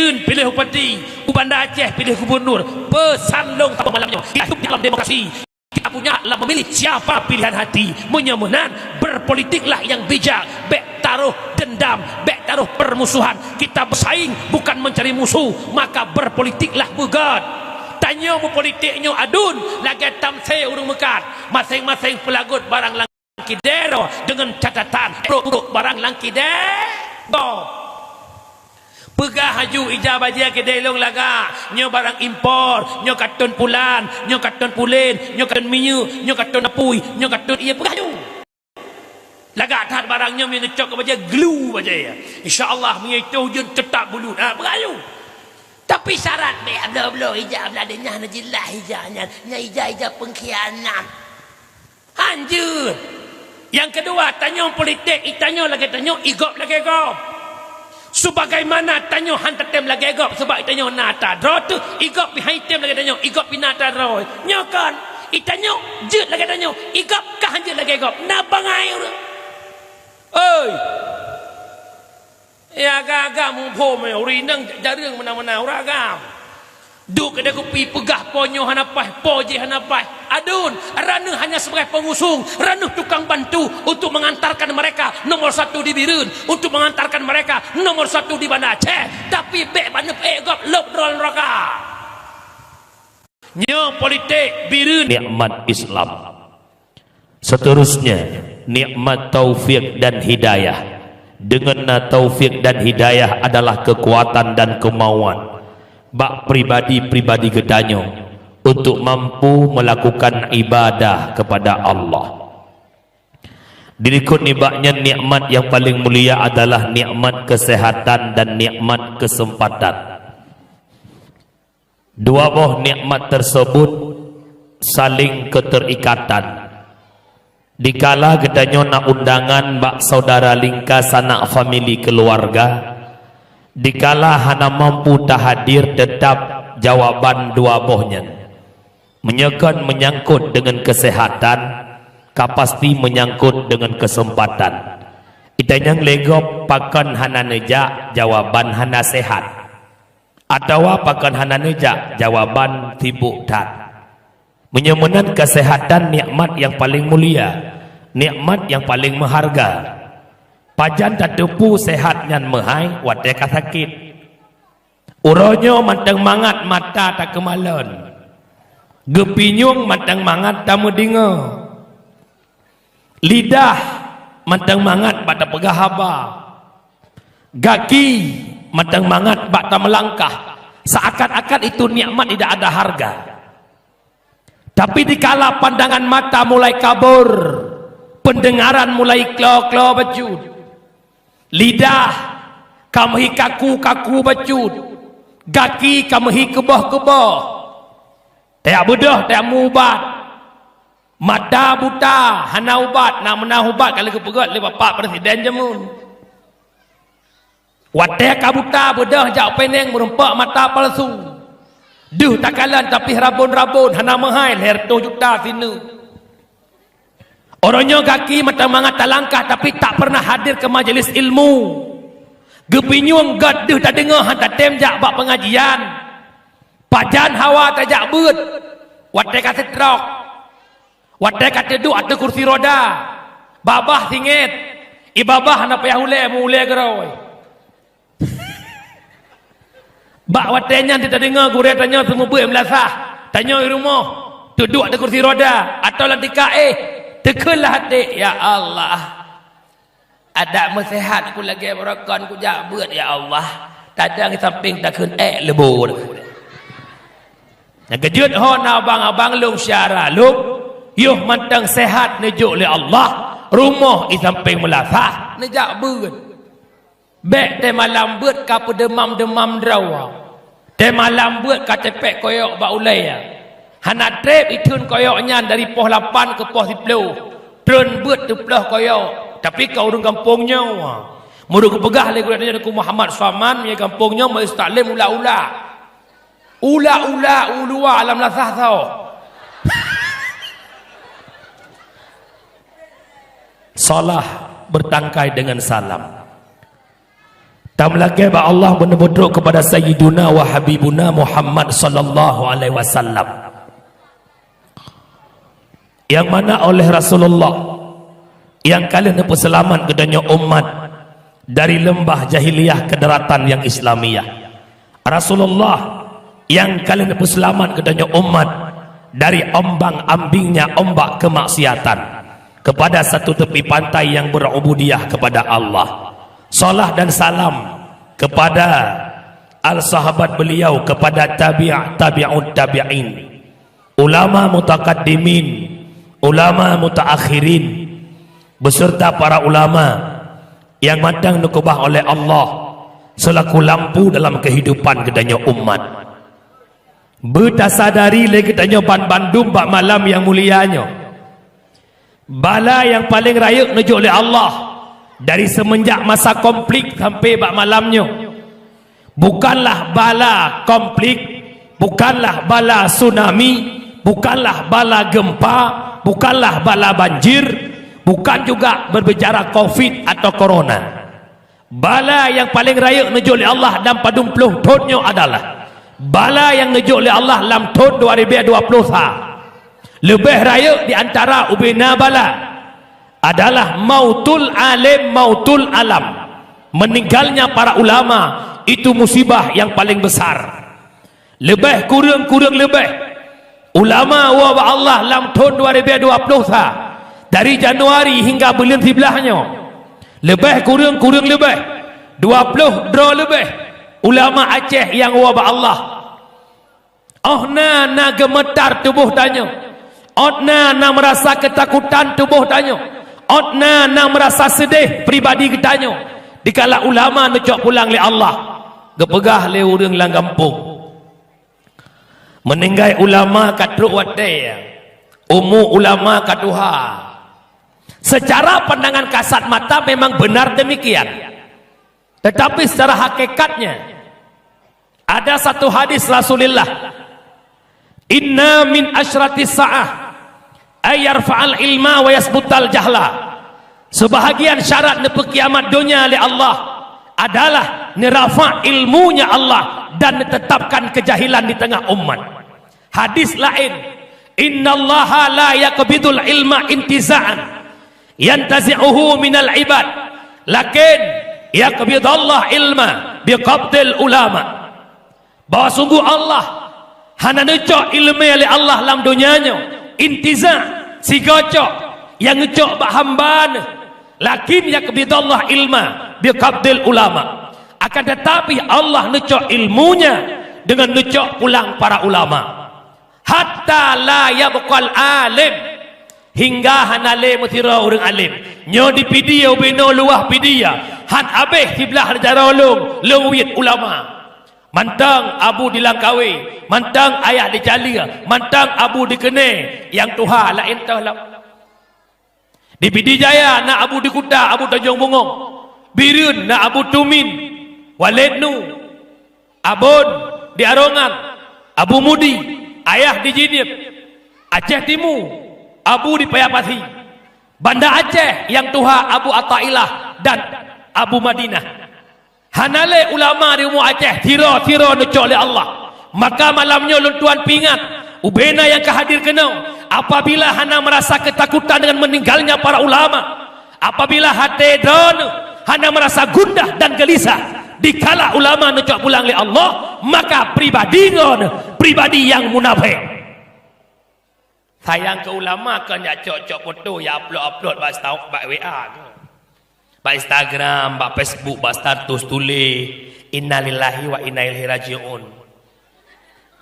Birun pilih bupati, Banda Aceh pilih gubernur. Pesan long tak malamnya, hidup dalam demokrasi. Kita punya lah memilih siapa pilihan hati. Menyemenan berpolitiklah yang bijak. Bek taruh dendam, bek taruh permusuhan. Kita bersaing bukan mencari musuh, maka berpolitiklah begat. Tanya mu politiknya adun lagi tamsai urung mekat. Masing-masing pelagut barang langki dero dengan catatan produk barang langki dero. Pegah haju ijabah dia ke delong laga nyo barang impor, nyo karton pulan, nyo karton pulen, nyo karton minyak, nyo karton apui, nyo karton iya pegah haju laga tat barangnya mengecok baja glue baja ya insyaallah mengitu jun tetap bulu pegah haju. Tapi syarat be ablo hijab lah dengan najilah hijabnya nya hijab pengkhianat hanjur. Yang kedua tanya politik, tanya lagi tanya igop lagi igop. Sebagaimana tanyo hantar tem lagi igop sebab itanyo nata draw tu igop behind tem lagi tanyo igop pinata draw nyokan itanyo jut lagi tanyo igop kah hanjut lagi igop na bangai oi ya gaga mu pho me rinang jarang menang-menang ragam duk kada kopi pegah ponyo hanapai poje hanapai adun ranu hanya sebagai pengusung ranu tukang bantu untuk mengantarkan mereka nomor 1 di Birun, untuk mengantarkan mereka nomor 1 di Banda Aceh, tapi bek banep egop lop drol neraka nyo politik Birun nikmat Islam. Seterusnya nikmat taufik dan hidayah. Dengan taufik dan hidayah adalah kekuatan dan kemauan bak pribadi-pribadi gedanyo untuk mampu melakukan ibadah kepada Allah. Dirikut nibaknya nikmat yang paling mulia adalah nikmat kesehatan dan nikmat kesempatan. Dua buah nikmat tersebut saling keterikatan. Dikala gedanyo nak undangan bak saudara lingkas anak famili keluarga, dikala hana mampu tak hadir tetap jawaban dua bohnya menyangkut dengan kesehatan kapasti menyangkut dengan kesempatan. Itanyang legop pakan hana neja jawaban hana sehat atau pakan hana neja jawaban tibuk tat. Menyemenan kesehatan nikmat yang paling mulia, nikmat yang paling berharga. Pajan tak tepu sehat nyan mehai wateka sakit. Uronyo mantang mangat mata tak kemalan. Gepinyung mantang mangat tak medinga. Lidah mantang mangat bak tak pegah haba. Gaki mantang mangat bak tak melangkah. Seakan-akan itu nikmat tidak ada harga. Tapi dikala pandangan mata mulai kabur, pendengaran mulai klo-klo bejut, lidah kamehi kaku-kaku bejut, gaki kamehi kebah-kebah, tak bedah tak mubat, mata buta hana ubat, nak menah ubat kalau kepegat le bapak presiden jemun. Watek kabuta bedah jak peneng merempak mata palsu. Duh takalan tapi rabun-rabun hana mahal her 2 juta sini. Orangnya kaki mata mangat talangkah tapi tak pernah hadir ke majlis ilmu. Gepinyung gaduh tak dengar hantar temjak bak pengajian. Pajan hawa tajak beut. Watek kata trok. Watek kata duduk atas kursi roda. Babah singit. Ibabah hana payah mulai geroi. Bak watenya tidak dengar gure tanya semua buat melasah. Tanya di rumah. Duduk ada kursi roda. Atau lantika tekelah hati. Ya Allah. Ada mesehat aku lagi berakan aku jak buat ya Allah. Tadang samping takun lebur. Yang kejut hon abang-abang lung syara lung. Yuh mantang sehat nejuk oleh Allah. Rumah di samping melasah. Nejak buat. Bek te malam buat ka demam-demam drawa. Te malam buat ka cepek koyok ba ulai ya. Hana trep itun koyoknya dari poh 8 ke poh 10. Tren buat tu pelah koyok. Tapi kau urang kampungnya. Mudu kepegah le guna ku Muhammad Saman ya kampungnya mai taklim ula-ula. Ula-ula ulua alam lasah tau. Salah bertangkai dengan salam. Tamlake ba Allah menebuduk kepada Sayyiduna wa Habibuna Muhammad sallallahu alaihi wasallam, yang mana oleh Rasulullah yang kalian selamat kedanya umat dari lembah jahiliyah ke daratan yang Islamiyah. Rasulullah yang kalian selamat kedanya umat dari ombang-ambingnya ombak kemaksiatan kepada satu tepi pantai yang berubudiyah kepada Allah. Salat dan salam kepada al-sahabat beliau, kepada tabi'ut tabi'in, ulama mutaqaddimin, ulama mutaakhirin, beserta para ulama yang matang nukubah oleh Allah selaku lampu dalam kehidupan kedanya umat. Bertasadari lagi kedanya Bandung bak malam yang mulianya, bala yang paling raya nuju oleh Allah dari semenjak masa konflik sampai bak malamnya, bukanlah bala konflik, bukanlah bala tsunami, bukanlah bala gempa, bukanlah bala banjir, bukan juga berbicara covid atau corona. Bala yang paling raya nuju oleh Allah dan padung puluh tahunnya adalah bala yang nuju oleh Allah dalam tahun 2020. Lebih raya di antara ubina bala adalah mautul alim, mautul alam, meninggalnya para ulama. Itu musibah yang paling besar. Lebih kurang lebih ulama wa Allah dalam tahun 2020 dari Januari hingga bulan sebelahnya, lebih kurang lebih 20 draw lebih ulama Aceh yang wa Allah. Oh na gemetar tubuh tanya, oh na merasa ketakutan tubuh tanya, Otna na merasa sedih pribadi kitanya dikala ulama necok pulang le Allah, gepegah le urang lang kampung, meninggai ulama katruk wadai, umu ulama kaduha. Secara pandangan kasat mata memang benar demikian, tetapi secara hakikatnya ada satu hadis Rasulullah, inna min asyratis sa'ah ayarfa'al ilma wa yasbutal jahla. Sebahagian syarat nepe kiamat dunia oleh Allah adalah nerafa ilmunya Allah dan ditetapkan kejahilan di tengah umat. Hadis lain, innallaha la yaqbidul ilma intiza'an yantazi'uhu minal ibad, lakin yaqbidallah ilma biqabdil ulama. Bahwa sungguh Allah hana necok ilmu oleh Allah dalam dunianya, intiza' si gocok yang ngecok bak hamban, lakin yakbidallah ilma biqabdil ulama. Akan tetapi Allah necok ilmunya dengan necok pulang para ulama. Hatta la yabqal alim, hingga hanale mutira urang alim nyo dipidia ubeno luah pidia han abeh tiblah jara ulung lewit ulama. Mantang abu dilangkawi, mantang ayah dicalia, mantang abu dikene, yang Tuhan lain tahu. Di Pidi Jaya nak abu di Kuta, abu Tanjung Bungong, Birun nak abu Tumin, Walednu, Abon di Arongan, Abu Mudi, ayah di Jinib, Aceh Timur, abu di Payapati, Banda Aceh yang Tuhan abu Attailah dan Abu Madinah. Hanale ulama di umur Aceh tiro necok oleh Allah. Maka malamnya luntuan pingat ubena yang kehadir kenau, apabila hana merasa ketakutan dengan meninggalnya para ulama, apabila hati don hana merasa gundah dan gelisah dikala ulama necok pulang oleh Allah, maka pribadi yang munafik. Sayang ke ulama kan ya cok foto ya upload bas tahu bak WA tu, bak Instagram, bak Facebook, bak status tulis innalillahi wa inna ilaihi rajiun.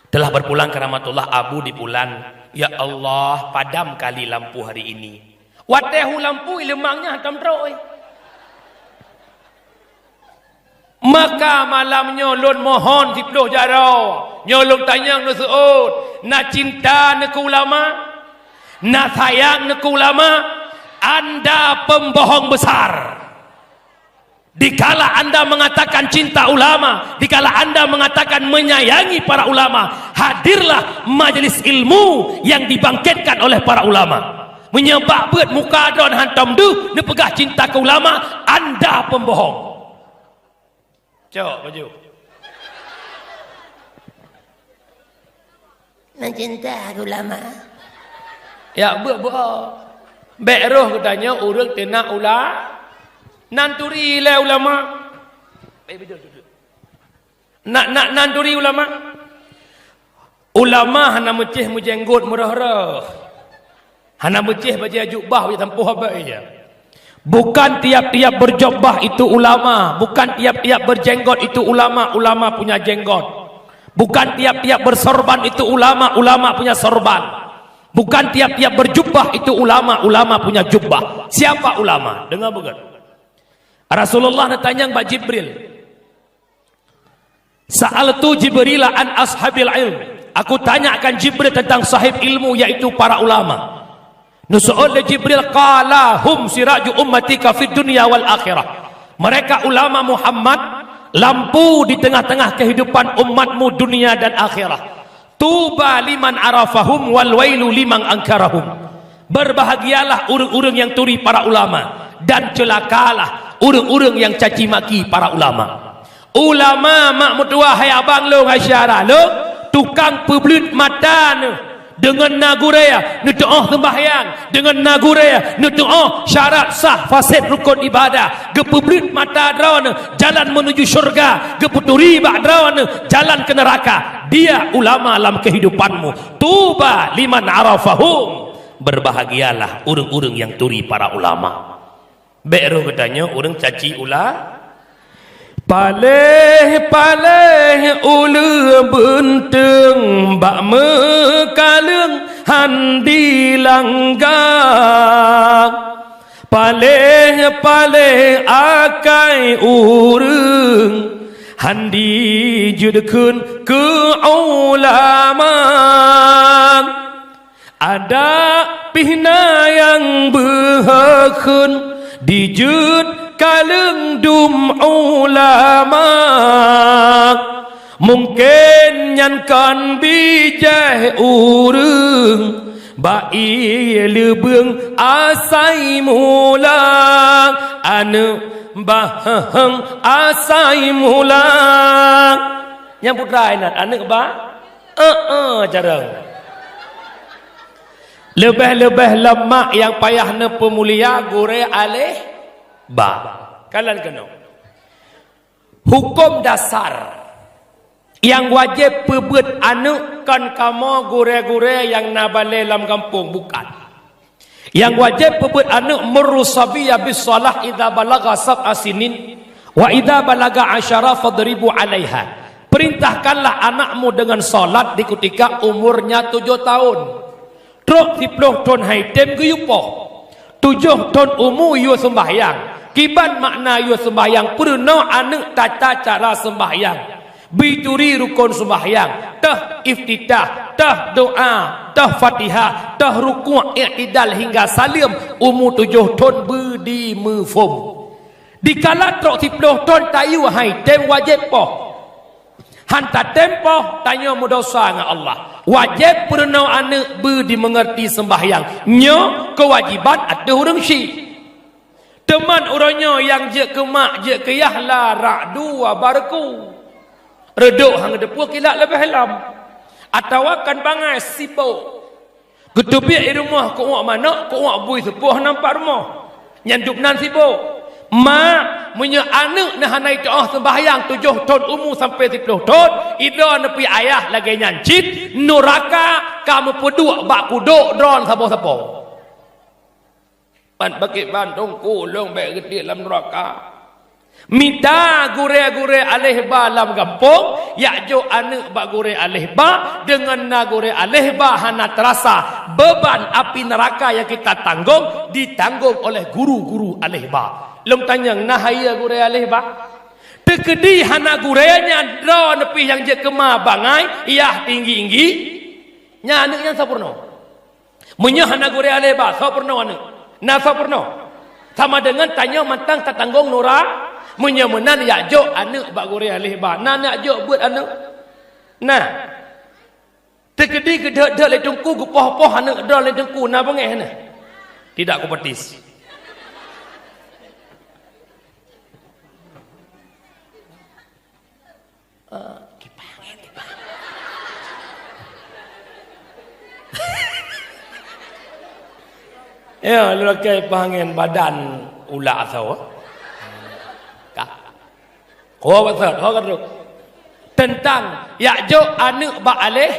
Telah berpulang ke rahmatullah abu di bulan, ya Allah padam kali lampu hari ini. Watehu lampu lemangnya hantam teroi. Maka malamnya lon mohon diploh jarau, nyolong tanya nusuut, na cinta nak ulama, na sayang nak ulama, anda pembohong besar. Dikala anda mengatakan cinta ulama, dikala anda mengatakan menyayangi para ulama, hadirlah majelis ilmu yang dibangkitkan oleh para ulama. Menyebabkan muka don hantam du, nepegah cinta ke ulama, anda pembohong. Cok baju. Mencinta ulama. Ya buat. Beroh katanya urang tenak nanturi le ulama. Nanturi ulama. Ulama hana mecih mujenggot murah-murah. Hana mecih baju jubah yang tempuh apa aja. Bukan tiap-tiap berjubah itu ulama, bukan tiap-tiap berjenggot itu ulama, ulama punya jenggot. Bukan tiap-tiap bersorban itu ulama, ulama punya sorban. Bukan tiap-tiap berjubah itu ulama, ulama punya jubah. Siapa ulama? Dengar bukan? Rasulullah tanya Mbak Jibril. Sa'altu Jibril an ashabil ilm. Aku tanyakan Jibril tentang sahib ilmu yaitu para ulama. Nusu'ul Jibril qala hum siraju ummatika fid dunya wal akhirah. Mereka ulama Muhammad, lampu di tengah-tengah kehidupan umatmu dunia dan akhirat. Tuba liman arafahum wal wailu liman angkarahum. Berbahagialah urang-urang yang turi para ulama dan celakalah urang-urang yang caci maki para ulama. Ulama mak mutua hai abang lo hai syarah lo tukang peblut mata ne dengan nagurea nu doa sembahyang dengan nagurea nu doa syarat sah fasid rukun ibadah gepeblut mata drawana jalan menuju syurga geputuri ba'drawana jalan ke neraka. Dia ulama dalam kehidupanmu. Tuba liman arafahum. Berbahagialah urang-urang yang turi para ulama. Beroh katanya urang caci ulah paleh-paleh ulu benteng bak mekaleng handi langgang paleh-paleh akai urang handi judekun ke ulama. Ada pihna yang berhakun dijud kaleng dum ulama. Mungkin nyankan bijah urang bai lebeung asai mula anu bahang asai mula yang putra inat anak ba jarang lebih-lebih lemak yang payah ne pemulia gore alih ba kalian kena hukum dasar yang wajib pebuat anak kan kamu gore-gore yang nabale dalam kampung bukan. Yang wajib pebuat anak merusabiya bis salah idza balaga sab'a sinin wa idza balaga 10 fadribu 'alaiha. Perintahkanlah anakmu dengan salat di ketika umurnya 7 tahun. Truk 10 tahun haitem ke yupo. 7 tahun umur yu sembahyang. Kiban makna yu sembahyang purna anak tata cara sembahyang. Bituri rukun sembahyang, tah iftitah, tah doa, tah fatihah, tah ruku' i'tidal hingga salim umur 7 tahun budi mufum. Dikala trok 10 tahun tayu hai tem wajib poh. Hantar tempoh tanya mudosa dengan Allah. Wajib pernah anak budi mengerti sembahyang. Nyo kewajiban ada orang syik. Teman orangnya yang je ke mak je ke yahla ra'du wa barku. Reduk hang depu kilak lebih halam atau akan bangai sibuk gedubik di rumah ku wak mana ku wak bui sepuh nampak rumah nyanduk nan sibuk mak punya anak nah hanai doa sembahyang 7 tahun umur sampai 10 tahun ida nepi ayah lagi nyancit neraka kamu peduk bak kuduk dron sabo-sabo ban bakit ban tongku long baik gede dalam neraka. Minta gure-gure alih ba dalam kampung ya jo anak bak gure alih ba dengan na gure alih ba hana terasa beban api neraka yang kita tanggung ditanggung oleh guru-guru alih ba. Lom tanya nahaya gure alih ba tekedi hana gurenya dro nepi yang je kema bangai iya tinggi-tinggi nya anaknya sempurna munya hana gure alih ba sempurna anak na sempurna sama dengan tanya mantang tak tanggung nura menyemenan ya jo anak bak gore alih ba na nak jo buat anak nah tekedi kedek le tungku gupoh-poh anak dah le tungku na bengeh na tidak kompetis Kipas angin. Ya, lu pakai panggil badan ular tahu. Kak. Kau betul, kau kata tentang Ya'juj anak ba alih,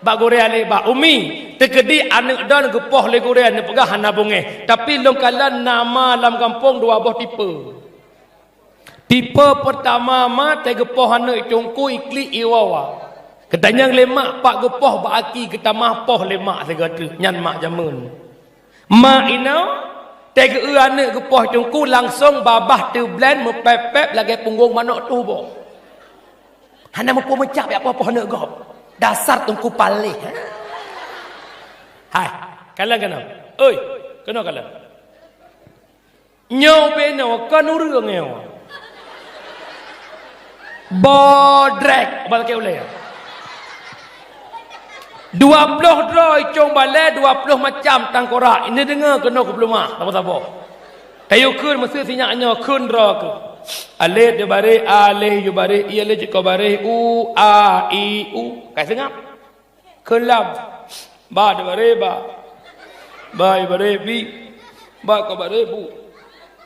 ba gore alih ba umi, tekedi anak dan gepoh le gore ne pegah hana bunge. Tapi long kalan nama dalam kampung dua buah tipe. Tipe pertama ma te gepoh anak cungku ikli iwawa. Ketanyang lemak pak gepoh ba aki ketamah poh lemak segala nyan mak jamun. Mak ina tega anak gepoh cungku langsung babah tu blend mepep-pep lagi punggung manok tu boh. Hana mampu mencap apa-apa nak gop. Dasar tungku palih. Hai, kalang kena. Oi, kena kalang. Nyo beno kan urang ngeo. Bodrek balake ulai. 20 droi cong balai 20 macam tangkorak. Ini dengar kena ke belumah. Apa-apa. Kayu kun mesti sinyaknya kun ra ke. Alif dia baris alif dia baris ia le jika baris u a i u. Kai sengap. Kun lam. Ba dia baris ba. Ba dia baris bi. Ba ka baris bu.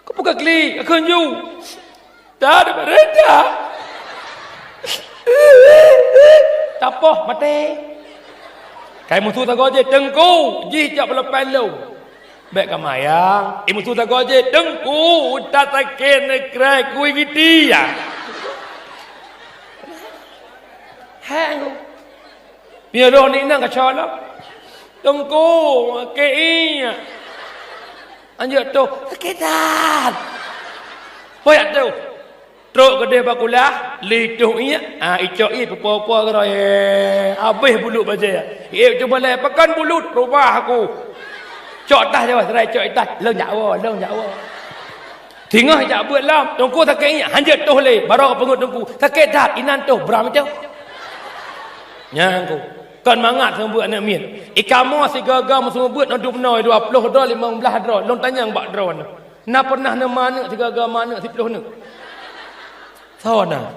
Kau buka klik kun ju. Dah dia baris dah. Tapoh mati. Kai musuh tak goje tengku ji jak belepan lu. Baik kamayang, musuh tak goje tengku udah taken nekrai kui giti ya. Hang. Biar roh ni nang kacala. Tengku kei. Anjir tu sakitan. Hoyak tu. Truk gede bakulah, liduh iya, icok iya pepo-pepo keroi, habis bulu baca ya. Cuba lah, pakan bulu rumah aku. Cok dah je, serai cok dah, leng jawa. Tinggal jak buat lam, tungku sakit iya, hanjat tuh le, baru pengut tungku, sakit dah, inan tuh, beram itu. Nyangku, kan mangat semua buat anak min. Ikamo si gagam semua buat, nak 20 $20, 15 $, long tanya bak drone. Nak pernah nama anak si gagam mana, si peluh nak. Tahu nak?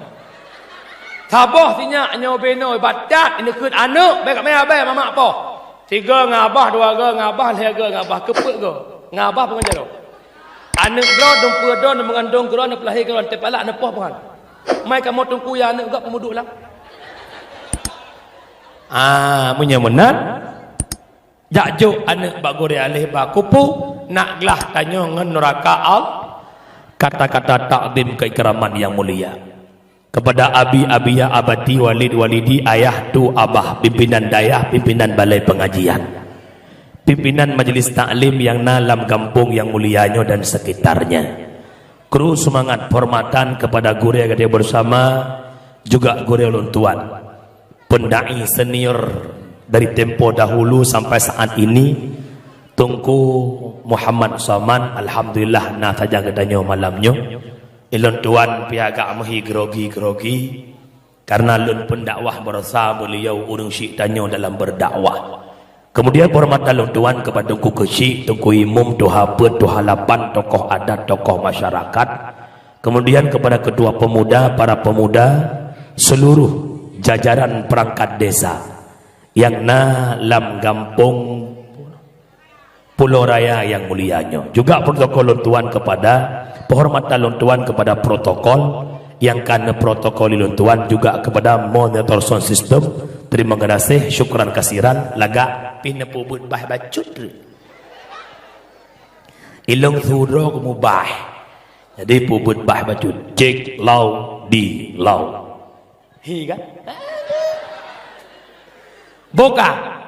Sabah sinya nyo benoi badat ini kun anak baik mai abai mamak apa? 3 ngabah 2 ge ngabah 3 ge ngabah kepek ge. Ngabah pengajar. Anak bro dumpu don mengandung gron pelahir gron tepalak nepoh pengan. Mai kamu tungku ya anak gak pemuduk lah. Punya menan. Ya'juj anak bak gore alih bak kupu nak gelah tanya ngan neraka al. Kata-kata takdim keikraman yang mulia kepada abi abiyah abadi walid walidi ayah tu abah pimpinan dayah pimpinan balai pengajian pimpinan majlis taklim yang dalam kampung yang mulianya dan sekitarnya kru semangat hormatan kepada guru yang ada bersama juga guru lontuan pendai senior dari tempo dahulu sampai saat ini Tungku Muhammad Saman, alhamdulillah na saja kedanyo malamnya. Ilon tuan piagak mahi grogi karena lun pendakwah berasa beliau urung syik danyo dalam berdakwah. Kemudian hormatan lun tuan kepada Tungku Kecik, Tungku Imum, Tuha Pet, Tuha Lapan, tokoh adat, tokoh masyarakat. Kemudian kepada ketua pemuda, para pemuda, seluruh jajaran perangkat desa yang dalam kampung Pulau Raya yang mulianya. Juga protokol luntuan kepada penghormatan luntuan kepada protokol yang karena protokol luntuan juga kepada monitor sound system. Terima kasih, syukran kasiran laga pinapubut bah bacut. Ilong thuro kumubah. Jadi pubut bah bacut. Cek lau di lau. Hi kan? Boka.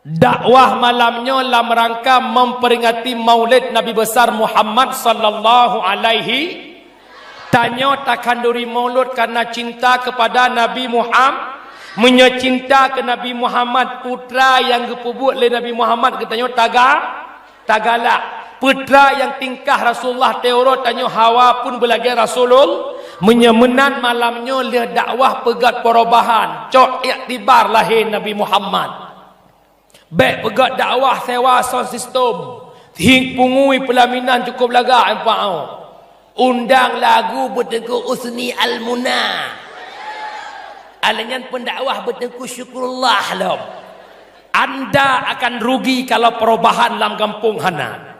Dakwah malamnya dalam rangka memperingati Maulid Nabi besar Muhammad sallallahu alaihi. Tanya takkan duri maulud karena cinta kepada Nabi Muhammad, menyecinta ke Nabi Muhammad, putra yang gepubut oleh Nabi Muhammad katanya tagala. Putra yang tingkah Rasulullah teoro tanya Hawa pun belagi Rasulul. Menyemenan malamnya lihat dakwah pegat perubahan. Cok iktibar lahir Nabi Muhammad. Baik pegat dakwah sewa sound system. Hing pungui pelaminan cukup laga empau. Undang lagu bertegur Usni Al-Muna. Alanyan pendakwah bertengku syukurullah lom. Anda akan rugi kalau perubahan dalam kampung hana.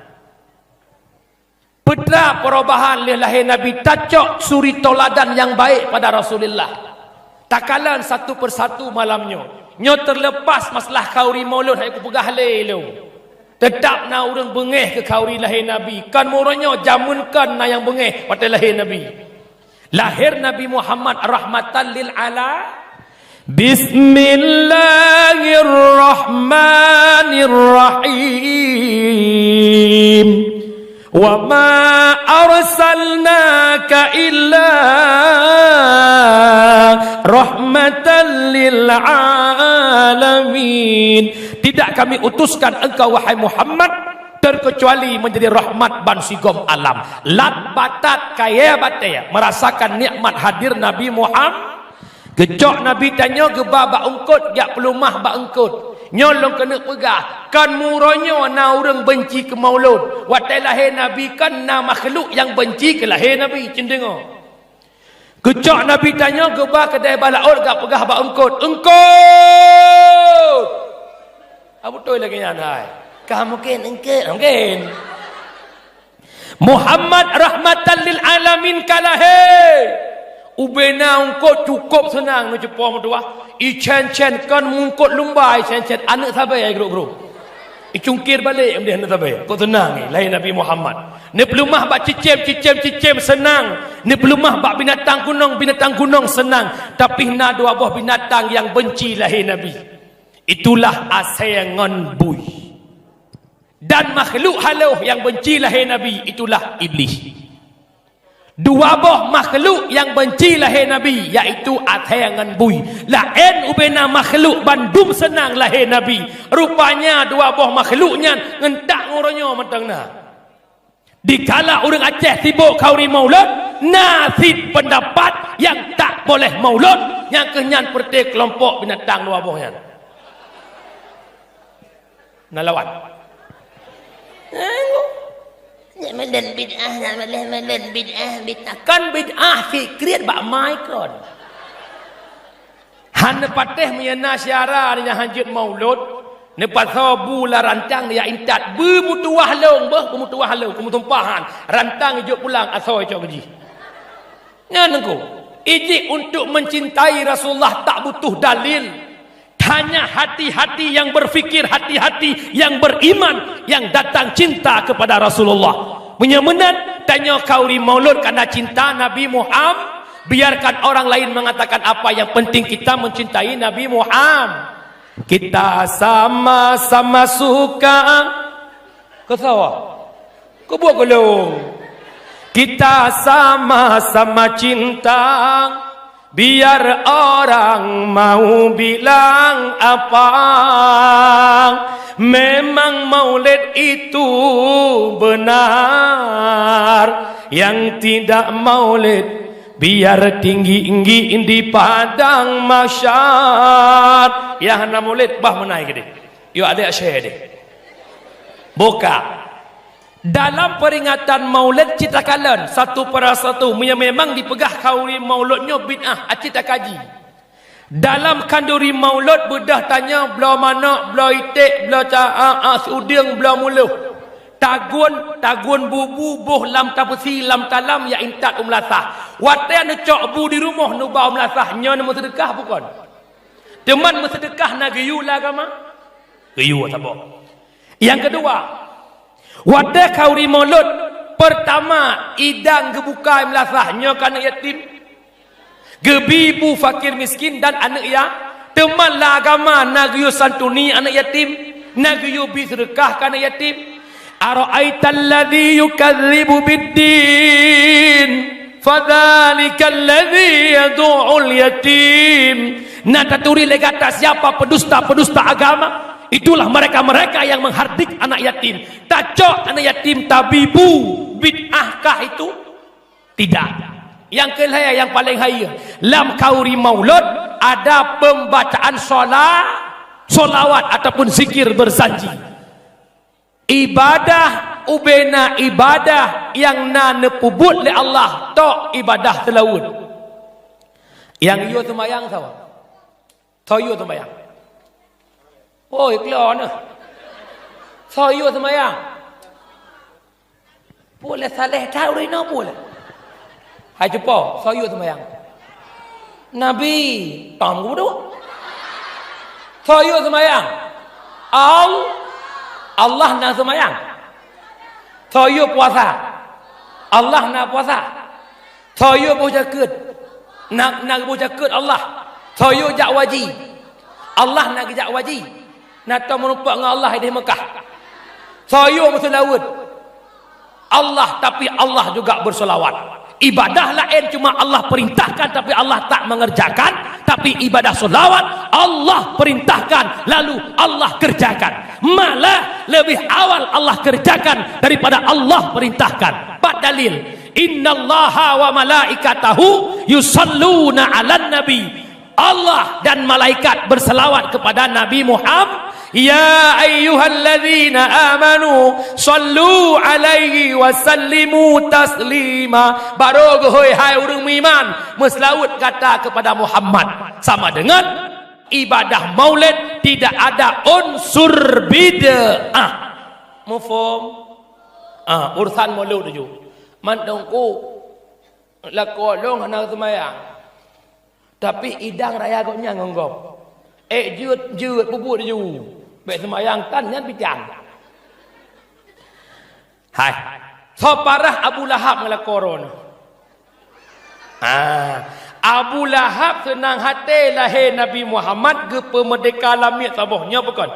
Pedra perubahan lahir Nabi tacok suri toladan yang baik pada Rasulullah. Takalan satu persatu malamnya. Nyo terlepas masalah kauri maulud hai ku pegah lelu. Tetap na urang bengeh ke kauri lahir Nabi. Kan muronyo jamunkan na yang bengeh pada lahir Nabi. Lahir Nabi Muhammad rahmatan lil ala. Bismillahirrahmanirrahim. Wa ma arsalnaka illa rahmatan lil alamin. Tidak kami utuskan engkau wahai Muhammad terkecuali menjadi rahmat ban sigom alam. Lat batat kaya bataya merasakan nikmat hadir Nabi Muhammad. Gecok Nabi tanya geba ba ungkut jak pelumah ba ungkut. Nyolong kena pegah kan muronyo na urang benci ke maulud. Watai lahir Nabi kan na makhluk yang benci ke lahir Nabi cendengo. Gecok Nabi tanya geba kedai balaur gak pegah ba ungkut. Ungkut. Apa betul lagi yang hai? Kamu mungkin engke. Mungkin. Muhammad rahmatan lil alamin kalahir. Ubena ungkut cukup senang nak cepoh mutua. Icen-cen kan mungkut lumbai icen-cen anak sabai ai grup-grup. Icungkir balik dia anak sabai. Kau tenang ni lain Nabi Muhammad. Ni pelumah bak cicem senang. Ni pelumah bak binatang gunung senang. Tapi na dua buah binatang yang benci lahir Nabi. Itulah asayangan bui. Dan makhluk haluh yang benci lahir Nabi itulah iblis. Dua buah makhluk yang benci lahir Nabi iaitu athayangan bui. Lain ubena makhluk bandum senang lahir Nabi. Rupanya dua buah makhluknya ngentak ngoronyo matangna. Dikala orang Aceh sibuk kauri maulud, nasib pendapat yang tak boleh maulud yang kenyan perti kelompok binatang dua buahnya. Nalawan. Melel bid'ah, melel bid'ah. Kan bid'ah fikriat bak mikron. Han pateh menyana syara nya hanjut maulud. Ne pasabu la rancang dia intat bermutuah long bermutuah long kemutumpahan. Rantang hijau pulang asoi cok gaji. Nganengku. Ijik untuk mencintai Rasulullah tak butuh dalil. Hanya hati-hati yang berfikir, hati-hati yang beriman, yang datang cinta kepada Rasulullah. Menyemenan tanya kauri maulud karena cinta Nabi Muhammad. Biarkan orang lain mengatakan apa, yang penting kita mencintai Nabi Muhammad. Kita sama-sama suka. Kesawa? Kebuat gulung. Kita sama-sama cinta. Biar orang mau bilang apa, memang maulid itu benar. Yang tidak maulid biar tinggi-tinggi di padang mahsyar. Ya hana maulid bah menaik gede. Yo ada syekh deh. Buka. Dalam peringatan maulid cita kalan satu persatu memang dipegah kauri mauludnya bid'ah cita kaji. Dalam kanduri maulud bedah tanya belah mana belah itik belah suding belah muluh. Tagun bubu buh lam tapsi lam talam ya intat umlasah. Watai anu cok bu di rumah nu ba umlasah nya nu sedekah bukan. Teman bersedekah na geyu lah agama. Geyu apa? Yang kedua, wadah kauri maulud pertama idang gebuka melasahnya kana yatim, gebibu fakir miskin dan anak ya. Teman lah agama nagyu santuni anak yatim, nagyu bisedekah kana yatim. Ara'aital ladzi yukadzibu biddin fadzalikal ladzi yad'ul yatim. Nataturi legata siapa pedusta agama? Itulah mereka-mereka yang menghardik anak yatim. Tacok anak yatim tabibu bid'ahkah itu? Tidak. Yang kelihaya yang paling haya lam kauri maulud ada pembacaan solawat ataupun zikir bersanji. Ibadah ubena ibadah yang nanepubut le Allah tok ibadah telawud. Yang iyo semayang sama. Soyo sembahyang. Oh, keluar ni. Soyo sembahyang. Boleh saleh tahu rina boleh. Hai jumpa, soyo sembahyang. Nabi, tam ku tu. Soyo sembahyang. Allah nak sembahyang. Soyo puasa. Allah nak puasa. Soyo baca ket. Nak baca ket Allah. Soyo jak wajib. Allah nak jak wajib. Nak tahu merupak dengan Allah di Mekah. Soyo musuh laut. Allah, tapi Allah juga bersolawat. Ibadah lain cuma Allah perintahkan tapi Allah tak mengerjakan. Tapi ibadah solawat Allah perintahkan lalu Allah kerjakan. Malah lebih awal Allah kerjakan daripada Allah perintahkan. Bak dalil, innallaha wa malaikatahu yusalluna 'alan nabi. Allah dan malaikat berselawat kepada Nabi Muhammad. Ya ayyuhalladzina amanu sallu alaihi wa sallimu taslima. Baru hai orang beriman berselawat kata kepada Muhammad. Sama dengan ibadah maulid tidak ada unsur bid'ah. Mufhum? Urusan maulid tu. Mandongku lakolong anak semayang. Tapi idang raya goknya ngonggop. Jut bubut ju. Baik semayang tan nyan bijang. Hai. So parah Abu Lahab ngelakoron. Abu Lahab senang hati lahir Nabi Muhammad ke pemerdeka lamit sabahnya bukan.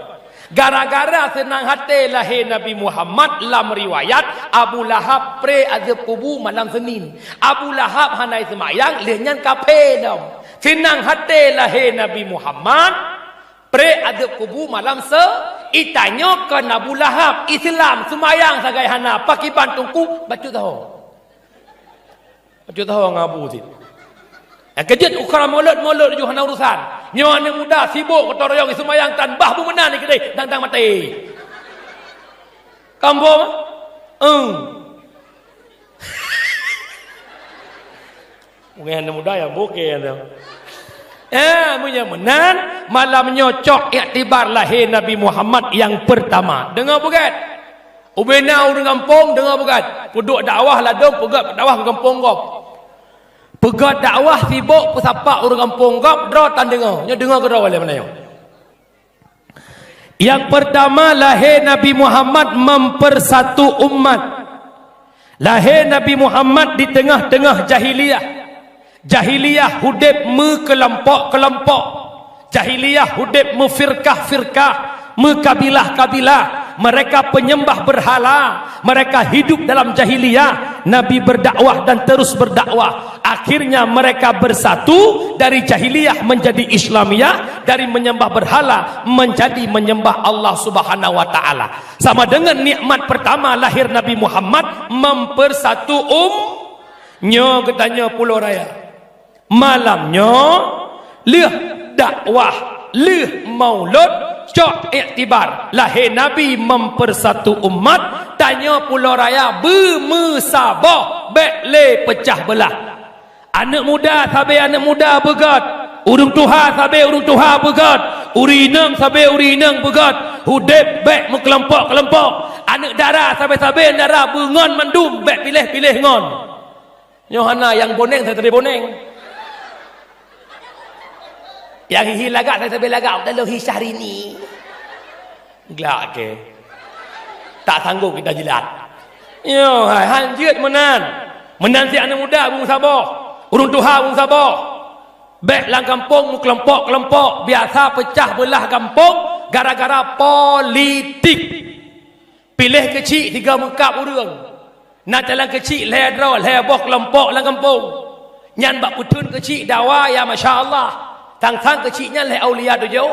Gara-gara senang hati lahir Nabi Muhammad lam riwayat Abu Lahab pre azab kubu malam Senin. Abu Lahab hanai semayang lehnyan kafe dom. Senang hati lahir Nabi Muhammad pre adab kubu malam itanya ke Abu Lahab Islam semayang sagai hana pakai bantungku baca tahu ngabu sit. Kejut ukra mulut ju hana urusan. Nyawa anak muda sibuk kata royong semayang tanbah bu menan ni kedai tang mati. Kampung mungkin anak muda ya bokeh tu. Punya menan malam nyocok iktibar lahir Nabi Muhammad yang pertama. Dengar bukan? Ubena urang kampung dengar bukan? Puduk dakwah ladong pegat dakwah ke kampung kau. Pegat dakwah sibuk pesapak urang kampung kau dra tan dengar. Nya dengar ke dra wala mana yo. Yang pertama lahir Nabi Muhammad mempersatu umat. Lahir Nabi Muhammad di tengah-tengah jahiliyah. Jahiliyah hudib kelompok-kelompok. Jahiliyah hudib firqah-firqah, kabilah-kabilah. Mereka penyembah berhala, mereka hidup dalam jahiliyah. Nabi berdakwah dan terus berdakwah. Akhirnya mereka bersatu dari jahiliyah menjadi Islamiyah, dari menyembah berhala menjadi menyembah Allah Subhanahu wa taala. Sama dengan nikmat pertama lahir Nabi Muhammad mempersatu nyo ketanya Pulau Raya. Malamnya leh dakwah, leh maulud, cok iktibar lahir Nabi mempersatu umat. Tanya Pulau Raya bermusabah bekle pecah belah. Anak muda sabe anak muda begat, urung tuha sabe urung tuha begat, urinang sabe urinang begat, hudib bek kelompok-kelompok. Anak darah sabe darah bengon mandum bek pilih-pilih ngon. Yohana yang boneng saya tadi boneng. Yang hihi lagak saya tadi lagak dalam hisah ini. Gelak ke? Tak sanggup kita jilat. Yo, hanjut menan. Menan si anak muda bung sabah. Urung tuha bung sabah. Bek lang kampung kelompok-kelompok biasa pecah belah kampung gara-gara politik. Pilih kecil 3 mengkap urang. Nak jalan kecil ledro leboh kelompok lang kampung. Nyan bak putun kecil dawa ya masya-Allah. Tang-tang kecilnya leh aulia tujuh.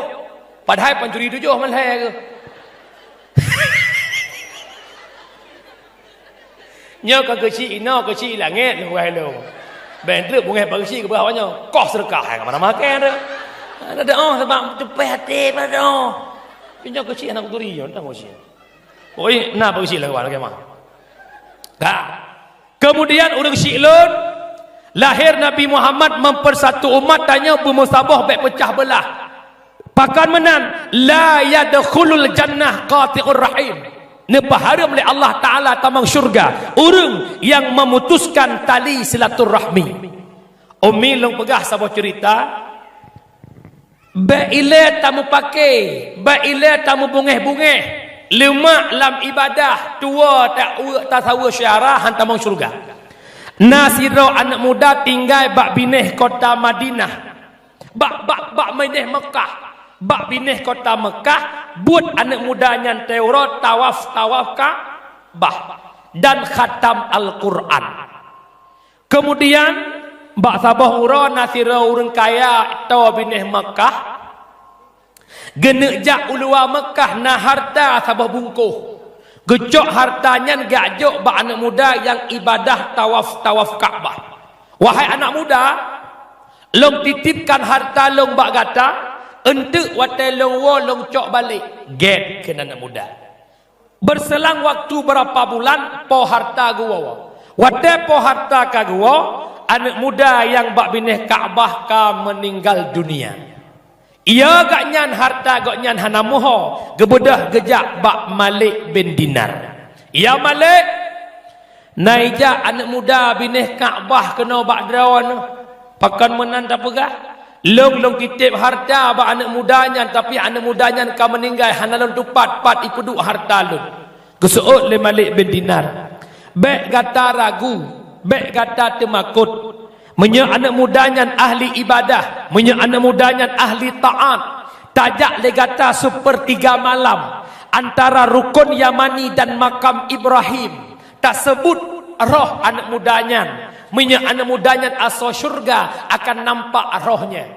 Padahal pencuri tujuh man leh ke. Nya ka kecil ino kecil langit lu wai lu. Ben truk bungai kecil ke bawahnya. Kos sedekah ke mana makan dah. Ada sebab cepat hati pada. Pinjau kecil anak turi yo tang kecil. Oi, na kecil lah ke mah. Dah. Kemudian orang Syi'lun lahir Nabi Muhammad mempersatu umat tanya bermusabah baik pecah belah. Pakan menan la yadkhulul jannah qati'ur rahim. Nepaharam oleh Allah Taala tamang syurga orang yang memutuskan tali silaturahmi. Umi long pegah sabah cerita baile tamu pakai, baile tamu bungeh-bungeh, lemak lam ibadah, tua tak tahu syarah hantamang syurga. Nasiro anak muda tinggal bak bineh kota Madinah. Bak bineh Mekah. Bak bineh kota Mekah, buat anak mudanya Taurat tawaf Ka'bah dan khatam Al-Quran. Kemudian bak sabah ura nasira urang kaya tawa bineh Mekah. Genejak ulua Mekah na harta sabah bungkuh. Gejok hartanya gajok bak anak muda yang ibadah tawaf Ka'bah. Wahai anak muda, long titipkan harta long bak gata. Untuk watai long wo long cok balik get ke anak muda. Berselang waktu berapa bulan po harta gua. Watai po harta ka gua, anak muda yang bak bineh Ka'bah ka meninggal dunia. Ia gak nyan harta gak nyan hanamuho gebedah gejak bak Malik bin Dinar. Ia Malik naija anak muda bineh Ka'bah kena bak drawan pakan menan tak pegah. Long titip harta ba anak mudanya tapi anak mudanya ka meninggal hanalon tupat ipuduk harta lun. Kesuut le Malik bin Dinar. Bek gata ragu, bek gata temakut. Menye anak mudanya ahli ibadah, menye anak mudanya ahli taat. Tajak le gata sepertiga malam antara rukun Yamani dan makam Ibrahim. Tak sebut roh anak mudanya. Menye anak mudanya asal syurga akan nampak rohnya.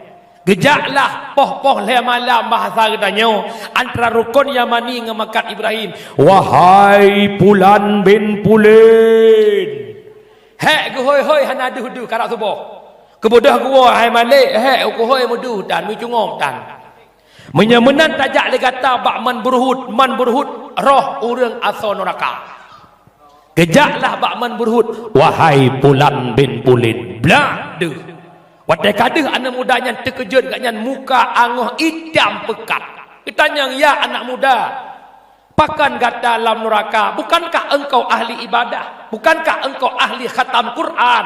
Gejaklah poh-poh le malam bahasa gedanya antara rukun Yamani dengan makam Ibrahim. Wahai Pulan bin Pulin. Hek gohoi hana duh karak subuh. Kebodah gua hai Malik hek gohoi mudu dan micungong tan. Menyemenan tajak le kata bak man burhut roh urang asal neraka. Gejaklah bakman berhut. Wahai Pulan bin Pulin. Blah deh. Wadai kadah anak mudanya terkejut katnya muka angoh hitam pekat. Kitanya ya anak muda. Pakan gata dalam neraka. Bukankah engkau ahli ibadah? Bukankah engkau ahli khatam Quran?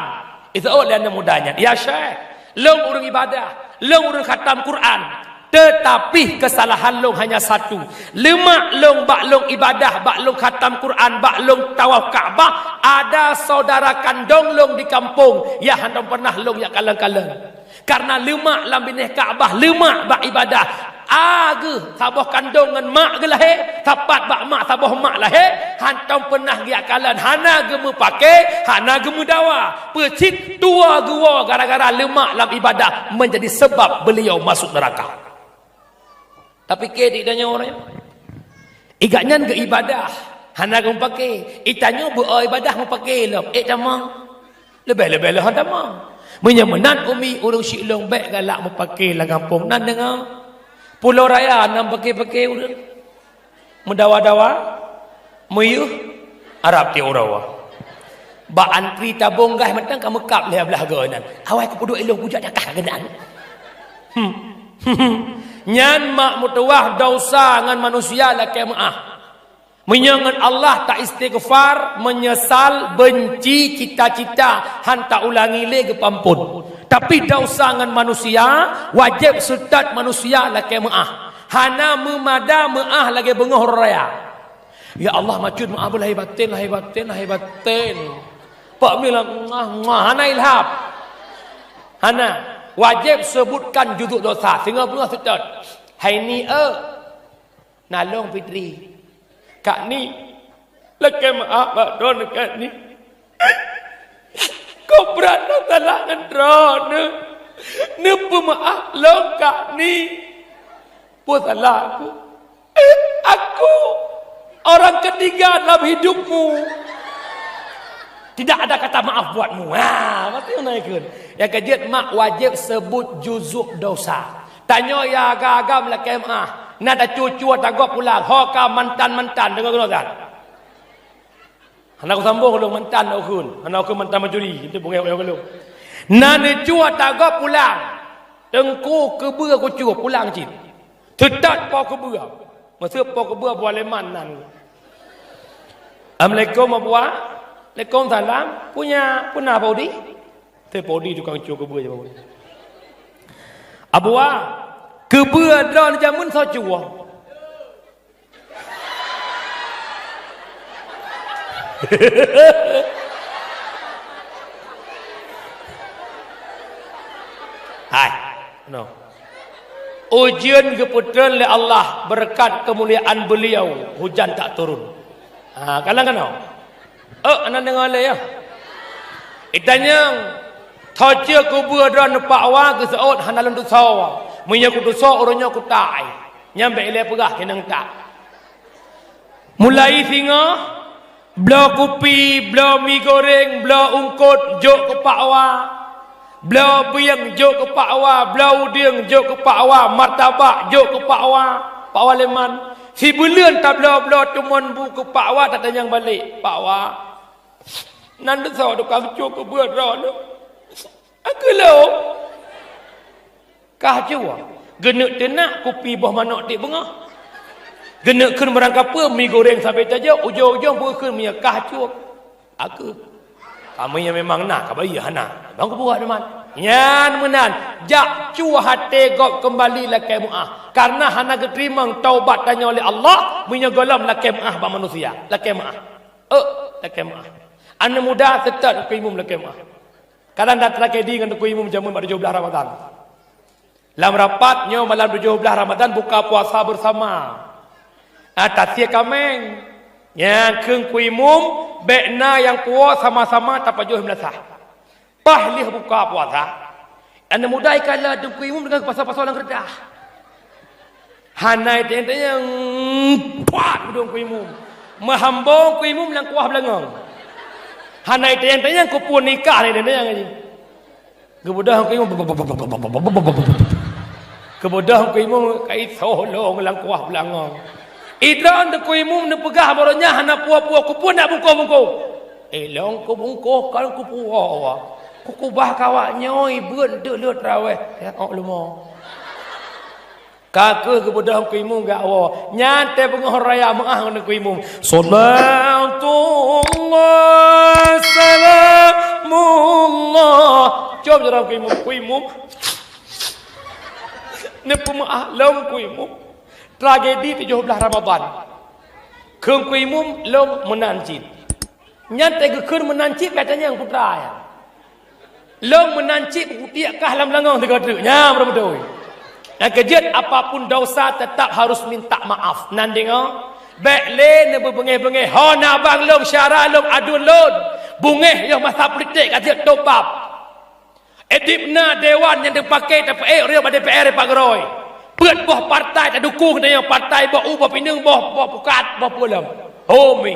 Itu oleh anak mudanya. Ya Syekh. Long urang ibadah. Long urang khatam Quran. Tetapi kesalahan long hanya satu. Lemak long bak long ibadah, bak long khatam Quran, bak long tawaf Ka'bah. Ada saudara kandung long di kampung yang handong pernah long yang kalang-kalang. Karena lemak lam bineh Ka'bah, lemak bak ibadah. Aga sabah kandung dengan mak ge lahir, tapat bak mak sabah mak lahir, handong pernah giak kalan, hana gemu pakai, hana gemu dawa. Pecit tua gua gara-gara lemak lam ibadah menjadi sebab beliau masuk neraka. Tapi kedik danya orang igaknya ke ibadah hana kau pakai itanya buat ibadah mau pakai lah tamang lebih-lebih lah tamang menyemenan umi urang silong baik galak mau pakai lah kampung nan dengar Pulau Raya nan pakai urang mendawa-dawa meyuh Arab ti urawa ba antri tabung gah matang kamu kap le belah ganan awai ku puduk elok bujak dakah genan nyan mak mutuah dosa ngan manusia la kemaah menyangan Allah tak istighfar menyesal benci cita-cita hanta ulangi le ke pampun tapi dosa ngan manusia wajib setat manusia la kemaah hana memada meah lagi bengoh raya ya Allah macud maaf lahir batin pak bilang hana ilham hana wajib sebutkan juduk dosa sehingga pernah setat hai ni nalong fitri kak ni leke maaf bak don kak ni kau berada talangan drone ne pemaaf lo kak ni buat salah aku orang ketiga dalam hidupmu. Tidak ada kata maaf buatmu. Pasti naikkan. Yang kejut mak wajib sebut juzuk dosa. Tanya ya agam lah kemah. Nada cucu tagok pulang. Hoka mantan-mantan. Dengar kena tak? Anak aku sambung kalau mantan okun. Anak aku mantan mencuri. Itu bukan yang kalau. Nada cucu tagok pulang. Tengku kebur aku cuci pulang cip. Tetat po kebua. Masa po kebua buat leman nan. Assalamualaikum abah. Waalaikumsalam. Punya podi? Te podi tukang cuci kebua je bawa. Abah, kebua don jamun so cuci. Hai, no. Ujian keputusan oleh Allah berkat kemuliaan beliau, hujan tak turun. Kalang kan? Anda dengar le ya. Itanya thajia kubur dan pakwa ke seot hanalun tu sawa. Munya ku dosa orangnya ku tai. Nyampe ile pegah kenang tak. Mulai singa bela kopi, bela mi goreng, bela ungkut, jok ke pakwa. Bela biang, jok ke pakwa. Bela uding, jok ke pakwa. Martabak, jok ke pakwa. Pakwa leman. Si bulan tak bela-bela teman buku pakwa tak tanya balik. Pakwa. Nanti saya tukang cuk ke berat. Aku lo. Kah jua. Genek tenak kopi bawah manak tik bengah. Genek kun merangkap apa mi goreng sampai saja ujung-ujung pun kun mi kah cuk. Aku. Kamu yang memang nak kabai hana. Bang ku buat teman. Nyan menan jak cu hati gop kembali lakai muah. Karena hana keterima taubat tanya oleh Allah, punya golam lakai muah ba manusia. Lakai muah. Lakai muah. Anda muda tetap ku imum lakai muah. Kadang dah terakhir di dengan ku imum jamun pada 17 Ramadan. Dalam rapatnya malam 17 Ramadan buka puasa bersama. Tasya kameng. Yang keung ku imum bekna yang puas sama-sama tak pajuh melasah. Pahlih buka puasa. Anda mudai kala dengan ku imum dengan pasal-pasal yang redah. Hanai tentang puat dong ku imum. Mahambong ku imum yang kuah belangang. Hanai tentang ku pun nikah ni tentang aja. Kemudahan ku imum. Kemudahan ku imum kai solong lang kuah belangang. Idran de ku imum ne pegah barunya hana puah-puah ku pun nak bungkuk-bungkuk. Long ku bungkuk kan ku puah. Ku bah kawaknya ibun duk lut raweh. Ya Allah. Kakak kemudahan ku imum gak awak. Nyate pengah raya maah dengan ku imum. Salatullah salamullah. Jom jalan ku imum. Ni pemaah long ku imum. Tragedi 17 Ramadan. Keung ku imum long menancit. Nyate ke keun menancit katanya yang putra ya. Long menancit tiak kah lam langang tegak-tegak. Nya betul-betul. Dan kejut apapun dosa tetap harus minta maaf. Nan dengar. Baik le ne berbengeh-bengeh. Ha nak bang long syarah long adun lon. Bungeh yang masa politik kata topap. Edipna dewan yang dipakai tapi ria pada DPR Pak Geroy. Peut boh partai tak dukung dia partai boh ubah pinang boh pukat boh pulam. Homi.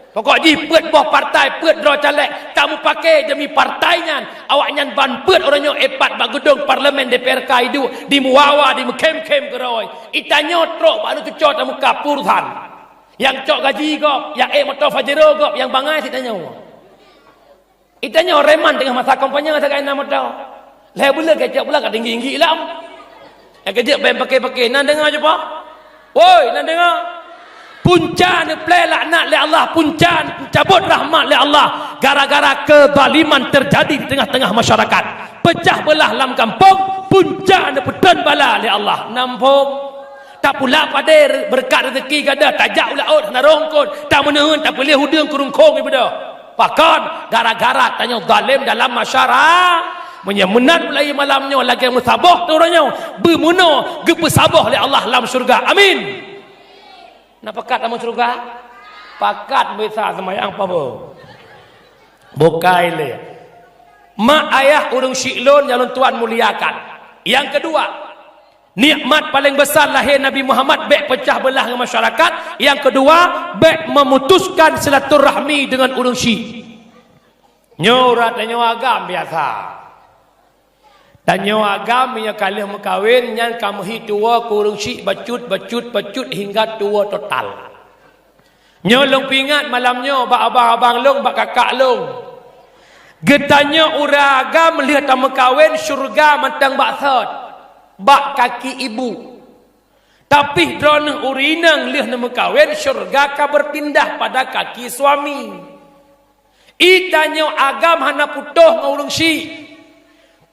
Pokok ji peut boh partai peut draw caleg tak mu pakai demi partainya. Awak nyan ban peut orangnya epat bak gedung parlimen DPR kaidu di muawa di kem-kem Geroy. Itanyo trok baru tu cot mu kapurusan. Yang cok gaji gop, yang motor Fajero gop, yang bangai tanya. Itanya reman tengah masa kampanye saya kena motor. Lah bula kecap pula kat tinggi-tinggi lam. Kejap ben pakai-pakai nan dengar je pak. Woi, nan dengar. Punca ni play laknat oleh Allah, punca cabut rahmat oleh Allah gara-gara kezaliman terjadi di tengah-tengah masyarakat. Pecah belah dalam kampung, punca ni pedan bala oleh Allah. Nampung tak pula pada berkat rezeki gada tajak ulah out narongkon tak menehun tak boleh hudung kurungkong ibadah pakan gara-gara tanya zalim dalam masyarakat menyemenat mulai malamnya lagi musabah tu orangnya bermuno gepesabah oleh Allah dalam syurga amin. Nak pakat dalam syurga pakat bisa semayang apa bo bukai le mak ayah urung syiklon jalun tuan muliakan. Yang kedua, nikmat paling besar lahir Nabi Muhammad baik pecah belah dengan masyarakat. Yang kedua, baik memutuskan silaturahmi dengan urang Syiah. Nyorat dan nyawagam biasa. Dan nyawagam yang kalian mengkawin yang kamu hitua ke urang Syiah bacut hingga tua total. Nyolong pingat malamnya bak abang-abang long bak kakak long. Getanya uraga melihat tamu kawin syurga matang baksat. Bak kaki ibu. Tapi drone urinang lih nama kawin syurga ka berpindah pada kaki suami. Itanyo agam hana putuh ngurung si.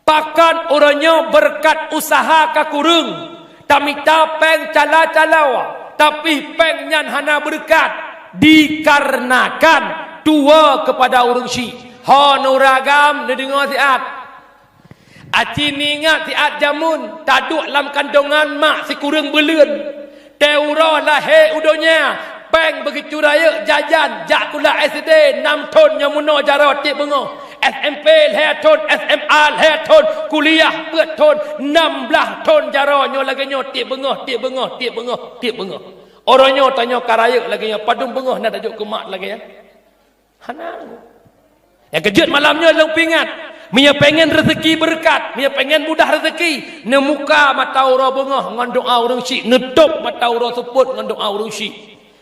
Pakan orangnya berkat usaha ka kurung. Tamita peng cala-calawa. Tapi peng nyan hana berkat. Dikarenakan tua kepada urung si. Honuragam dengar siat. Aci ni ingat siat jamun. Taduk dalam kandungan mak si kurung belun. Teura lahir udonya. Peng begitu raya jajan. Jak kula SD 6 ton yang muno jarot cik bengoh. SMP leher ton. SMA leher ton. Kuliah buat ton. 16 ton jaronyo lagi nyo. Cik bengoh. Cik bengoh. Cik bengoh. Cik bengoh. Orangnya tanya karaya lagi nyo. Padung bengoh nak tajuk ke mak lagi ya. Hanang. Yang kejut malamnya long pingat. Mia pengen rezeki berkat, mia pengen mudah rezeki. Ne muka mata ura bengah ngan doa urang syik, netup mata ura seput ngan doa urang syik.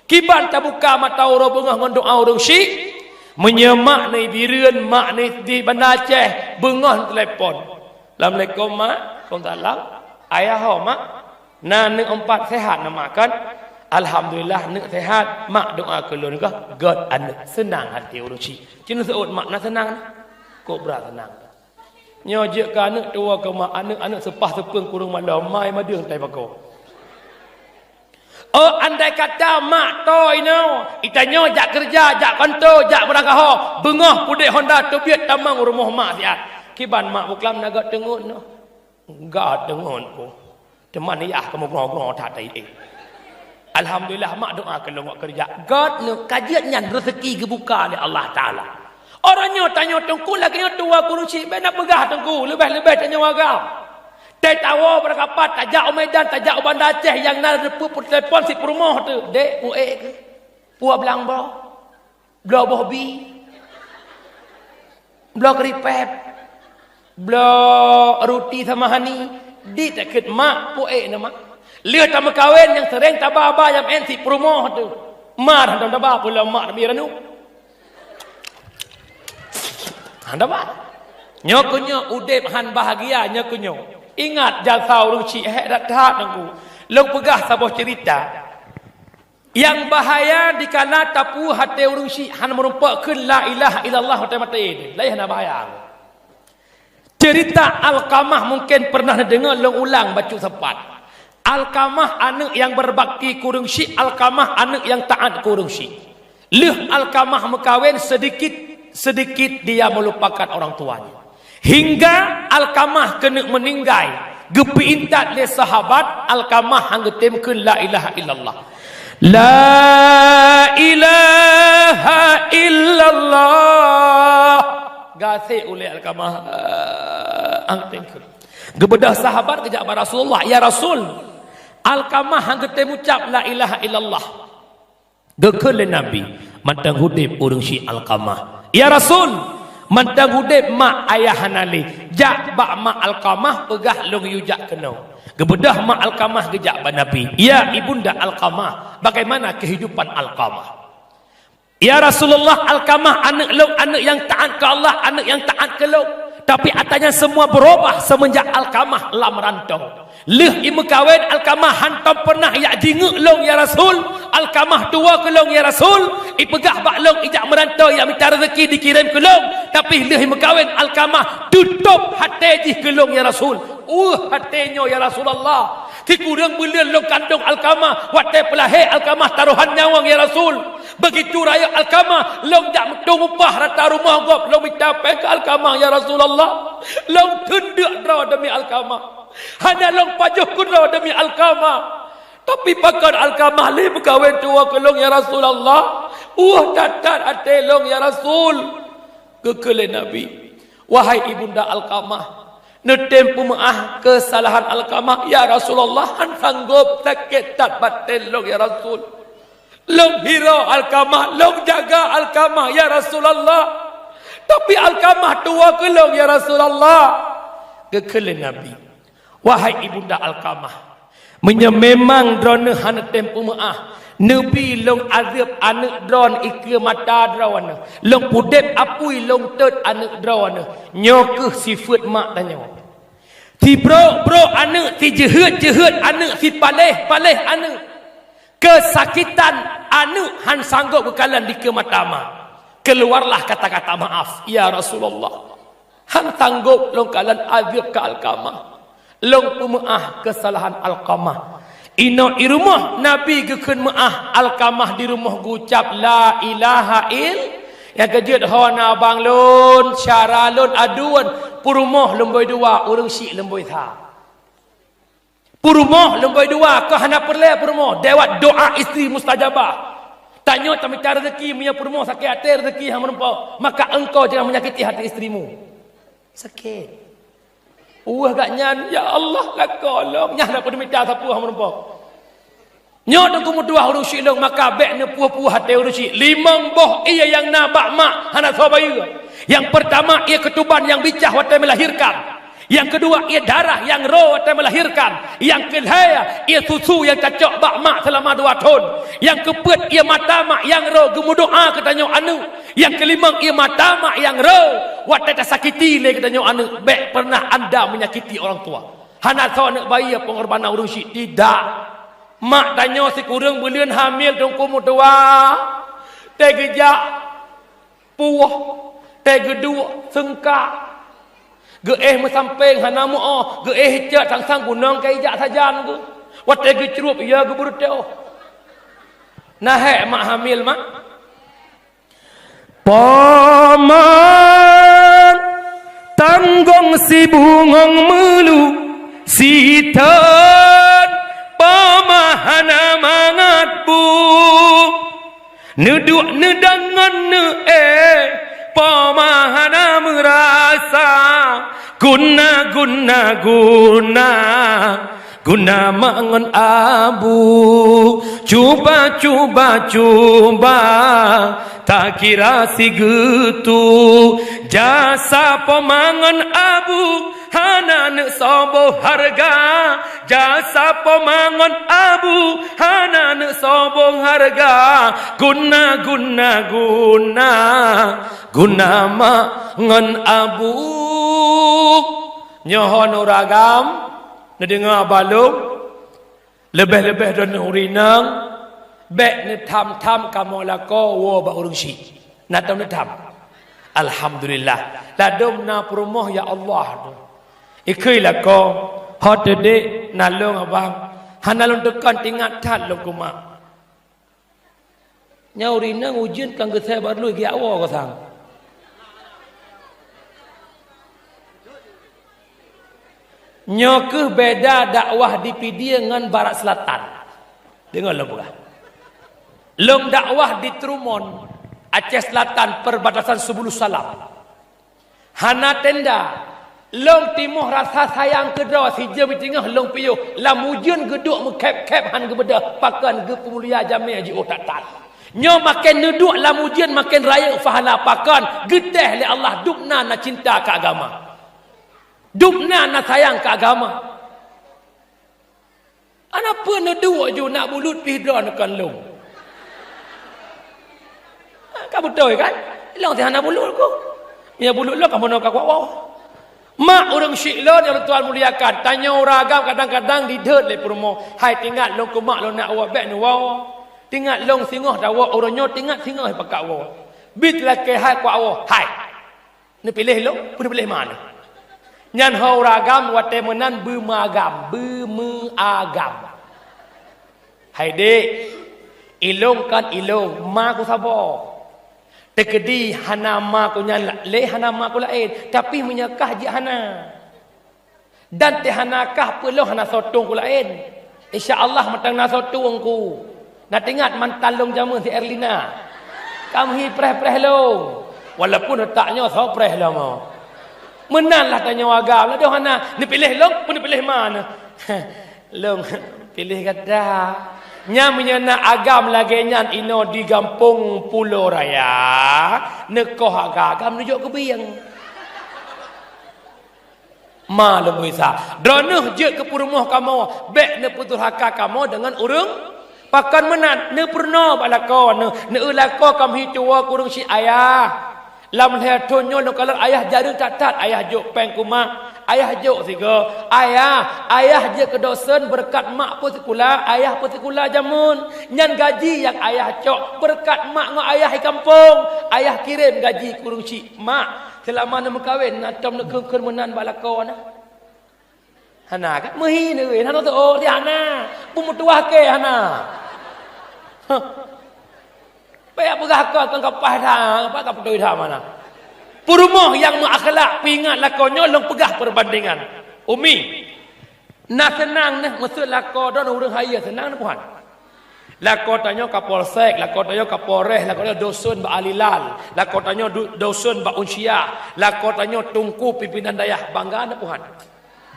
Kiban ta buka mata ura bengah ngan doa urang syik. Menyemak ni bireun mak ni di Bandar Aceh bengah telefon. Assalamualaikum mak, waalaikumsalam. Ayah ho mak. Nah nek empat sehat nak makan. Alhamdulillah nek sehat. Mak doa kelun kah? God anak senang hati urang syik. Cina seut mak nak senang. Kok berat senang. Nyojek ke anak tua ke mak anak sepah sepeng kurung malam mai madung tai bako. Oh andai kata mak toy no, itanyo jak kerja, jak kantor, jak berangkah bengah pudek Honda tobiat tamang rumah mak siat. Kiban mak buklam naga tengun no. Enggak tengun ko. Teman ya kamu ngong tak tai. Alhamdulillah mak doa kalau kerja. God no kajian nyan rezeki kebuka oleh Allah Taala. Orangnya tanya tengku lagi tua kurusi benak begah tengku lebih-lebih tanya wagam. Tak tahu berapa tajak Medan tajak Bandar Aceh yang nak reput telefon si rumah tu. Dek puek ke? Puak belang bro. Blo bobi. Blo keripep. Blo roti sama hani. Di tak ket mak puek nama. Lihat sama kawin yang sering tabah yang si rumah tu. Mar hendak tabah pula mak nabi ranu. Anda apa? Nyokunyo udep han bahagia nyokunyo. Ingat jasa urung cik datang nunggu. Long pegah sabuh cerita. Yang bahaya dikala tapu hati urung cik han merupakan la ilaha illallah mata ini. Lain hana bahaya. Cerita Alqamah mungkin pernah dengar long ulang baca sempat. Alqamah anak yang berbakti kurung cik, Alqamah anak yang taat kurung cik. Leh Alqamah mekawin sedikit dia melupakan orang tuanya. Hingga Alqamah kena meninggal. Gepiintat le sahabat Alqamah hangga temkeun la ilaha illallah. La ilaha illallah. Gasih oleh Alqamah angtemkeun. Gebedah sahabat kejak Rasulullah, ya Rasul. Alqamah hangga temucap la ilaha illallah. Gekeun le Nabi, mantang hudip urang si Alqamah. Ya Rasul, mantang hudip mak ayah hanali. Jak bak mak Alqamah pegah long yujak kenau. Gebedah mak Alqamah gejak ba Nabi. Ya ibunda Alqamah, bagaimana kehidupan Alqamah? Ya Rasulullah, Alqamah anak long, anak yang taat ke Allah, anak yang taat ke long. Tapi atanya semua berubah semenjak Alqamah lam rantau. Leh imu kawin Alqamah hantam pernah yak jinguk long ya Rasul. Alqamah tua ke long ya Rasul. Ipegah bak long ijak merantau yak minta rezeki dikirim ke long. Tapi leh imu kawin Alqamah tutup hati jih ke long ya Rasul. Hatinya ya Rasulullah. Ti kurang bulan long kandung Alqamah. Watai pelahir Alqamah taruhan nyawang ya Rasul. Begitu raya Alqamah long jak metung upah rata rumah gop long minta ke Alqamah ya Rasulullah. Long tunduk draw demi Alqamah. Hanya long pajuh kudra demi Alqamah. Tapi pakar Alqamah li berkawin tua kelong ya Rasulullah. Datar ate long ya Rasul. Kekele Nabi. Wahai ibunda Alqamah. Netempu maah kesalahan Alqamah. Ya Rasulullah. Han sanggup sakit tak batin long ya Rasul. Long hira Alqamah. Long jaga Alqamah ya Rasulullah. Tapi Alqamah tua kelong ya Rasulullah. Kekele Nabi. Wahai ibunda Alqamah, memang drone hana tempu maah. Nabi long azab anak drone ikir mata drone. Long pudep apui long tet anak drone. Nyokeh sifat mak tanya. Ti bro ane, ti jehud ane, ti paleh ane. Kesakitan ane han sanggup bekalan di kematama. Keluarlah kata-kata maaf. Ya Rasulullah. Han tanggup long kalan azab ke Alqamah. Long pemaah kesalahan Alqamah. Ino di rumah Nabi gekun maah Alqamah di rumah gucap la ilaha il. Yang kejut hona bang lon, syara lon aduan. Purumah lemboi dua, urung syik lemboi tha. Purumah lemboi dua, kau hana perleh purumah. Dewat doa isteri mustajabah. Tanya tak minta rezeki, punya purumah sakit hati rezeki yang menumpau. Maka engkau jangan menyakiti hati isterimu. Sakit. Agaknya, ya Allah lah kolong. Nyah nak pun minta siapa yang menumpau. Nyok aku mudua huruf syilong maka bek ne puah-puah hati huruf syik. Limang boh ia yang nabak mak hana sabayu. Yang pertama ia ketuban yang bicah waktu melahirkan. Yang kedua ia darah yang roh waktu melahirkan. Yang kedua ia susu yang cacok bak mak selama 2 tahun. Yang keempat ia mata mak yang roh gemudoa katanya anu. Yang kelima ia mata mak yang roh waktu tersakiti le katanya anu. Bek pernah anda menyakiti orang tua. Hana tahu nak bayar pengorbanan huruf syik tidak. Mak tanya si kurang bulan hamil tungku mutua. Tegejak puah. Tegedua sengkak. Geeh mesamping hanamu oh. Geeh hijat sang-sang gunung kaijak sajan ke. Wat tege cerup ya ke berdeo. Nahek mak hamil mak. Paman tanggung si bungong melu. Si tan pamahana mangat bu neduk nedangan ne pamahana merasa guna mangan abu cuba tak kira si gitu jasa pemangan abu hanan sobo harga jasa pemangan abu hanan sobo harga guna mangan abu nyohon uragam nedengar balung lebih-lebih dan urinang bek ne tham kamu lako wo ba urung syik natam ne tham alhamdulillah ladum na perumah ya Allah ikui lako hot de nalung abang hanalung tekan tingat tat lo kuma nya urinang ujian kang ge saya baru gi awo ko sang nyok beda dakwah di Pidia dengan barat selatan dengar lo bukan. Long dakwah di Trumon, Aceh Selatan, perbatasan Subulu Salam. Hana tenda. Long timuh rasa sayang kedua si jam tengah long piyo. Lamujun geduk mekep-kep han gebeda pakan ge pemulia jamia ji otatan. Nyo makin neduk lamujun makin raya fahala pakan gedeh le Allah dukna na cinta ke agama. Dukna na sayang ke agama. Anapa neduk je nak bulut pihdan kan long. Kamu tahu kan? Long ti hana bulut ko. Ya bulut lo kamu nak kuat. Mak orang syik lo yang Tuhan muliakan. Tanya orang agam kadang-kadang didet le promo. Hai tinggal long ku mak lo nak awak bek ni wow. Tinggal long singoh dah awak orang nyo tinggal singoh pakak wow. Bit la ke hai ku awak. Hai. Ni pilih lo, pilih mana? Nyan ho orang agam wate menan bermagam. Hai dek. Ilong kan ilong. Mak ku sabar. Tekedi hana ma ku nyala le hana ma ku lain tapi menyakah je hana dan te hana kah perlu hana sotong ku lain insyaallah matang na sotong ku nak ingat mantan long jamu si Erlina kamu hi preh-preh long walaupun taknya so preh lah mau menanlah tanya agam lah dah hana ni pilih long pun pilih mana long pilih kata nya menyana agam lagi nyan ino di Gampung Pulau Raya nekoh agam nujuk ke biang ma lebih sah dronuh je ke purumuh kamu bek ne putus haka kamu dengan urung pakan menat ne purno balako ne ulako kam hitua kurung si ayah lam le tonyo lo kalau ayah jaru tak ayah jok peng kuma Ayah jok siga. Ayah je kedosen berkat mak pun sekolah, ayah pun sekolah jamun. Nyan gaji yang ayah cok berkat mak ngau ayah di kampung. Ayah kirim gaji kurung cik mak. Selama nak kahwin nak tom nak keun menan balakon nah. Hana kan mehi ni we, hana tu oh dia hana. Pun mutuah ke hana. Payah pegah kau tang kapah dah, apa kau pedoi dah mana? Purmoh yang menakhlak pingat lakonnya long pegah perbandingan. Umi, nak senang nah maksud lako don urang haya senang nah puan. Lako tanya kapolsek, lako tanya kapolres, lako tanya dosun ba alilal, lako tanya dosun ba unsia, lako tanya tungku pimpinan dayah bangga nah puan.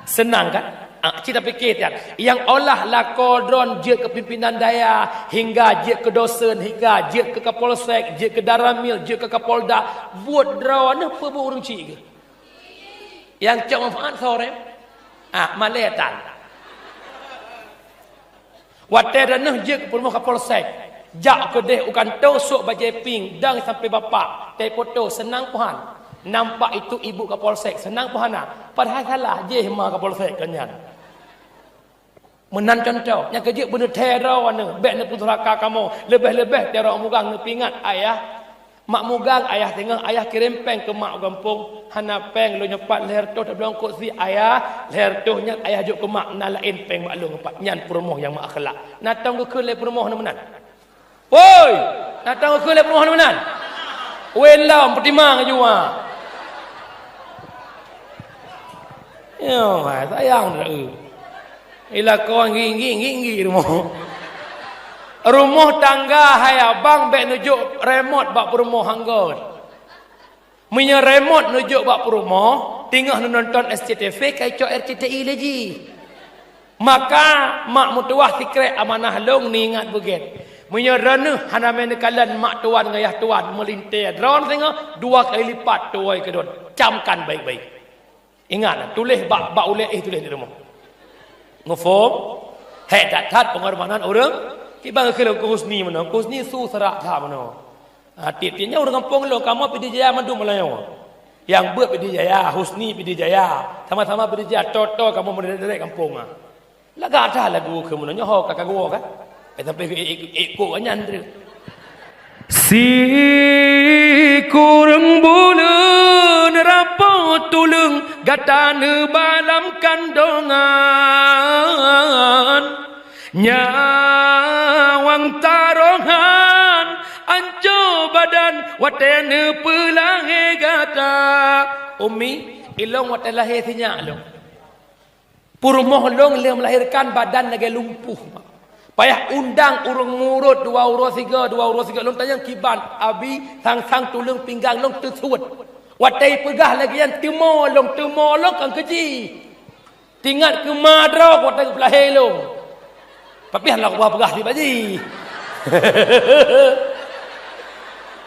Senang kan? Kita fikir kan, yang olah lakodron je ke pimpinan daya hingga je ke dosen, hingga je ke kapolsek, je ke daramil, je ke kapolda, buat drawan apa bu urang cik ke? Yang cak manfaat sore, maletan. Water dan je ke pulmo kapolsek, jak ke deh ukan tosok bajai ping, dang sampai bapak, teh foto senang puan. Nampak itu ibu kapolsek senang puhana. Padahal salah je ma kapolsek kanyan. Menan contoh, yang kerja benda teror ni, bek ni putraka kamu, lebih-lebih teror mugang ni pingat ayah. Mak mugang ayah tengah, ayah kirim peng ke mak kampung, hana peng lu nyepat leher tu tak belong kursi ayah, leher tu nyan ayah juk ke mak nalain peng mak lu nyepat nyan perumoh yang mak akhlak. Natang ke le perumoh ni menan. Woi, natang ke le perumoh ni menan. Welam pertimang jua. Yo, sayang dah. Ila kau nging rumah tangga hai abang bek nujuk remote bak rumah hanggot. Punya remote nujuk bak rumah, tengah nonton SCTV kai cok RCTI lagi. Maka mak mutuah sikret amanah long ni ingat beget. Punya rana hana men kalan mak tuan ngayah tuan melintir drone tengah 2 kali lipat tuai kedon. Camkan baik-baik. Ingatlah tulis bak ulek tulis di rumah. Ngefom tak tat pengorbanan orang kibang ke Husni mana Husni su serak tha mana tiap-tiapnya orang kampung lo kamu pidi jaya mandu Melayu yang buat pidi jaya Husni pidi jaya sama-sama pidi jaya toto kamu menderek kampung laga tha lagu ke mana nyoh kakak gua kan sampai ikut nyandre si kurang bulan rapot tulung gatane balam kandongan nyawang tarongan anjo badan watene pelange gata umi ilong watelahe sinya long purmoh long le melahirkan badan lagi lumpuh payah undang urung murut 2 urus 3 long tanya kiban abi sang tulung pinggang long tersuat watai pegah lagi yang temolong kan keji tinggal ke madra watai pelahir long tapi hendak buah pegah di baji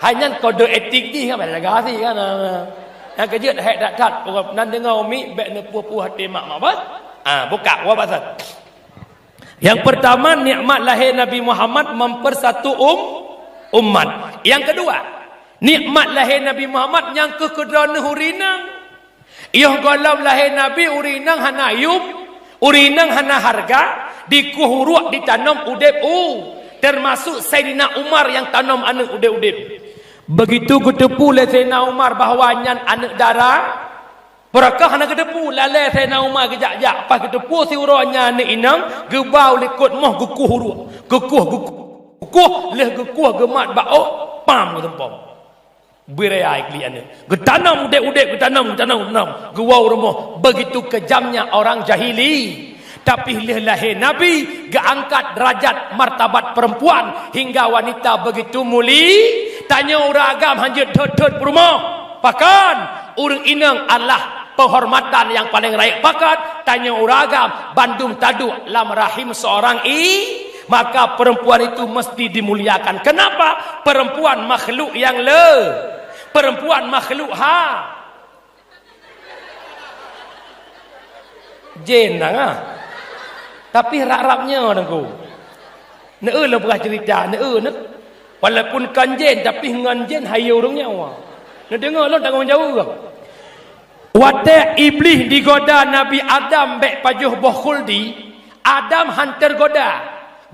hanya kode etik ni kan ada gasi kan yang keji dak tat nan dengar umi bek ne puah hati mak apa buka wa pasal. Yang pertama nikmat lahir Nabi Muhammad mempersatu umat. Yang kedua, nikmat lahir Nabi Muhammad yang kekedana hurinang. Iyoh golam lahir Nabi urinang hana ayub, urinang hana harga, dikuhuruk ditanam udep termasuk Sayyidina Umar yang tanam anak udep. Begitu ketepu oleh Sayyidina Umar bahawa nyan anak darah, Perakah nak kedepu lalai saya nak umar kejak-jak pas kedepu si uranya ni inang gebau likut moh gekuh huruf gekuh leh gekuh gemat bau pam ke tempom berai klian getanam udek getanam gewau rumah begitu kejamnya orang jahili. Tapi lahir Nabi geangkat derajat martabat perempuan hingga wanita begitu muli tanya orang agam hanjut dot rumah pakan urang inang Allah penghormatan yang paling rakyat pakat tanya uragam bandung tadu lam rahim seorang maka perempuan itu mesti dimuliakan. Kenapa? Perempuan makhluk yang perempuan makhluk jin tapi rak-rapnya nangku lah pernah cerita walaupun kan jin tapi dengan jin hayu orangnya dengar lo tak jauh Wate iblis digoda Nabi Adam bek pajuh boh khuldi. Adam hantar goda.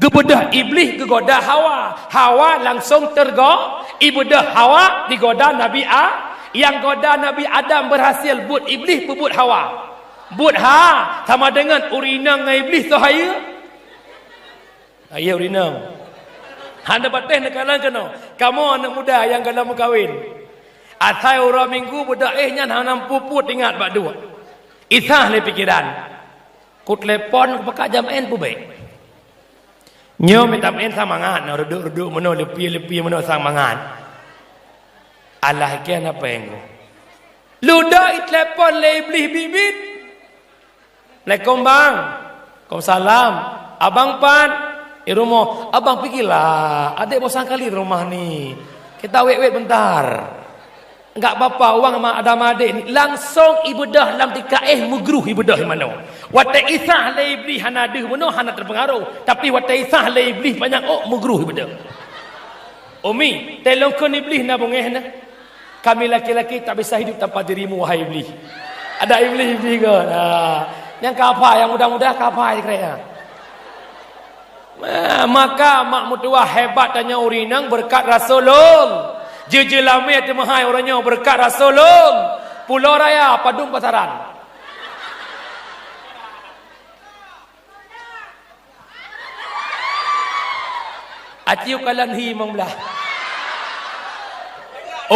Gebedah iblis gegoda Hawa. Hawa langsung tergo. Ibedah Hawa digoda Nabi A. Yang goda Nabi Adam berhasil. But iblis pebut Hawa. But ha. Sama dengan urina dengan iblis tu haya. Haya urina. Handa batih nak kalang kena. Kamu anak muda yang kalau mau kahwin. Atai orang minggu budak nya hanam puput ingat bak dua. Isah le pikiran. Ku telepon ke jam en pu baik. Nyo minta en samangan, reduk-reduk meno lepi-lepi meno samangan. Allah ke apa engko. Luda telepon le iblis bibit. Assalamualaikum bang. Waalaikumsalam. Abang pan di rumah. Abang pergilah. Adik bosan kali rumah ni. Kita wait bentar. Enggak apa-apa orang sama ada adik ni langsung ibadah dalam tikaih mugruh ibadah mana. Wata isah le iblis hana deh mana hana terpengaruh. Tapi wata isah le iblis banyak mugruh ibadah. Umi, telongkon iblis na bungeh na. Kami laki-laki tak bisa hidup tanpa dirimu wahai iblis. Ada iblis ke? Yang kapa yang mudah-mudah kapa kira. Maka mak mutua hebat tanya urinang berkat Rasulullah. Jejelame tu mahai orangnya berkat Rasulullah. Pulau Raya Padung Pasaran. Aciu kalan hi membelah.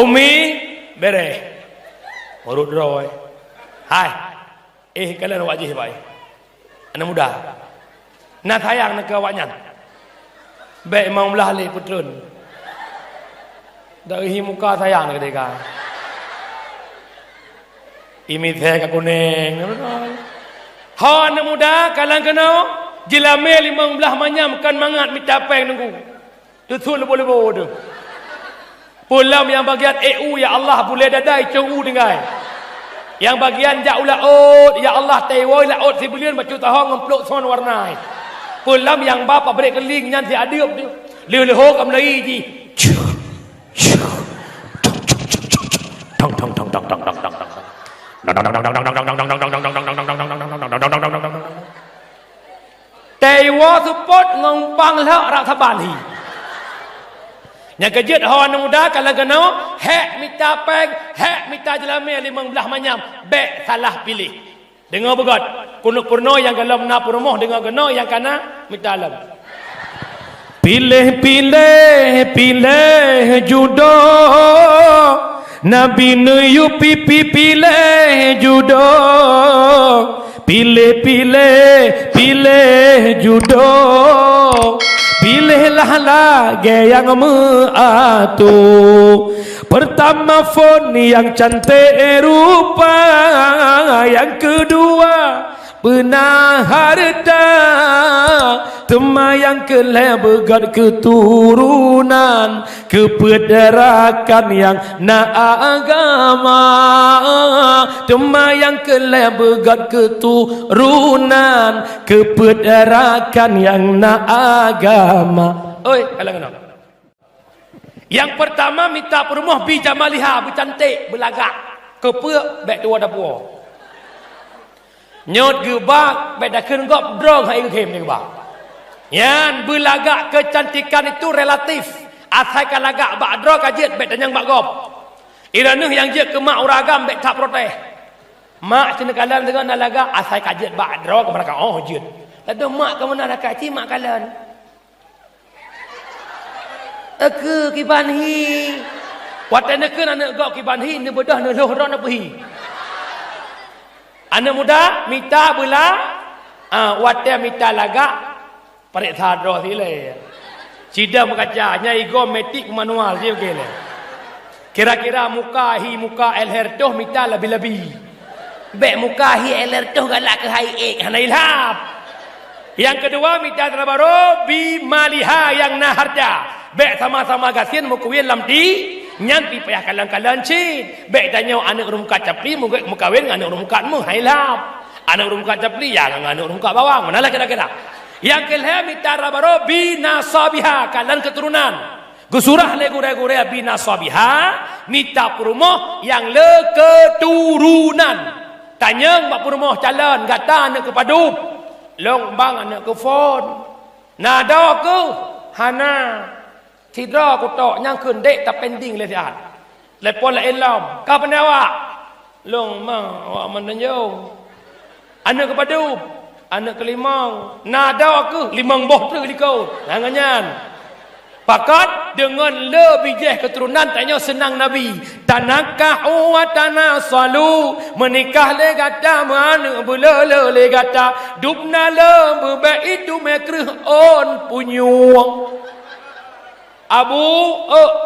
Umi bere. Urut roy. Hai. Kalan wajih baik. Anak muda. Nak sayang nak kawannya. Baik mau belah le putrun. Dari muka sayang ketika imit saya kuning. Ha anak muda kalang kenau jilame 15 manyam kan mangat mitapeng nunggu. Tutul boleh bodoh. Pulam yang bagian EU ya Allah boleh dadai cu dengai. Yang bagian jaulah ot ya Allah tewoi la ot sibulian bacu tahong ngempluk son warnai. Pulam yang bapa beri keling nyan si adiup tu. Leu-leu kam lai ji. Tewa support ngompang lah Rasaban hi. Yang kejut hawan muda kalau kenal hek mita peng, hek mita jelame 15 manyam, bek salah pilih. Dengar begot. Kunuk purno yang kalau nak rumah dengar kena yang kana mita alam. Pilih jodoh Nabi nuyu pipi pilih jodoh. Pilih jodoh. Pilihlah lagi yang meatu. Pertama fon yang cantik rupa. Yang kedua benar harta. Tema yang kelebegat keturunan. Kepederakan yang na agama. Tema yang kelebegat keturunan. Kepederakan yang na agama. Oi, kalang-kalang. Yang pertama minta perumah bi jamaliha, bercantik, berlagak. Kepek bek tua dapur. Nyot gebak bek dah kenggop drong hai kem ni gebak. Yan berlagak kecantikan itu relatif. Asalkan lagak bak drong kajet bek tanyang bak gop. Iranu yang je ke mak uragam bek tak protes. Mak cina kalan dengan lagak asal kajet bak drong ke mereka oh jet. Lalu mak ke mana nak kaji mak kalan. Aku kibanhi. Watan aku anak gop kibanhi ni bedah ni lohron apa hi. Anak muda minta bela watan minta lagak parik sadro sile. Cida makaca nyai go metik manual dia okey le. Kira-kira muka elher toh minta lebih-lebih. Bek muka hi elher toh galak ke hai ek hana ilhab. Yang kedua minta terbaru bi maliha yang naharja. Bek sama-sama gasin mukuwin lamti nyan pi payah kalang-kalang cin. Bek tanya anak rumka capli mukawin anak rumka mu hailap. Anak rumka capli ya anak rumka bawang. Manalah kira-kira. Yang kelima minta terbaru bi nasabiha kalang keturunan. Kesurah le gure-gure bina sabiha minta perumoh yang le keturunan. Tanya mak perumoh calon kata anak kepadu. Long bang anak ke phone. Nada ke hana. Tidra ku tok nyang keun dek ta pending le tiat. Le pon la elam. Ka penawa. Long ma awak menanyong. Anak kepadu. Anak kelimang. Nada ke limang boh tu likau. Jangannya. Pakat dengan lebih jeh keturunan tanya senang Nabi. Tanakahu wa tanasalu. Menikah le gata mana bula le gata. Dubna le berbaitu mekrih on punyuang. Abu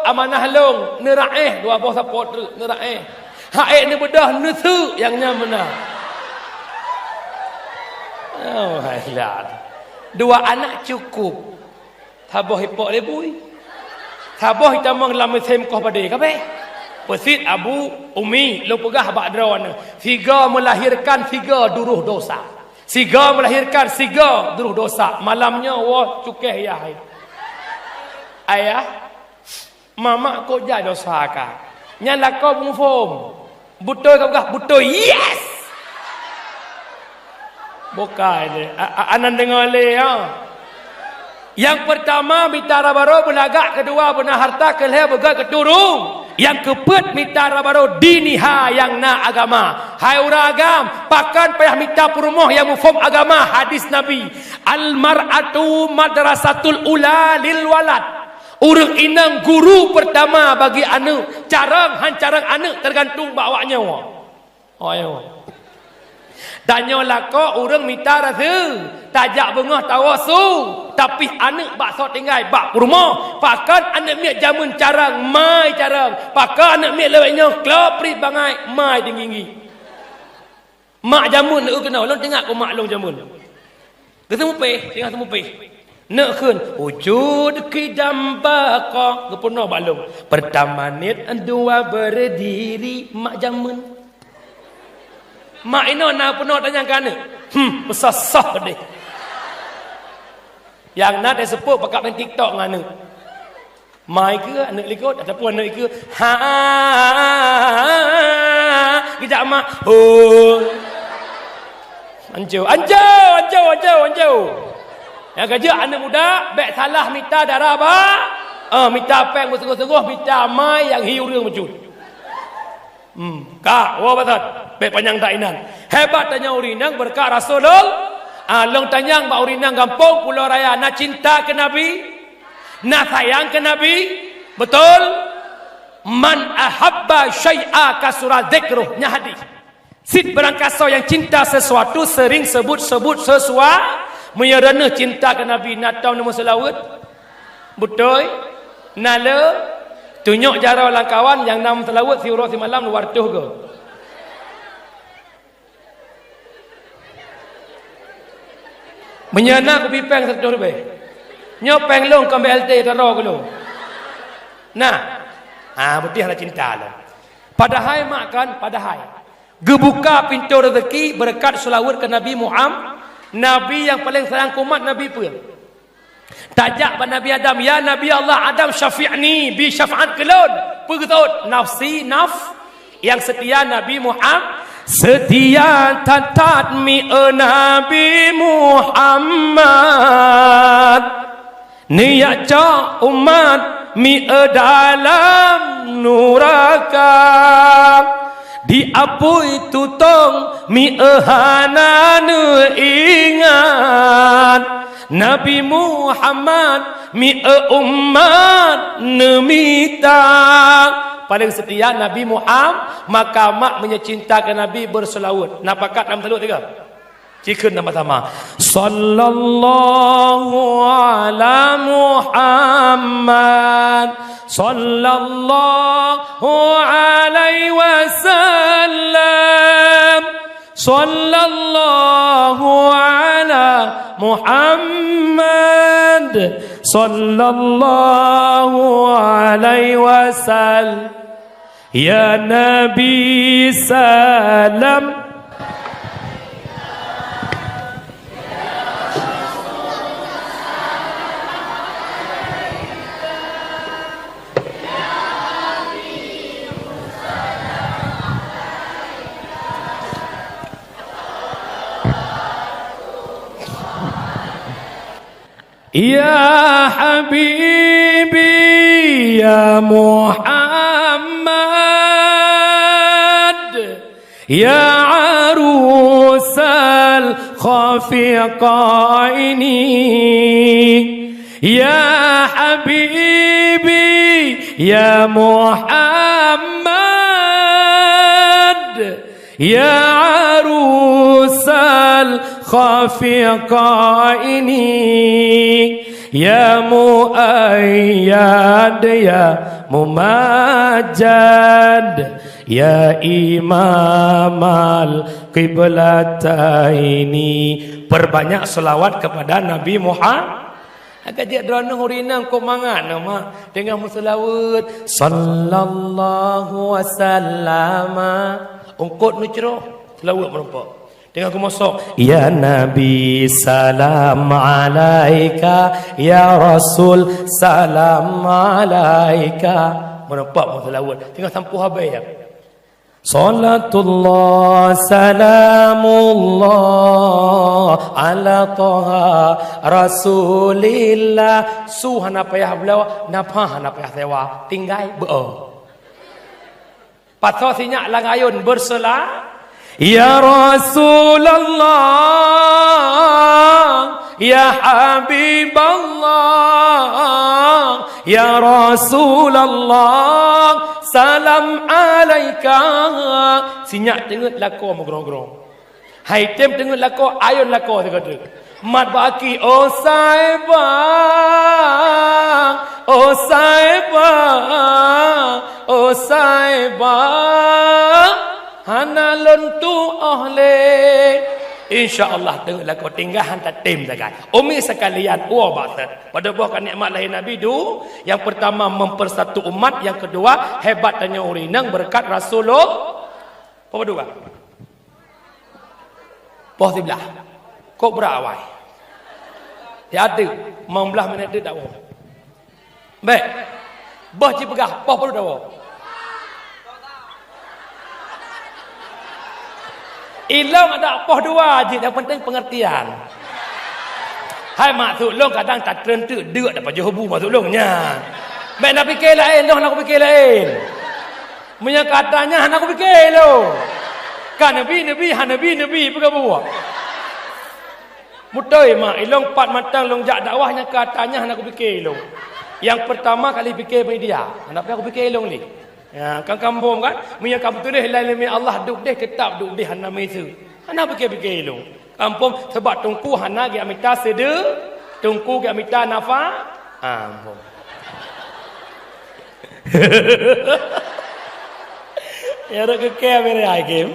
amanah long neraih dua bawah support tu neraih. Haik ni bedah nesu yang nyamana. Oh hayat. Dua anak cukup. Taboh hipok lebui. Taboh hitamang lam sem koh pada kape. Pesit Abu Umi lo pegah bakdrawan. Tiga melahirkan tiga duruh dosa. Tiga melahirkan tiga duruh dosa. Malamnya wah cukeh ya hai. Ayah, mama kau jadi dosa ka. Nyala kau bungfom. Betul kau gah betul. Yes. Bukan. Anan dengar le ya. Yang pertama mitara baro belagak, kedua benar harta, kelih begat keturung. Yang keempat mitara baro diniha yang na agama. Hai ura agam, pakan payah mita perumoh yang mufhum agama hadis Nabi. Al mar'atu madrasatul ula lil walad. Urang inang guru pertama bagi anak. Carang hancarang anak tergantung bawanya. Oh ya. Tanya lako urang mita rasa tajak bengah tawasu tapi anak bak sok tinggal bak rumah pakan anak miak jamun carang mai carang pakan anak miak lewatnya klopri bangai mai tinggi mak jamun nak kena long tengok ko mak long jamun ketemu pe tengah temu pe nak keun wujud kidam baqa kepono balong pertama nit dua berdiri mak jamun. Mak ino nak penuh tanya kana. Besar sah deh. Yang nak dia sepuk pakai main TikTok ngana. Mai ke anak likut ataupun anak ke ha kita mak oh anjau yang kerja anak muda bek salah minta darah ba minta peng bersungguh-sungguh minta mai yang hiu reung mencut kak wah batat bek panjang tainan hebat tanya urinang berkat Rasulullah long tanyang ba urinang gampung Pulau Raya nak cinta ke Nabi nak sayang ke Nabi betul man ahabba syai'a kasura dzikruh nya hadis sid berangkaso yang cinta sesuatu sering sebut sesuatu menyerana cinta ke Nabi nak tahu nama selawat betul nala tunjuk jara langkawan yang nama selawat si urus si malam luar tuh ke menyana ku pipeng satu lebih nyopeng long ke BLT taro ke long nah betul lah cinta lah padahal makan padahal gebuka pintu rezeki berkat selawat ke Nabi Muhammad Nabi yang paling sayang umat Nabi pun tajak pada Nabi Adam ya Nabi Allah Adam syafi'ni bi syafaat kelon pegetut nafsi yang setia Nabi Muhammad setia tatat mi Nabi Muhammad niat ca umat mi dalam neraka diapui tutong mi hana ingat Nabi Muhammad mi umat nemita paling setia Nabi Muhammad maka mak mencintakan Nabi berselawat nak pakat dalam selawat tiga cikun sama-sama sallallahu ala Muhammad sallallahu alaihi wasallam sallallahu ala Muhammad sallallahu alaihi wasallam ya Nabi salam Ya Habibi ya Muhammad ya arusal khafiqaini ya Habibi ya Muhammad ya arusal khafiqaini ya muayyad ya mumajjad ya imamal qiblataini. Perbanyak selawat kepada Nabi Muhammad. Agak dia drone hurinang ko mangan nama dengan selawat sallallahu wasallama ungkut nucro selawat merempak dengan aku masuk ya Nabi salam alaika ya Rasul salam alaika merempak selawat tinggal sampu habis ya salatullah salamullah ala taha rasulillah suhana payah belawa napah hana payah sewa tinggai beo patho sinyak langayun berselah ya Rasulullah ya Habiballah ya Rasulullah salam alaika. Sinyak tengok lako mengerong-gerong hai tem tengok lako ayun lako dia kata mat baki oh saibah oh saibah oh saibah hana lentu ahle insyaallah tengoklah kau tinggal hantar tim sakai umi sekalian bahasa pada buahkan nikmat lahir Nabi itu yang pertama mempersatu umat, yang kedua hebatnya urinang berkat Rasulullah. Apa kedua poh sebelah kok berawai ya ada 15 minit dia dakwah baik boh cipegah poh perlu dakwah ilang ada poh dua je, yang penting pengertian. Hai maksud long kadang tak terentu deuk dapat jehubu maksud longnya. Baik nak fikir lain, long nak fikir lain. Punya katanya nak fikir lo. Kan nabi pegang buah. Mutoi mak ilong pat matang long jak dakwahnya katanya nak fikir lo. Yang pertama kali fikir media, nak aku fikir long ni. Ya, kan kampung kan, punya kampung tu deh lain Allah duk deh tetap duk deh hana mesu. Hana fikir-fikir lu. Kampung sebab tungku hana ge amita sede, tungku ge amita nafa. Ampun. Ya rak ke mere agem.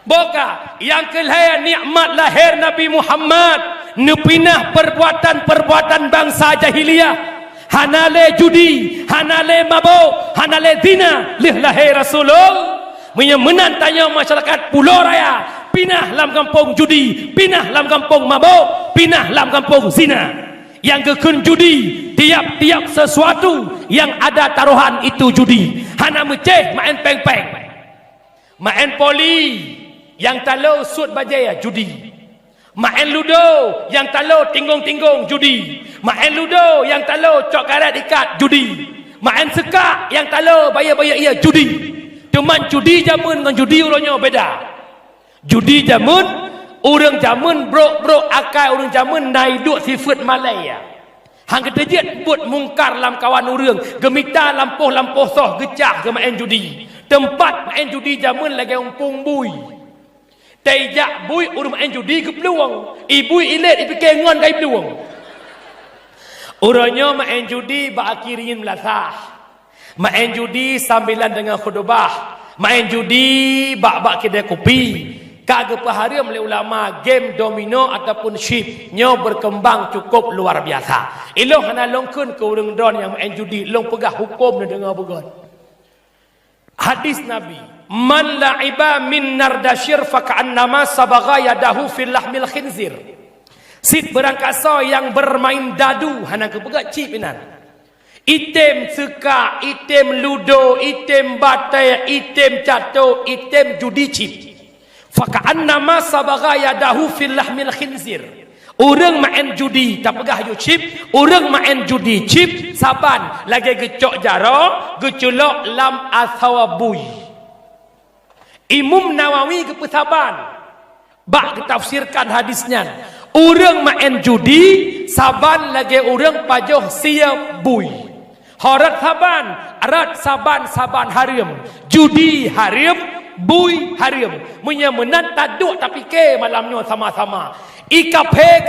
Boka yang kelihatan nikmat lahir Nabi Muhammad, nepinah perbuatan-perbuatan bangsa jahiliyah. Hanale judi, hanale mabuk, hanale zina, lillahi Rasulullah. Menyemenan tanya masyarakat Pulau Raya, pinah lam kampung judi, pinah lam kampung mabuk, pinah lam kampung zina. Yang kekun judi, tiap-tiap sesuatu yang ada taruhan itu judi. Hana meceh main peng-peng, main poli, yang talau sud bajaya judi. Main ludo yang talau tinggong-tinggong judi. Main ludo yang talau cok karet ikat judi. Main sekak yang talau bayar-bayar ia judi. Cuman judi jamun dengan judi urangnya beda. Judi jamun orang jamun brok-brok akal orang jamun naik duk sifat Malaya. Hang ketejet buat mungkar lam kawan orang, gemita lampuh-lampuh soh gecah ke main judi. Tempat main judi jamun lagi umpung bui. Tejak bui urut main judi ke peluang. Ibu ilet ipikir ngon kai peluang. Urangnya main judi berakirin melasah. Main judi sambilan dengan khutbah. Main judi bak kedai kopi. Kagak pahari oleh ulama game domino ataupun ship nyo berkembang cukup luar biasa. Ilong hana longkun ke urang don yang main judi, long pegah hukum dengar begon. Hadis Nabi, man la'iba min nardashir faka'annama sabagha yadahu fil lahmil khinzir. Sit berangkasa yang bermain dadu hana kepegat cip inan. Item seka, item ludo, item batai, item cato, item judi cip. Faka'annama sabagha yadahu fil lahmil khinzir. Orang main judi tak pegah you chip, orang main judi chip saban lagi gecok jaro, geculok lam asawabui. Imam Nawawi ke pesaban bak ketafsirkan hadisnya. Orang main judi saban lagi orang pajoh sia bui. Harat saban saban haram. Judi haram, bui haram. Menyemenan taduk tapi ke malamnya sama-sama. Kafe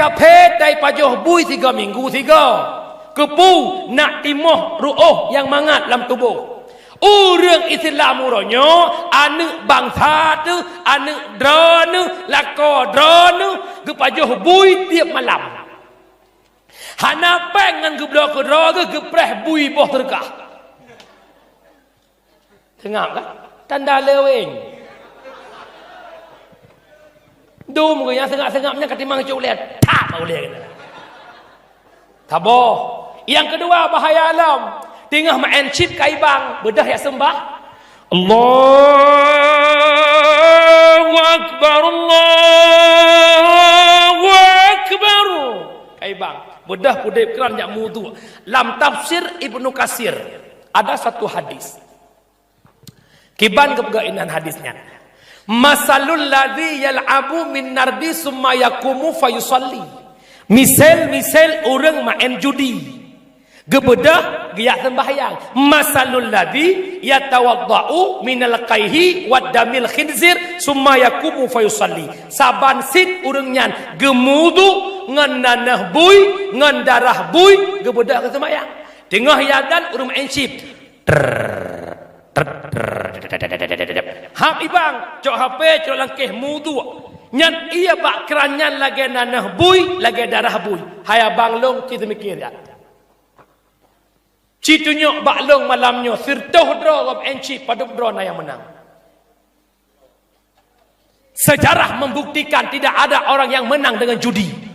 dari pajoh bui 3 minggu 3. Kepu nak timoh ru'uh yang mangat dalam tubuh. Orang Islam uronyo anak bangsa tu, anak drone, lako drone, ke pajoh bui tiap malam. Hana pengen ke blok drone ke preh bui boh terkah. Tengok kan? Tanda leweng. Dum ke yang sengap-sengapnya ketimang cuk lihat tak boleh kena. Taboh. Yang kedua bahaya alam. Tengah main chip kaibang, bedah ya sembah. Allahu akbar, Allahu akbar. Kaibang, bedah pudip keran jak mudu. Lam tafsir Ibnu Katsir ada satu hadis. Kiban kepegainan hadisnya. Masalul ladzi yal'abu min nardi summa yaqumu fayusalli. Misal orang main judi. Gebedah giat sembahyang. Masalul ladzi yatawaddau minal qaihi wad damil khinzir summa yaqumu fayusalli. Saban sit urang nyan gemudu ngan nanah bui ngan darah bui gebedah ke sembahyang. Tengah yadan urang main chip. Hap ibang cok HP cok langkeh mudu nyan iya bak keranyan lagi nanah bui lagi darah bui haya bang long kita mikir ya citunyok bak long malamnya sirtoh draw of enci padup draw na yang menang. Sejarah membuktikan tidak ada orang yang menang dengan judi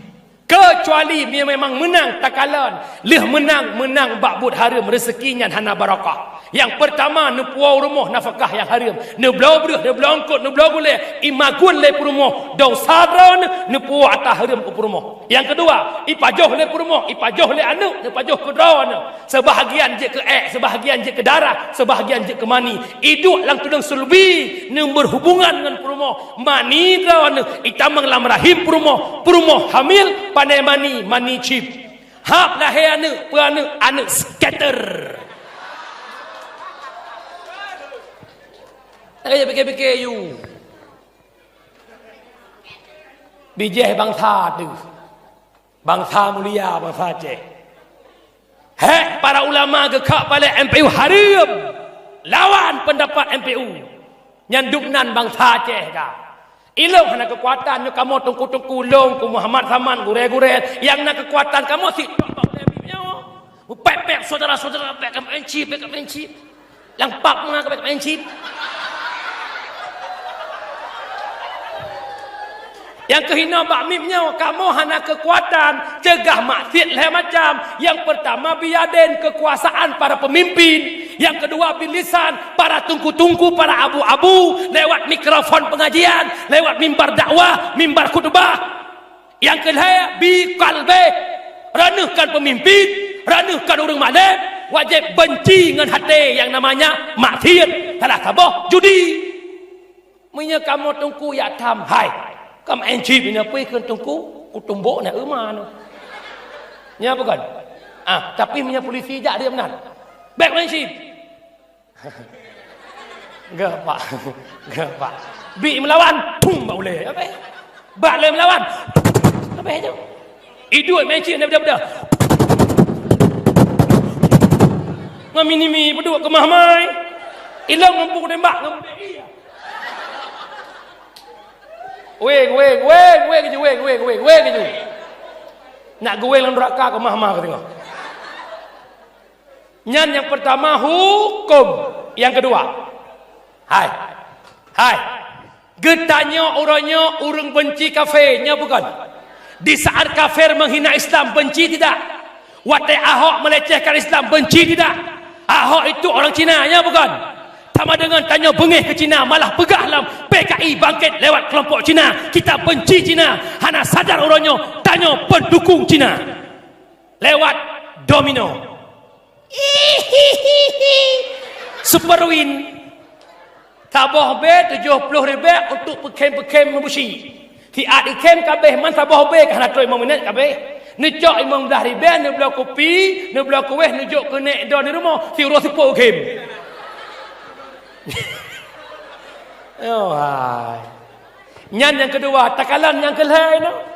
kecuali dia memang menang takalan leh menang bak bud haram rezekinya hana barakah. Yang pertama nu puau rumah nafkah yang haram. Nu blau breh, nu blau angkut, nu blau boleh imagun le rumah. Dau sadran nu puau atah haram ke rumah. Yang kedua, ipajoh le rumah, ipajoh le anak, nu pajoh ke drawan. Sebahagian je ke sebahagian je ke darah, sebahagian je ke mani. Iduk lang tudang sulbi nu berhubungan dengan rumah. Mani drawan itamang lam rahim rumah hamil pandai mani chip. Hap lahir anak scatter. Saya fikir-fikir you. Bijih bangsa tu. Bangsa mulia, bangsa je. Hek para ulama gekak balik MPU haram. Lawan pendapat MPU. Nyanduknan bangsa je ka. Ilok nak kekuatan you kamu tungku-tungku long ku Muhammad Saman gure-gure yang nak kekuatan kamu si tok nyawa. Pek-pek saudara-saudara pek menci. Yang pak mengaku pek menci. Yang kehina bakmimnya kamu hana kekuatan cegah maksiat lah macam. Yang pertama biaden kekuasaan para pemimpin. Yang kedua bilisan para tungku-tungku, para abu-abu lewat mikrofon pengajian, lewat mimbar dakwah, mimbar khutbah. Yang kedua bi qalbi ranuhkan pemimpin, ranuhkan orang malam, wajib benci dengan hati yang namanya maksiat. Salah sabah judi. Punya kamu tungku ya tham hai. Kamu enci bina pui kan tungku kutumbok nak rumah tu. Nya bukan? Tapi punya polisi jak dia benar. Baik enci. Enggak pak. Bi melawan, pum boleh. Apa? Bak le melawan. Apa itu? Idut enci nak beda-beda. Ngaminimi berdua ke mahmai. Ilang mampu tembak ngam. Weh keju. Nak gue lang neraka ke mahmah ke tengok. Nyan yang pertama hukum. Yang kedua. Hai. Getanya orangnya orang benci kafirnya bukan. Di saat kafir menghina Islam benci tidak. Watai Ahok melecehkan Islam benci tidak. Ahok itu orang Cina nya bukan. Sama dengan tanya bengih ke Cina, malah pegah dalam PKI bangkit lewat kelompok Cina. Kita benci Cina. Hana sadar orangnya Katanya pendukung Cina lewat domino. Superwin tabah be 70,000 untuk pekem-pekem membusi. Ti ad ikem kabeh man tabah be kana troy mominat kabeh. Nejok imam dah ribe ne belah kopi, ne belah kueh nejok ke nek do ni rumah, si urus sipo kem. Oh hai. Nyan yang kedua, takalan yang kelai no.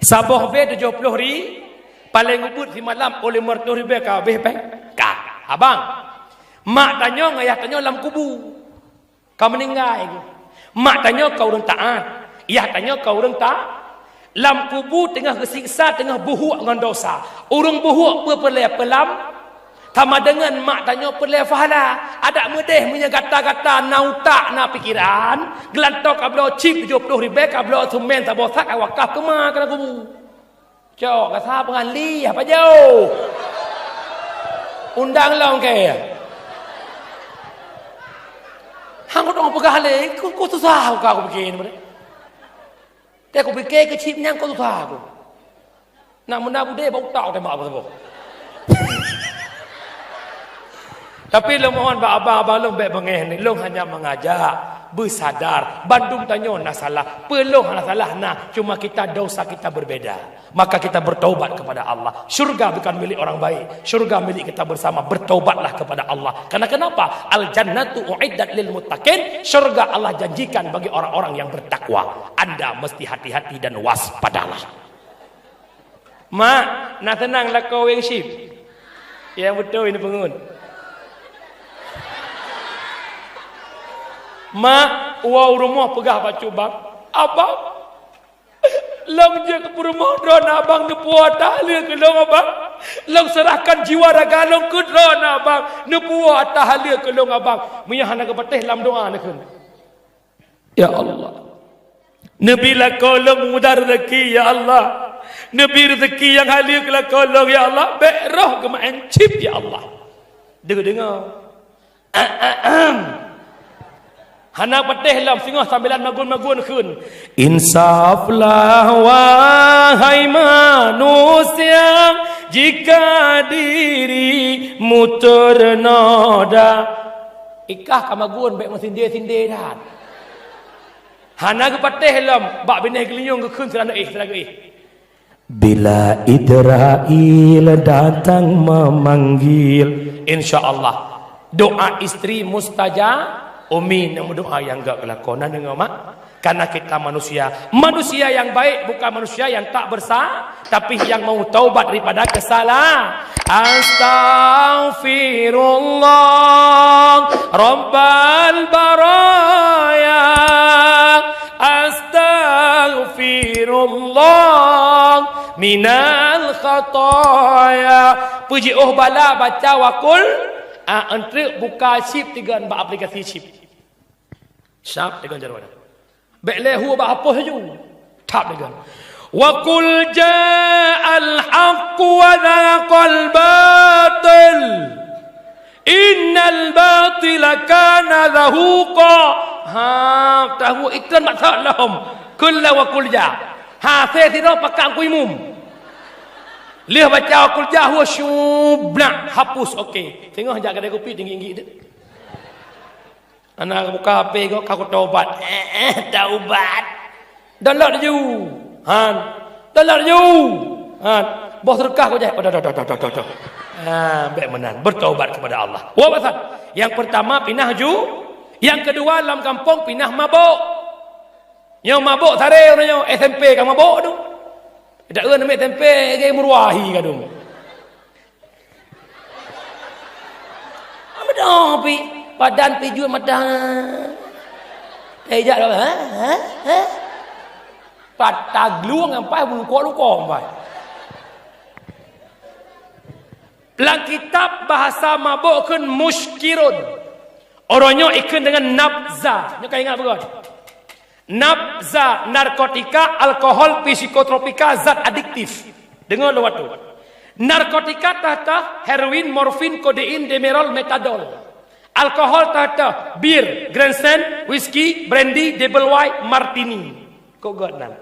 Sabah be 70,000 paling ubut si malam oleh mertua ribe kabeh peng. Kak, abang. Mak tanya ayah tanya dalam kubu. Kau meninggal. Mak tanya kau orang taat. Ayah tanya kau orang tak. Lam kubu tengah kesiksa, tengah buhuk dengan dosa. Urung buhuk berpelai pelam. Sama dengan mak tanya pelai fahala. Ada medeh punya kata-kata nautak na pikiran. Gelantok kablo chip 70,000 kablo sumen tak bosak wakaf kemah kena kubu. Cok kata pengali apa jauh. Undang lah orang kaya. Hang kau dong pegah le, kau susah kau bikin mana? Dia aku fikir ke chip nyang kau susah aku. Nak menabu dia bau tak tembak apa sebab. Tapi lo mohon abang-abang lo baik bengeh ni, lo hanya mengajak bersadar. Bandung tanya nak salah, perlu nak salah nah, cuma kita dosa kita berbeza. Maka kita bertaubat kepada Allah. Syurga bukan milik orang baik, syurga milik kita bersama. Bertaubatlah kepada Allah. Karena kenapa? Al jannatu uiddat lil muttaqin. Syurga Allah janjikan bagi orang-orang yang bertakwa. Anda mesti hati-hati dan waspadalah. Mak, nak tenanglah kau yang ship. Ya betul ini pengun. Mak, wow rumah pegah bacu bang. Abang, long je ke rumah drone abang nepuah tahlil ke long abang. Long serahkan jiwa raga long ke drone abang. Nepuah tahlil ke long abang. Miyah nak patih dalam doa nak. Ya Allah. Nabi lah kolong mudah rezeki ya Allah. Nabi rezeki yang halil lah kolong ya Allah. Baik roh ke mancip ya Allah. Dengar. Hana patih lam singoh sambilan magun-magun kun. Insaflah wahai manusia, jika dirimu ternoda. Ikah kamagun baik masindih-sindih dah. Hana ke patih lam bak bineh gelinyung ke kun serana serana Bila Israel datang memanggil, insya-Allah doa istri mustajab. Umi nak doa yang enggak kelakonan dengan mak. Karena kita manusia. Manusia yang baik bukan manusia yang tak bersalah, tapi yang mau taubat daripada kesalahan. Astaghfirullah Rabbal baraya. Astaghfirullah minal khataya. Puji bala baca wakul. Entrik buka chip tiga ba aplikasi chip. Syap dengan jarwana. Baik lehu ba apa saja. Tap dengan. Wa qul ja'al haqq wa dhaqal batil. Innal batila kana zahuqa. Ha, tahu iklan maksud lahum. Kullu wa qul ja. Ha saya tidak pakai kuimum. Lihat baca qul ja huwa syubna hapus okey. Tengok jak kedai kopi tinggi-tinggi tu. Anak buka HP kau taubat. Taubat. Download je. Han. Download je. Han. Bos rekah kau je. Dah. Baik menan bertaubat kepada Allah. Wa pasal. Yang pertama pindah ju, yang kedua dalam kampung pindah mabuk. Yang mabuk sare orangnya SMP kan mabuk tu. Tak kena ambil SMP ke murwahi kan tu. Apa dah pi? Padan piju madah. Jak dah. Ha? Patagluang ampai buka-luka ampai. Dalam kitab bahasa mabuk kan muskirun. Orangnya ikan dengan nabza. Ni kau ingat apa? Nabza, narkotika, alkohol, psikotropika, zat adiktif. Dengar lo waktu. Narkotika tahta heroin, morfin, kodein, demerol, metadol. Alkohol tahta bir, Grandstand, whisky, brandy, double white, martini. Kok god nam.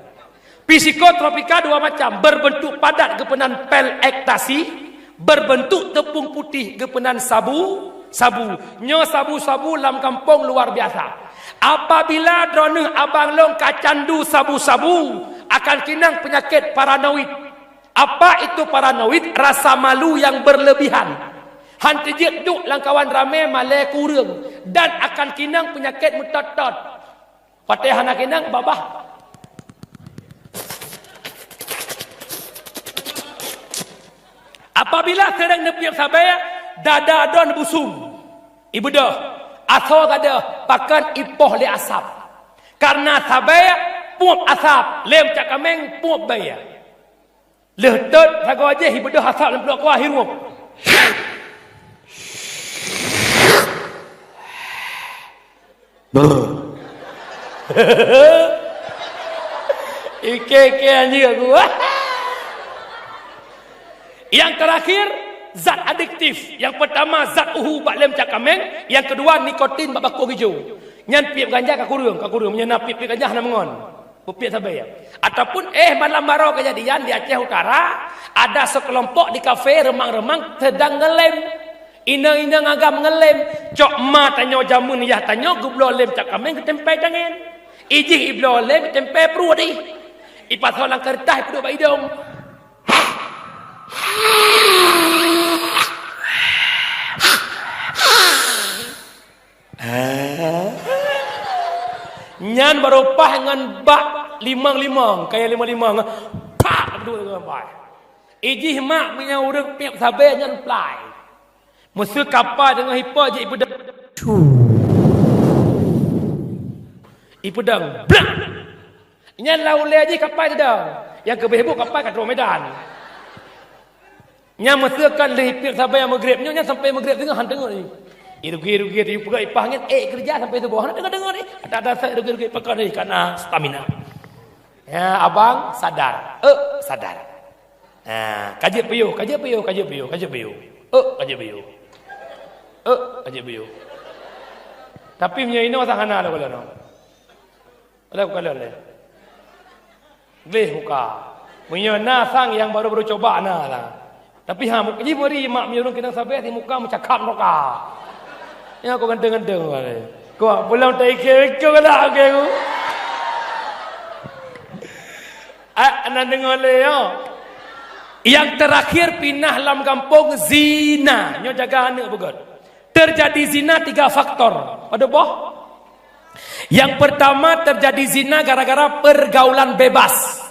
Psikotropika dua macam, berbentuk padat kepenan pel ektasi, berbentuk tepung putih kepenan sabu. Nyo sabu-sabu lam kampung luar biasa. Apabila drone abang long kacandu sabu-sabu, akan kinang penyakit paranoid. Apa itu paranoid? Rasa malu yang berlebihan. Hanti jik duk langkawan rame malai kurung. Dan akan kinang penyakit mutot-tot. Fatihah nak kinang babah. Apabila sering nepiak sabaya, dada don busung. Ibu dah, asal kada pakan ipoh le asap. Karena sabaya puap asap, lem cak kameng puap baya. Lehtot sago aja ibu dah asap lem kuah hirup. Ike anjing aku. Yang terakhir, zat adiktif. Yang pertama, zat uhu bak lem cak kameng. Yang kedua, nikotin bak bakul hijau. Nyan piap ganja kakurung. Nyan piap ganja hana mengon. Piap sabaya. Ataupun, malam baru kejadian di Aceh Utara, ada sekelompok di kafe remang-remang sedang ngelem. Ina-ina agam ngelem. Cok ma tanyo jamun ya tanyo gublo lem cak kameng ketempai tangan. Ijih iblo lem ketempai perut di. Ipat solang kertas duduk bak hidung. Nyan berupah dengan bak limang-limang. Kayak limang-limang. Pak! Berdua dengan bak. Ijih mak punya urang piap sabai nyan play. Musuh kapal dengan hipa je ibu dang. Ibu dang. Blah! Nyan laulai je kapal je dang. Yang kebehebuk kapal kat Medan. Nya mesrakan leh piak sampai maghrib nya sampai maghrib tengah han tengok ni. Rugi pegai pangit kerja sampai tu bawah dengar ni. Ada saya rugi pakai ni karena stamina. Ya abang sadar. Sadar. Kaji piu. Kaji piu. Tapi punya ini wasang hana lah kalau no. Kalau le. Leh muka. Punya nasang yang baru coba na lah. Tapi muka je mari mak menyuruh kena sabar di muka mencakap muka. Ya aku ganteng-ganteng wale. Kau pulang tak ikut kena aku. Anak dengar le yo. Yang terakhir pindah lam kampung zina. Nyo jaga anak begot. Terjadi zina 3 faktor. Ada boh? Yang pertama terjadi zina gara-gara pergaulan bebas.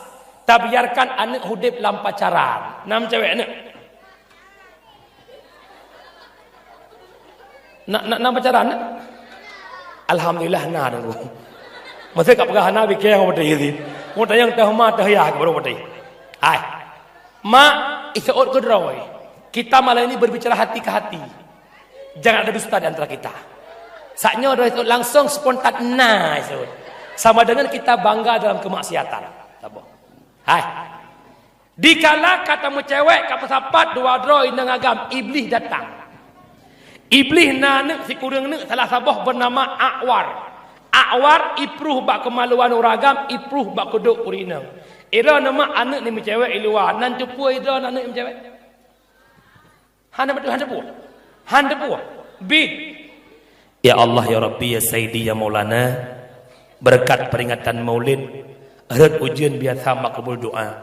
Tak biarkan anak hidup lam pacaran. 6 cewek anak. Nak pacaran? Alhamdulillah na dulu. Masih kap gah na bikeh ko bati ini. Mo tayang tahma tahya ko baru bati. Hai. Mak isot ko droy. Kita malam ini berbicara hati ke hati. Jangan ada dusta di antara kita. Saknya itu langsung spontan isot. Sama dengan kita bangga dalam kemaksiatan. Tabo. Hai. Dikala kata mu cewek kapasapat dua droy nang agam iblis datang. Iblis nak si kurang nak salah sabah bernama Akwar. Akwar ipruh bak kemaluan uragam, ipruh bak kuduk urinang. Ira nama anak ni cewek iluar. Nan cepu ira anak ni cewek. Handa betul handa pu. Bid. Ya Allah ya Rabbi ya Sayyidi ya Maulana. Berkat peringatan Maulid, red ujian biasa makbul doa.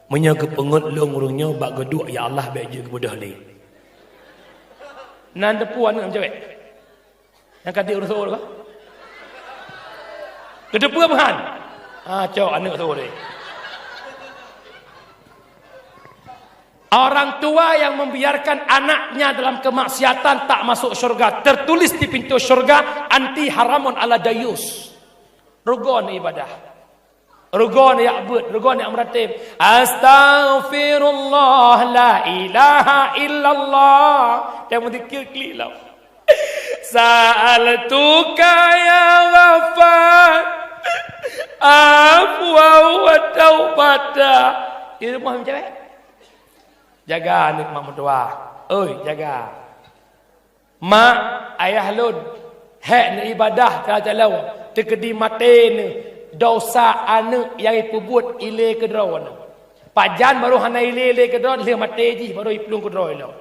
Menyangka pengut long urungnya bak geduk ya Allah baik je kemudah ni. Nan depuan dengan cewek. Yang kata urus orang. Kedepu apa han? Cok anak tu ni. Orang tua yang membiarkan anaknya dalam kemaksiatan tak masuk syurga. Tertulis di pintu syurga anti haramun ala dayus. Rugon ibadah. Rugon ya'bud, rugon yang meratib. Astaghfirullah la ilaha illallah. Dia mendikir klik lah. Sa'altuka ya ghafar afwa wa taubata. Di rumah macam cewek. Jaga anak mak mertua. Oi, jaga. Mak ayah lun. Hek ni ibadah kala jalau. Tekedi mati ni. dosa anak yang perbuat ile kedron. Pajan baru hana ile kedron le mateji baru iplung kedron lo.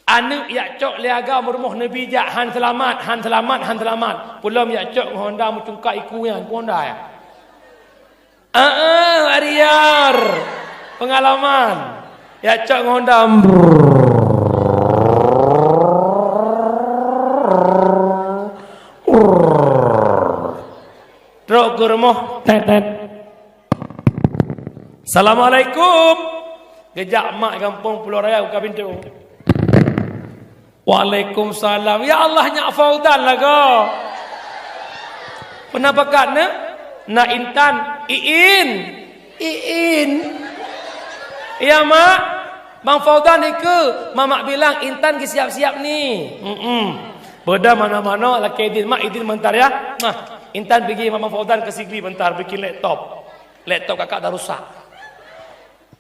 Anak yak cok le agam rumah Nabi jak han selamat. Pulam yak cok Honda mucungka ikuyan Honda ya. Ariar pengalaman. Yak cok Honda. Truk ke rumah. Assalamualaikum. Gejak mak kampung Pulau Raya buka pintu. Waalaikumsalam. Ya Allah nyak Faudan lah kau. Kenapa katna? Na Intan. Iin. Ya mak. Bang Faudan ke? Mamak bilang Intan ke siap-siap ni. Beda mana-mana laki Idin. Mak Idin bentar ya. Intan pergi Mama Faudan ke Sigli bentar bikin laptop. Laptop kakak dah rusak.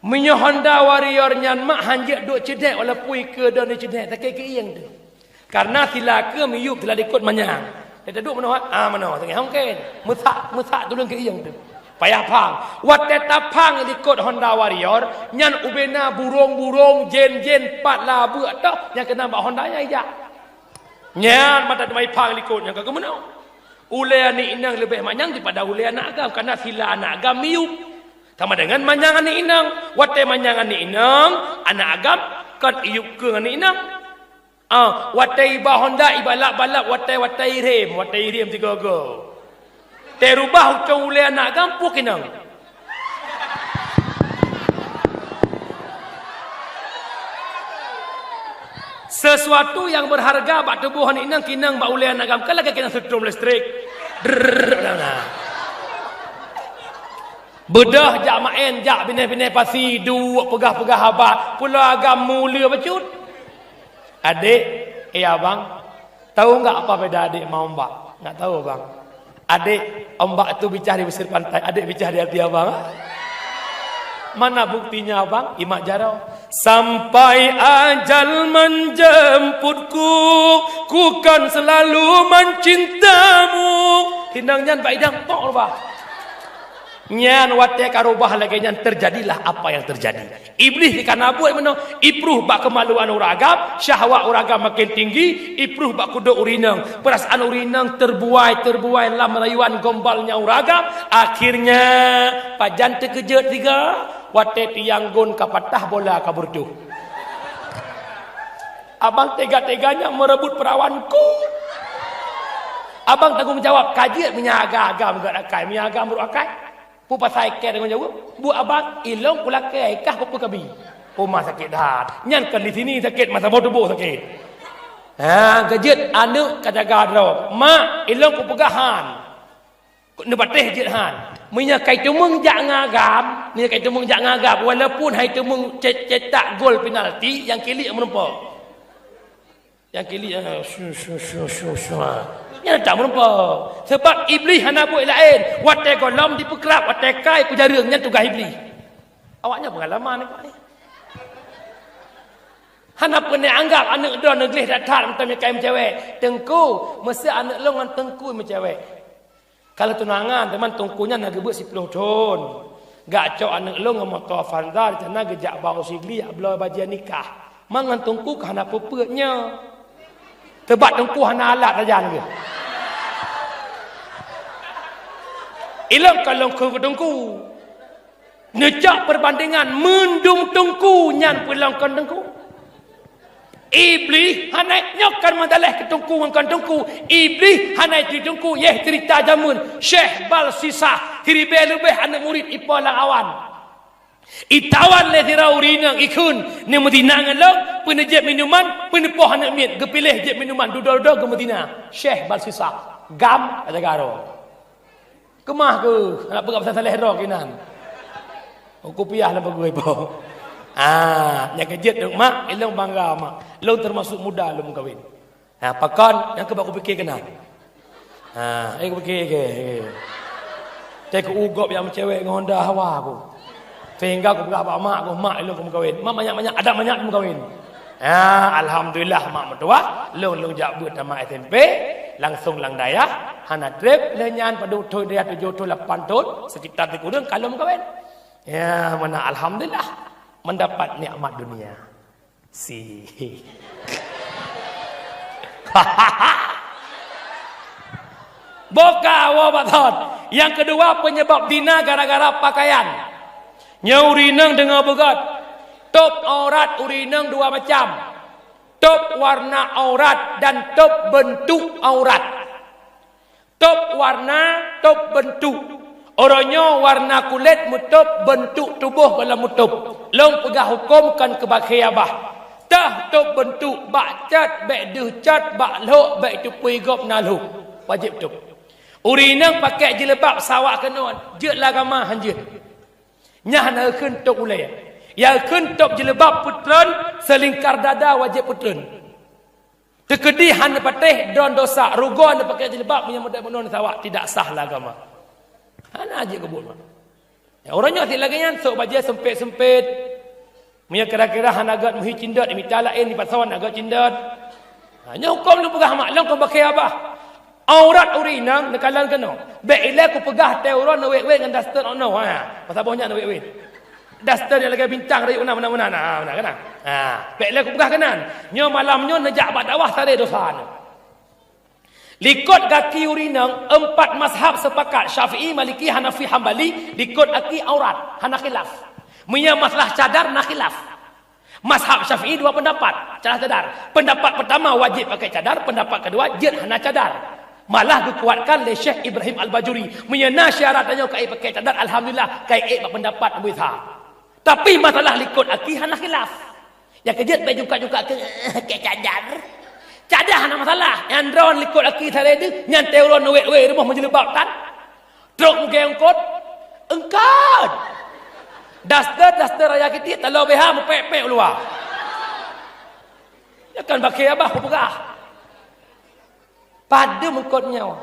Minyak Honda Warrior nyan mak hanjak duk cedek wala pui ke dan cedek tak ke iyang tu. Karena sila ke miyuk telah ikut manyang. Dia duk mana? Mana tengah mungkin. Musak tulung ke iyang tu. Payah pang. Wat teta pang ikut Honda Warrior nyan ubena burung jen pat labu atau yang kena bak Honda nya ijak. Nyan mata mai pang ikut yang ke mana? Ulai ni inang lebih manyang daripada ulai anak agam karena sila anak agam miyuk. Sama dengan manyangan ni inang. Watai manyangan ni inang. Anak agam. Kan iyuk ke ni inang. Watai iba Honda. Ibalak-balak. Watai rem. Watai rem tiga go. Terubah ucang ulai anak agam. Puk inang. Sesuatu yang berharga. Bak tubuhan inang. Kinang bak ulai anak agam. Kalau kinang setrum listrik. Bedah jak main jak bina-bina pasi dua pegah-pegah habak pula agam mulia becut. Adik, abang, tahu enggak apa beda adik sama ombak? Enggak tahu bang. Adik, ombak tu bicara di pesisir pantai, adik bicara di hati abang. Mana buktinya abang? Imak jarau. Sampai ajal menjemputku, ku kan selalu mencintamu. Hindangnya Pak Idang tok bah. Nyan watai karubah lagi nyan terjadilah apa yang terjadi. Iblis ikan abu mana? Ipruh bak kemaluan uragam, syahwat uragam makin tinggi, ipruh bak kuda urinang. Perasaan urinang terbuai lam rayuan gombalnya uragam. Akhirnya pajan terkejut tiga, watai tiang gun kapatah bola kabur tu. Abang tega-teganya merebut perawanku. Abang tanggung jawab kajian menyaga agam gak akai, menyaga beruakai. Pu pasai ke dengan jawab, bu abang ilong pula ke kah apa kabi. Rumah sakit dah. Nyan kan di sini sakit masa mau tubuh sakit. Gajet anak kajaga ro. Mak ilong ku pegahan. Ku nebateh jet han. Minya kai tumung jak ngagam, minya kai tumung jak ngagam walaupun hai tumung cetak gol penalti yang kili menempok. Yang kili yang tak merumpah. Sebab iblis hana buat lain. Watai golom dipekerap, watai kai kujarengnya tugas iblis. Awaknya pengalaman ni Pak ni. Hana pernah anggap anak dua negeri datang macam kai cewek. Tengku, mesti anak longan tengku macam cewek. Kalau tunangan teman tengkunya nak gebut 10 tahun. Gak cok anak long motor Avanza di sana gejak bau sigli ablo bajian nikah. Mangan tengku hana pepetnya. Tebat tengku hana alat saja lagi. Ilang kalau kau tengku. Nejak perbandingan mendung tengku nyan pulangkan tengku. Iblis hanai nyokan madalah ke tengku ngkan tengku. Iblis hanai di tengku yeh cerita jamun Syekh Bal Sisah hiribe lebih anak murid ipolang awan. Itawan le diraurinang ikun ni Medina ngalok penejep minuman penepoh anak miet gepilih jep minuman dudor-dor ke Medina. Syekh Bal Sisah gam ada garo. Kemah ke nak pegang pasal saleh roh kinan. Kopiah lah bagus ibu. Yang kejut dong mak, ilong bangga mak. Long termasuk muda long kahwin. Pakon yang kebak aku fikir kena. Aku fikir ke. Cek ugop yang cewek dengan Honda Hawa aku. Sehingga aku pegang mak aku, mak ilong kamu kahwin. Mak banyak-banyak, ada banyak kamu kahwin. Alhamdulillah mak mertua, long jak buat nama SMP, langsung lang daya. hana trip lenyan padu thoi dia 7 thoi 8 thoi sekitar 3 kurang kalau mengkawin. Ya, mana alhamdulillah mendapat nikmat dunia. Si. Boka wa batot. Yang kedua penyebab dina gara-gara pakaian. Nyaurinang dengan begat. Top aurat urinang dua macam. Top warna aurat dan top bentuk aurat. Top warna, top bentuk. Orangnya warna kulit mutup, bentuk tubuh kalau mutup. Long pegah hukumkan ke bakai abah. Tah top bentuk, bak cat, bak duh cat, bak lok, bak tupui gop nalu. Wajib tup. Urinang pakai jilbab sawak kenon. Jut lagama hanjut. Nyah na keun top ulai. Ya keun top jilbab putran, selingkar dada wajib putran. Tekedihan patih don dosa rugon pakai jilbab punya mudah-mudahan sawak tidak sah lah agama. Hana aja kebun. Ya orangnya tidak lagi nyan sok baju sempit-sempit. Punya kira-kira hanagat muhi cindat minta lain di pasawan agak cindat. Hanya hukum lu pegah mak lang kau pakai apa? Aurat urinang nekalan kena. Baik ile ku pegah teuron wek-wek dengan daster ono ha. Pasal banyak wek-wek. Daster yang lagi bintang dari mana-mana nah benar kan? Ha, baiklah aku pegah kanan. Nyo malamnya nejak bak dakwah tare dosa. Likut kaki urinang 4 mazhab sepakat Syafi'i, Maliki, Hanafi, Hambali likut kaki aurat hana khilaf. Punya masalah cadar nak khilaf. Mazhab Syafi'i 2 pendapat cara cadar. Pendapat pertama wajib pakai cadar, pendapat kedua jin hana cadar. Malah dikuatkan oleh Syekh Ibrahim Al-Bajuri. Punya syaratnya kai pakai cadar alhamdulillah kai pendapat Abu Ishaq. Tapi masalah likut aki hana khilaf. Yang kejut baik juga ke cadar. Cadar hana masalah. Yang drone likut aki tadi tu, yang teuron wek-wek rumah menjelebab kan. Truk muka engkot. Engkot. Daster raya kita talau beha mepek-pek luar. Ya kan pakai abah pegah. Pada mengkotnya.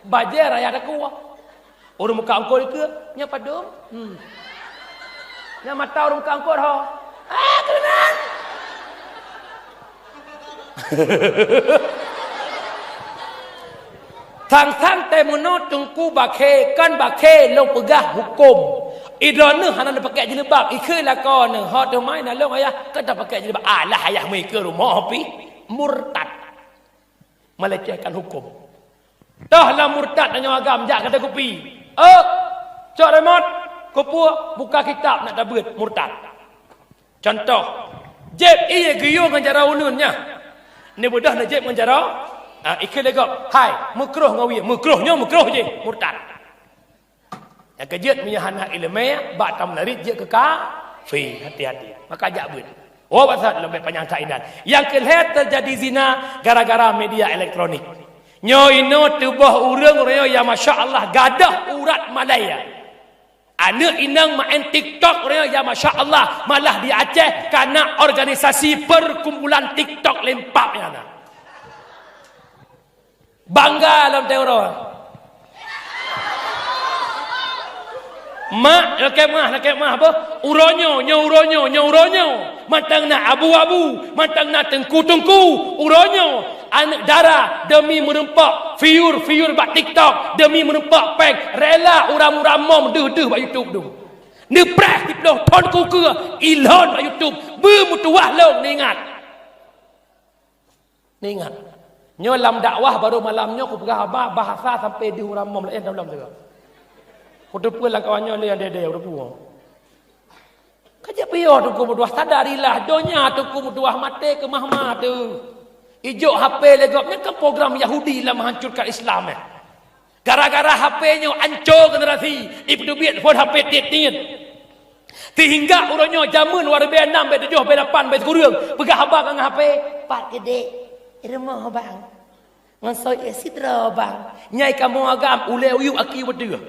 Bajar raya ada kuah. Orang muka engkot itu nya padum. Yang mata orang kangkut ho. Kenan. Tang-tang temuno tungku bakhe kan bakhe long pegah hukum. Idrone hana pakai jilbab, ikhe lakon ho de mai na long ayah kan tak pakai jilbab. Alah ayah mai ke rumah api murtad. Melecehkan hukum. Dah lah murtad nanya agam jak kata kopi. Cok remote Kupua buka kitab nak dabut murtad. Contoh, jeb iya giyo nganjara ulunnya. Ni budah na jeb nganjara. Ikut legok. Hai, mukruh ngawi, mukruhnya mukruh je murtad. Yang kejut punya anak ilmiah, bak tam larit je ke kafir. Hati-hati. Maka ajak but. Oh, pasal lebih panjang kainan. Yang kelihatan terjadi zina gara-gara media elektronik. Nyo ino tubuh urang-urang yang masya-Allah gadah urat Malaya. Anak inang main TikTok orang yang Masya Allah malah di Aceh karena organisasi perkumpulan TikTok lempap yang ada. Bangga dalam teori. Mak nak apa? Uronyo. Matang nak abu-abu, matang nak tengku-tengku, uronyo. Anak darah demi merempak fiur bak TikTok, demi merempak peng rela uram-uram duh bak YouTube tu. Ni preh tiploh ton ku ke ilhon bak YouTube bermutuah long ni ingat. Nyo lam dakwah baru malamnya aku pegah abah bahasa sampai di uram lain dalam tu. Kudu pun lang kawannya le yang dede udah puang. Kaja piyo tu ku mutuah sadarilah donya tu ku mutuah mate ke mahmah tu. Ijuk HP legopnya ke program Yahudi lah menghancurkan Islam Gara-gara HP-nya hancur generasi. Ibnu biat phone HP tiap-tiap. Sehingga orangnya jamun war B6, B7, B8, B10 pegah abang dengan HP. Pak gede. Rumah bang. Ngasoi sidra bang. Nyai kamu agam ule uyuk aki berdua.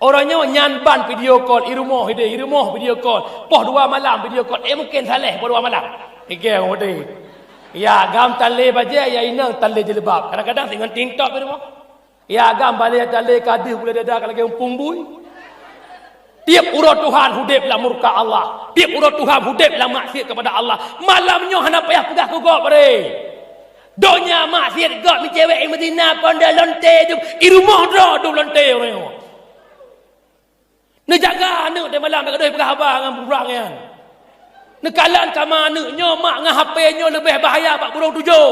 Orangnya nyanban video call irumah video call. Poh 2 malam video call. Mungkin saleh poh 2 malam. Ikir berdua. Ya agam tali baja ya inang tali jilbab. Kadang-kadang dengan TikTok di rumah. Ya agam balik tali kadih boleh dadah kalau umpung bui. Tiap urut Tuhan hudib lah murka Allah. Tiap urut Tuhan hudib lah maksiat kepada Allah. Malamnya hana payah pedah kugok bare. Donya maksiat gak mi cewek Madinah pandai lonte tu. I rumah dah duk lonte orang. Nak jaga anak dia malam dak doi perah abang dengan burang yan. Nak kalan kamar anak nyo mak dengan HP nyo lebih bahaya bak burung tujuh.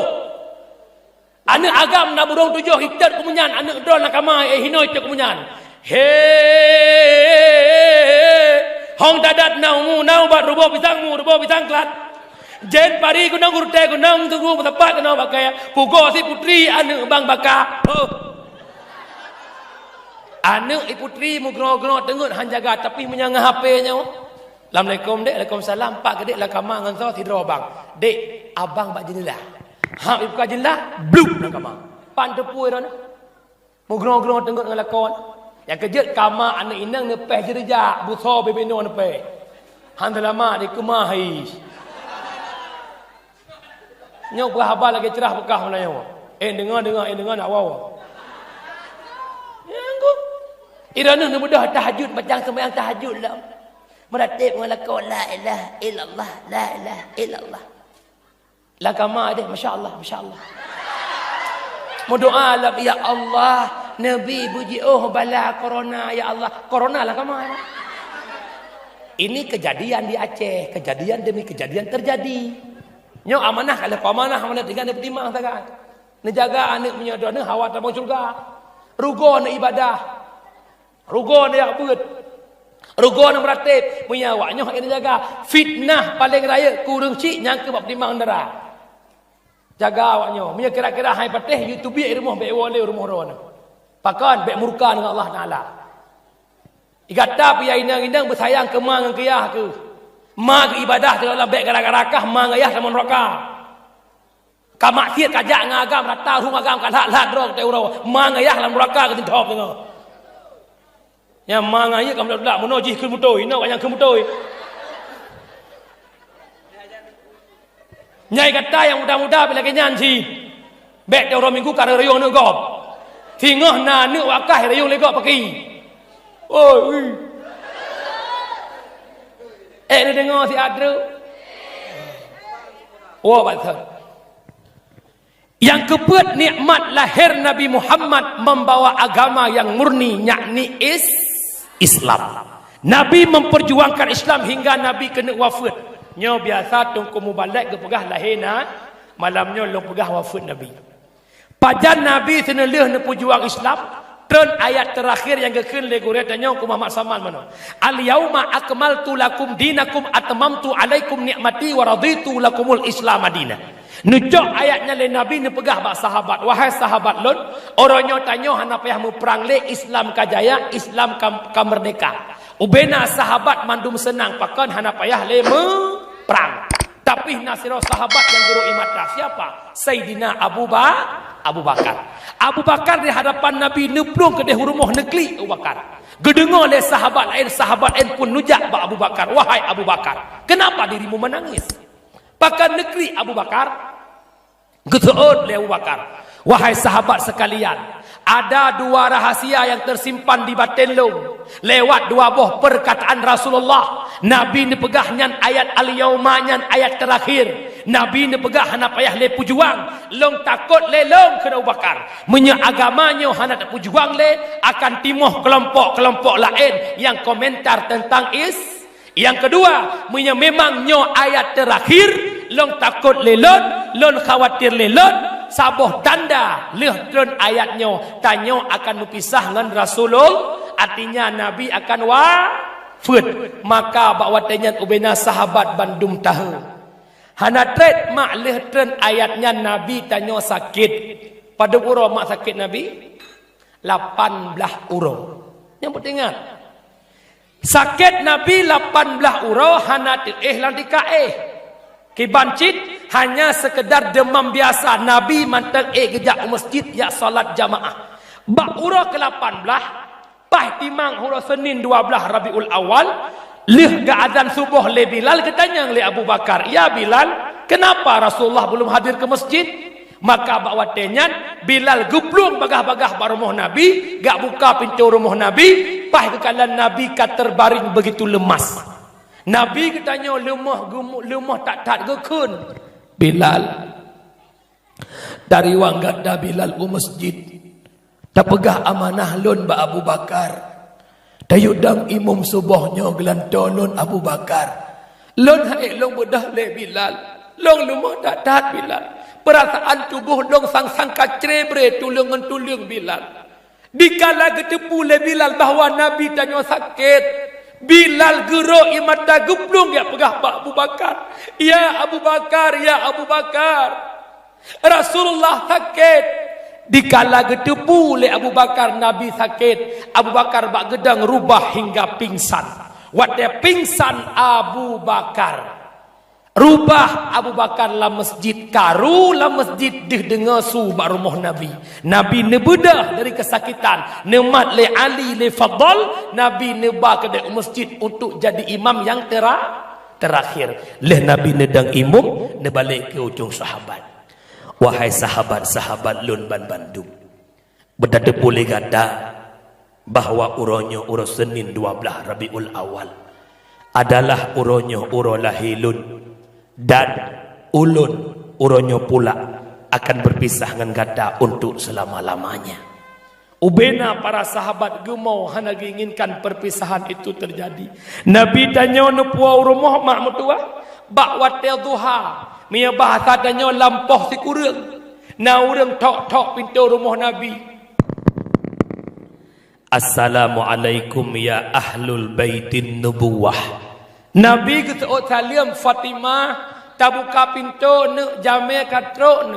Anak agam nak burung tujuh hitat kemunyan anak drone nak kamar hinoi tu kemunyan. Hong dadat nau bat rubo pisang klat. Jen pari ku nang urte ku nang tunggu tepat kena pakai pugo si putri anak bang baka. Anak putri mu geno tengut han jaga tapi menyangah HP nya. Assalamualaikum dek, Waalaikumsalam. Pak kedek lah kamar ngan so tidur abang. Dek, abang bak jendela. Ha buka jendela, bluk nak kamar. Pan tepui dah. Mu geno tengut dengan lakon. Yang kejut kamar anak inang nepeh jerejak buso bebeno nepeh. Han lama di kemahis. Nyok berhabar lagi cerah bekah Melayu. Dengar nak wow. Yang Irana ni mudah tahajud macam sembahyang tahajud lah. Meratib mengalakau la ilaha illallah, la ilaha illallah. La kama dia masya-Allah. Berdoa lah ya Allah, Nabi puji bala corona ya Allah. Corona lah kama. Ini kejadian di Aceh, kejadian demi kejadian terjadi. Nyok amanah kalau amanah dengan timang sangat. Menjaga anak punya doa hawa tabung surga. Rugo nak ibadah. Rugo nak abud. Rugo nak meratib. Punya awaknya kena jaga. Fitnah paling raya kurang cik nyangka bab timang darah. Jaga awaknya. Punya kira-kira hai patih YouTube di rumah baik wale rumah rono. Pakan baik murka dengan Allah Taala. Igata pi inang-inang bersayang ke mang kiyah ke. Mag ibadah dalam baik gara-garakah mang ayah sama neraka. Ka maksiat kajak ngagam rata rumah agam ka lat drog te uro. Mang ayah dalam neraka ke tintop tengok. Ya mang ayah kam dak menojih ke mutoi, nak yang ke mutoi. Nyai kata yang muda-muda bila kenyan si. Baik te uro minggu ka rayong nak gop. Tingah na nak wakah rayong le gop paki. Oi. Ni dengar si Adru. Wah betul. Yang keempat nikmat lahir Nabi Muhammad membawa agama yang murni yakni Islam. Nabi memperjuangkan Islam hingga Nabi kena wafat. Nyo biasa tungku mubalak ke pegah lahirna malamnya long pegah wafat Nabi. Pajan Nabi senelih nak perjuang Islam. Turn ayat terakhir yang kekin legure tanya ku Muhammad Saman mana. Al yauma akmaltu lakum dinakum atmamtu alaikum nikmati wa raditu lakumul Islam madinah. Nucok ayatnya le Nabi ni pegah bak sahabat. Wahai sahabat lon, orangnya tanya hana payah mu perang le Islam kajaya, Islam ka merdeka. Ubena sahabat mandum senang pakan hana payah le perang. Tapi nasiro sahabat yang guru imata siapa? Sayyidina Abu Bakar. Abu Bakar di hadapan Nabi neplung ke rumah negeri Abu Bakar. Gedengar oleh sahabat lain pun nujak ba Abu Bakar. Wahai Abu Bakar, kenapa dirimu menangis? Pakan negeri Abu Bakar. Geteun oleh Abu Bakar. Wahai sahabat sekalian, ada dua rahasia yang tersimpan di batin long. Lewat dua buah perkataan Rasulullah. Nabi ni pegah nyan ayat al-yauma nyan ayat terakhir. Nabi ni pegah hana payah le pujuang. Long takut le long kena Abu Bakar. Menya agamanya hana tak pujuang le akan timuh kelompok-kelompok lain yang komentar tentang Yang kedua, menya memang nyo ayat terakhir long takut le lon khawatir le lon. Saboh tanda lehtrun ayatnya tanya akan berpisah dengan Rasulullah, artinya Nabi akan wafat. Maka bawa tanya ubena sahabat bandum tahu hana tret mak lehtrun ayatnya Nabi tanya sakit pada uro mak sakit Nabi 18 uro. Yang berdengar sakit Nabi 18 uro hana lantika kibancit hanya sekedar demam biasa. Nabi mantap gejak masjid ya salat jamaah. Bak urah ke-18 pah timang hurah Senin 12 Rabiul Awal leh ga azan subuh le Bilal ketanya le Abu Bakar, "Ya Bilal, kenapa Rasulullah belum hadir ke masjid?" Maka bawa tenyan Bilal guplung bagah-bagah barumah Nabi, gak buka pintu rumah Nabi, pah kekalan Nabi kat terbaring begitu lemas. Nabi ketanya lemah tak gekun. Bilal, Dari wang gadda Bilal u masjid. Tak pegah amanah lon ba Abu Bakar. Dayudang imam subuhnya gelantolon Abu Bakar. Lon haik long bedah le Bilal. Long lumah dadat Bilal. Perasaan tubuh long sang-sang kacrebre tulungan-tulung Bilal. Dikala ketepu le Bilal bahawa Nabi tanya sakit. Bilal gerok imata geplung ya pegah Pak Abu Bakar. Ya Abu Bakar, ya Abu Bakar. Rasulullah sakit. Dikala ketepu le Abu Bakar Nabi sakit. Abu Bakar bak gedang rubah hingga pingsan. Waktu pingsan Abu Bakar. Rubah Abu Bakar la masjid karu la masjid dih dengar su bak rumah Nabi. Nabi ne bedah dari kesakitan. Ne mat le Ali le Fadl. Nabi ne ba ke masjid untuk jadi imam yang terakhir. Leh Nabi ne dang imam ne balik ke ujung sahabat. Wahai sahabat-sahabat lun ban Bandung. Berdada boleh kata bahawa uronyo uro Senin 12 Rabiul Awal adalah uronyo uro lahilun. Dan ulun uronyo pula akan berpisah dengan gada untuk selama-lamanya. Ubena para sahabat gemau hana inginkan perpisahan itu terjadi. Nabi tanya nupuwa urumah mak mutua bak watel duha. Mia bahasa tanya lampoh si kurang. Na urang tok-tok pintu rumah Nabi. Assalamualaikum ya ahlul baitin nubuwah. Nabi keseot salim Fatimah tak buka pintu ne jame katro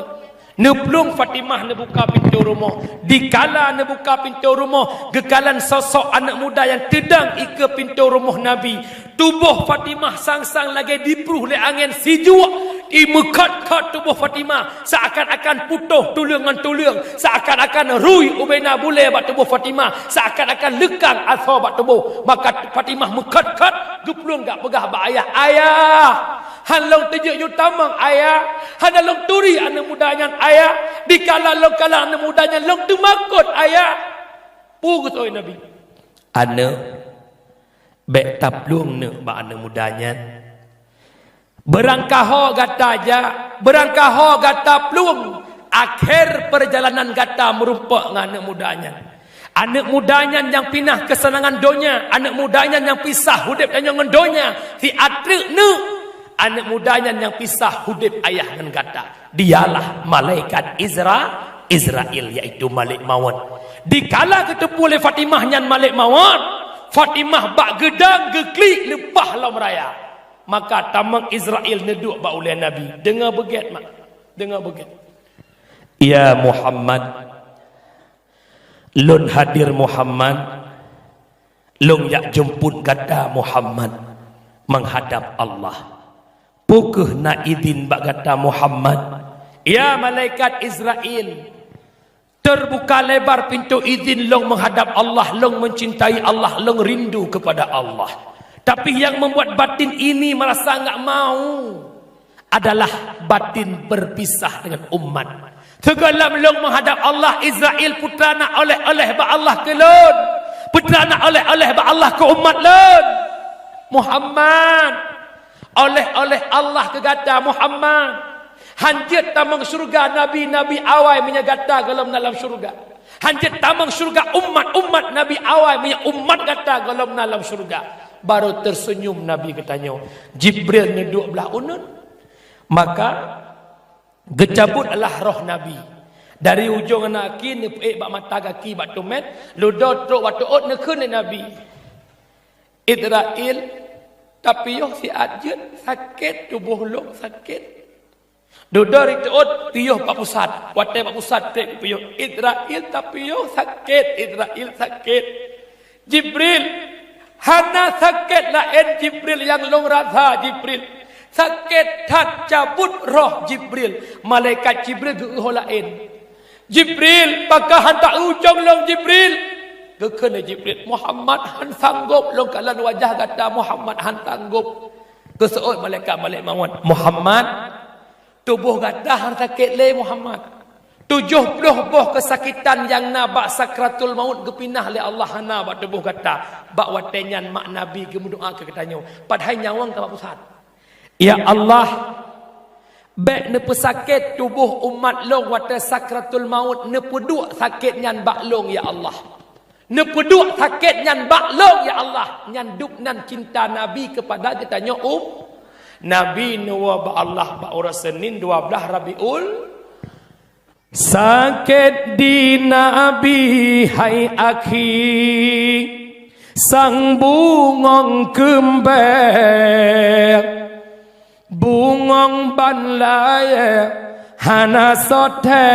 ne plung Fatimah ne buka pintu rumah. Dikala ne buka pintu rumah, gekalan sosok anak muda yang tedang ike pintu rumah Nabi. Tubuh Fatimah sang-sang lagi dipruh le angin sijuk. Imekat-kat tubuh Fatimah seakan-akan putuh tulungan-tulung, seakan-akan rui ubena bule bak tubuh Fatimah, seakan-akan lekang asal bak tubuh. Maka Fatimah mekat-kat geplung gak pegah bak ayah. Ayah, halong tejuk yu tamang ayah, halong turi anak mudanya ayah, dikala long kala anak mudanya long tumakut ayah. Pugus oi Nabi. Anak bek taplung ne bak anak mudanya. Berangkaho gata aja, berangkaho gata plung. Akhir perjalanan gata merupak dengan anak mudanya. Anak mudanya yang pinah kesenangan donya, anak mudanya yang pisah hudip dengan donya. Si atrik ne, anak mudanya yang pisah hudip ayah dengan gata. Dialah malaikat Israel, yaitu Malik Maut. Dikala ketepu oleh Fatimah yang Malik Maut, Fatimah bak gedang geklik lepah lam raya. Maka tamang Israel neduk ba oleh Nabi. Dengar beget mak. Dengar beget. Ya Muhammad. Lun hadir Muhammad. Lun yak jemput kata Muhammad menghadap Allah. Pukeh na idin bak kata Muhammad. Ya malaikat Israel. Terbuka lebar pintu izin long menghadap Allah, long mencintai Allah, long rindu kepada Allah. Tapi yang membuat batin ini merasa enggak mau adalah batin berpisah dengan umat. Segala long menghadap Allah, Israel putra nak oleh ba Allah ke lon. Putra nak oleh ba Allah ke umat lon. Muhammad oleh Allah ke gata Muhammad. Hanjit tamang surga nabi-nabi awal menyagata dalam surga. Hanjit tamang surga umat Nabi awal punya umat kata dalam surga. Baru tersenyum Nabi katanya. Jibril ni 12 unun. Maka gecabut adalah roh Nabi. Dari ujung anak ki ni bak mata kaki bak tumet, ludo truk waktu ot ne ke Nabi. Israel tapi yo si ajut sakit tubuh long sakit. Dudar itu ot piyo pak pusat. Waktu pak pusat tek piyo Israel tapi yo sakit, Israel sakit. Jibril hana sakit lain Jibril yang long rasa Jibril. Sakit tak cabut roh Jibril. Malaikat Jibril ke lain. Jibril pakah hantar ujung long Jibril. Kekena Jibril. Muhammad han sanggup long kalan wajah kata Muhammad han sanggup. Keseut malaikat Malik Maut. Muhammad tubuh kata han sakit le Muhammad. 70 buah kesakitan yang nabak sakratul maut gepinah oleh Allah hana bak tubuh kata bak watenyan mak nabi ke berdoa ke katanya padahal nyawang ke pusat. Ya Allah, Bek ne pesakit tubuh umat long wata sakratul maut ne peduk sakit nyan bak long ya Allah. Ne peduk sakit nyan bak long ya Allah. Nyan duk nan cinta Nabi kepada kita nyo Nabi nuwa ba Allah ba ora Senin 12 Rabiul. Sakit di Nabi hai akhi, sang bungong kembang, bungong ban laye hana sote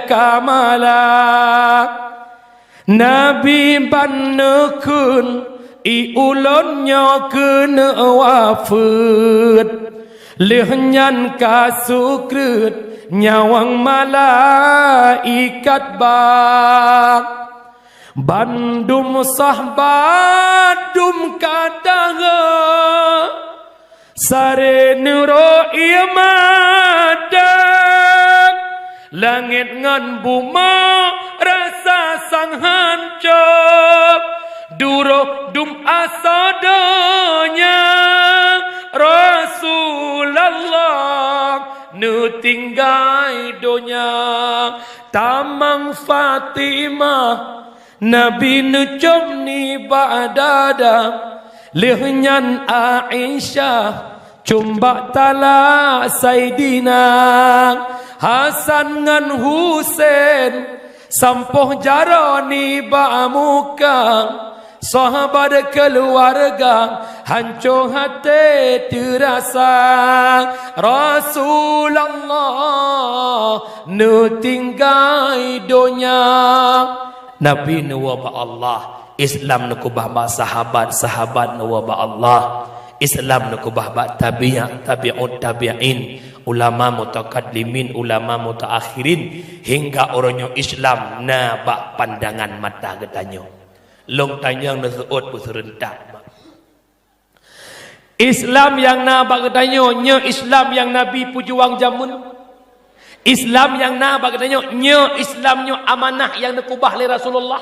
kamala. Nabi ban nekun i ulon nyo kene wafut, lehnyan kasukrut nyawang malaikat bang. Bandum sahbat dum kadaga sare nuro iamadak, langit ngan buma rasa sang hancur, duro dum asadonya Rasulullah nu tinggai donya. Tamang Fatimah Nabi nu com ni ba'dada, lehnya Aisyah cumbak tala Saidina Hasan ngan Husain sampoh jaroni ba'muka. Sahabat keluarga hancur hati terasa, Rasulullah nu tinggai donya. Nabi nu waba Allah, Islam nu kubah ba sahabat, sahabat nu waba Allah, Islam nu kubah ba tabi'at, tabi'ut tabi'in, ulama mutakaddimin, ulama mutaakhirin, hingga orangnya Islam na ba pandangan mata getanyo. Long tanyang nasuot berserentak. Islam yang nabak katanya nya Islam yang Nabi pujuang jamun. Islam yang nabak katanya nya Islamnya amanah yang dikubah oleh Rasulullah.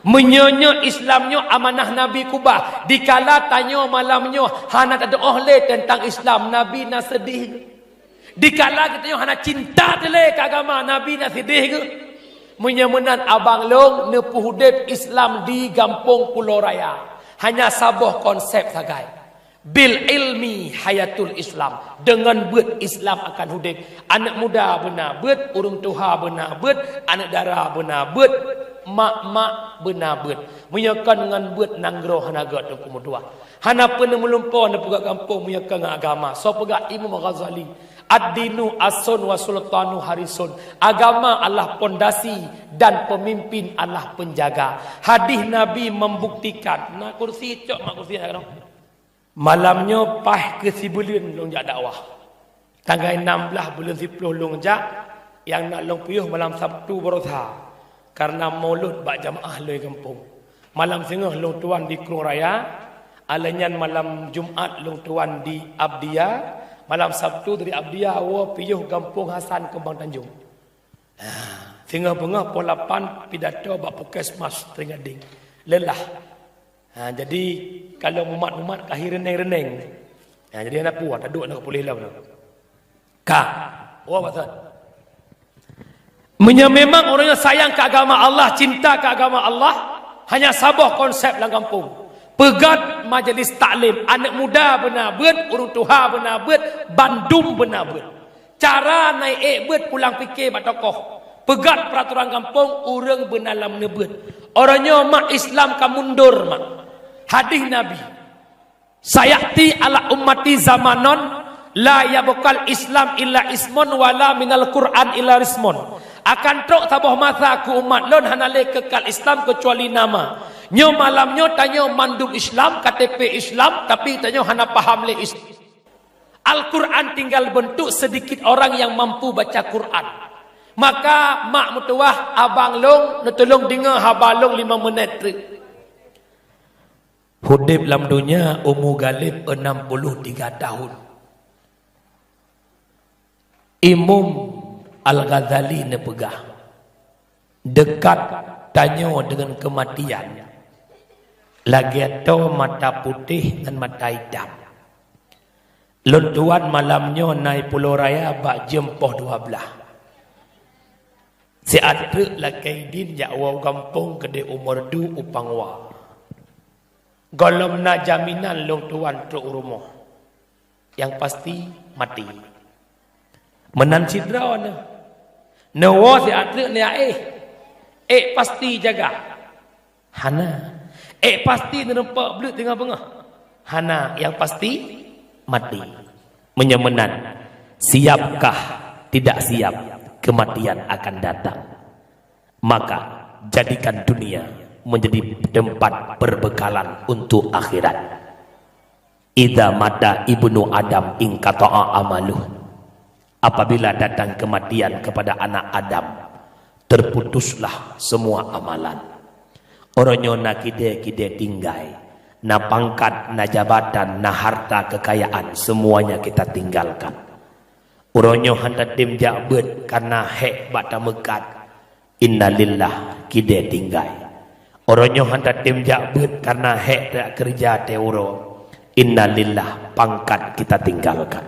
Menyonya Islamnya amanah Nabi kubah. Dikala tanya malamnya hana tak ada oleh tentang Islam, Nabi nak sedih. Dikala katanya hana cinta tele ke agama, Nabi nak sedih ke? Menyemenan abang long nepuh hudib Islam di Gampung Pulau Raya. Hanya sabuh konsep sagai. Bil ilmi hayatul Islam. Dengan buat Islam akan hudib. Anak muda benar buat, urang tuha benar buat, anak dara benar buat, mak-mak benar buat. Menyakan dengan buat nanggro hanaga tu kumudua. Hana pernah melumpur na pegak kampung menyakan agama. So pegak Imam Ghazali. Ad-dinu asun wa sultanu harisun. Agama Allah pondasi dan pemimpin Allah penjaga. Hadis Nabi membuktikan. Nak kursi cok mak kursi nak. Malamnya pah ke si bulan long jak dakwah. Tanggal 16 bulan 10 long jak yang nak long puyuh malam Sabtu berotha. Karena maulud bak jamaah loi kampung. Malam sengah long tuan di Krung Raya, alanyan malam Jumaat long tuan di Abdia. Malam Sabtu dari Abdia awa piyuh Kampung Hasan Kembang Tanjung. Sehingga bengah pol 8 pidato bak Puskesmas Teringading. Lelah. Jadi kalau umat-umat kahir reneng-reneng. Jadi anak puas tak duduk nak boleh lah. Kak. Wah pasal. Memang orang yang sayang ke agama Allah, cinta ke agama Allah, hanya sabar konsep dalam kampung. Pegat majlis taklim, anak muda benar buat, urang tuha benar buat, bandum benar buat. Cara naik buat pulang fikir bak tokoh. Pegat peraturan kampung, urang benar lam nebut. Orangnya mak Islam ka mundur mak. Hadis Nabi. Sayati ala ummati zamanon la yabqal Islam illa ismun wala minal Quran illa rismun. Akan trok tabah masa ku umat lon hanale kekal Islam kecuali nama. Nyo malamnya tanya mandum Islam, KTP Islam, tapi tanya hana paham le Islam. Al-Quran tinggal bentuk sedikit orang yang mampu baca Quran. Maka mak mutuah abang long tolong dengar habalong 5 menit. Hudib dalam dunia umur galib 63 tahun. Imam Al-Ghazali ne pegah. Dekat tanya dengan kematian. Lagi atau mata putih dan mata hitam. Lon tuan malamnya naik Pulau Raya bak jempoh 12. Si adre lakai din jak wau kampung gede umur du upangwa. Golom na jaminan long tuan truk rumah. Yang pasti mati. Menan sidra na. Nawa si adre ni pasti jaga. Hana. Pasti nampak belut tengah bengah. Hana yang pasti mati. Menyemenan. Siapkah tidak siap kematian akan datang. Maka jadikan dunia menjadi tempat perbekalan untuk akhirat. Idza mata ibnu Adam inqata'a amaluh. Apabila datang kematian kepada anak Adam, terputuslah semua amalan. Orangnya na kide tinggai, na pangkat, na jabatan, na harta kekayaan, semuanya kita tinggalkan. Orangnya hendak tim jabut karena hek bata mekat. Innalillah kide tinggai. Orangnya hendak tim jabut karena hek tak kerja teuro. Innalillah pangkat kita tinggalkan.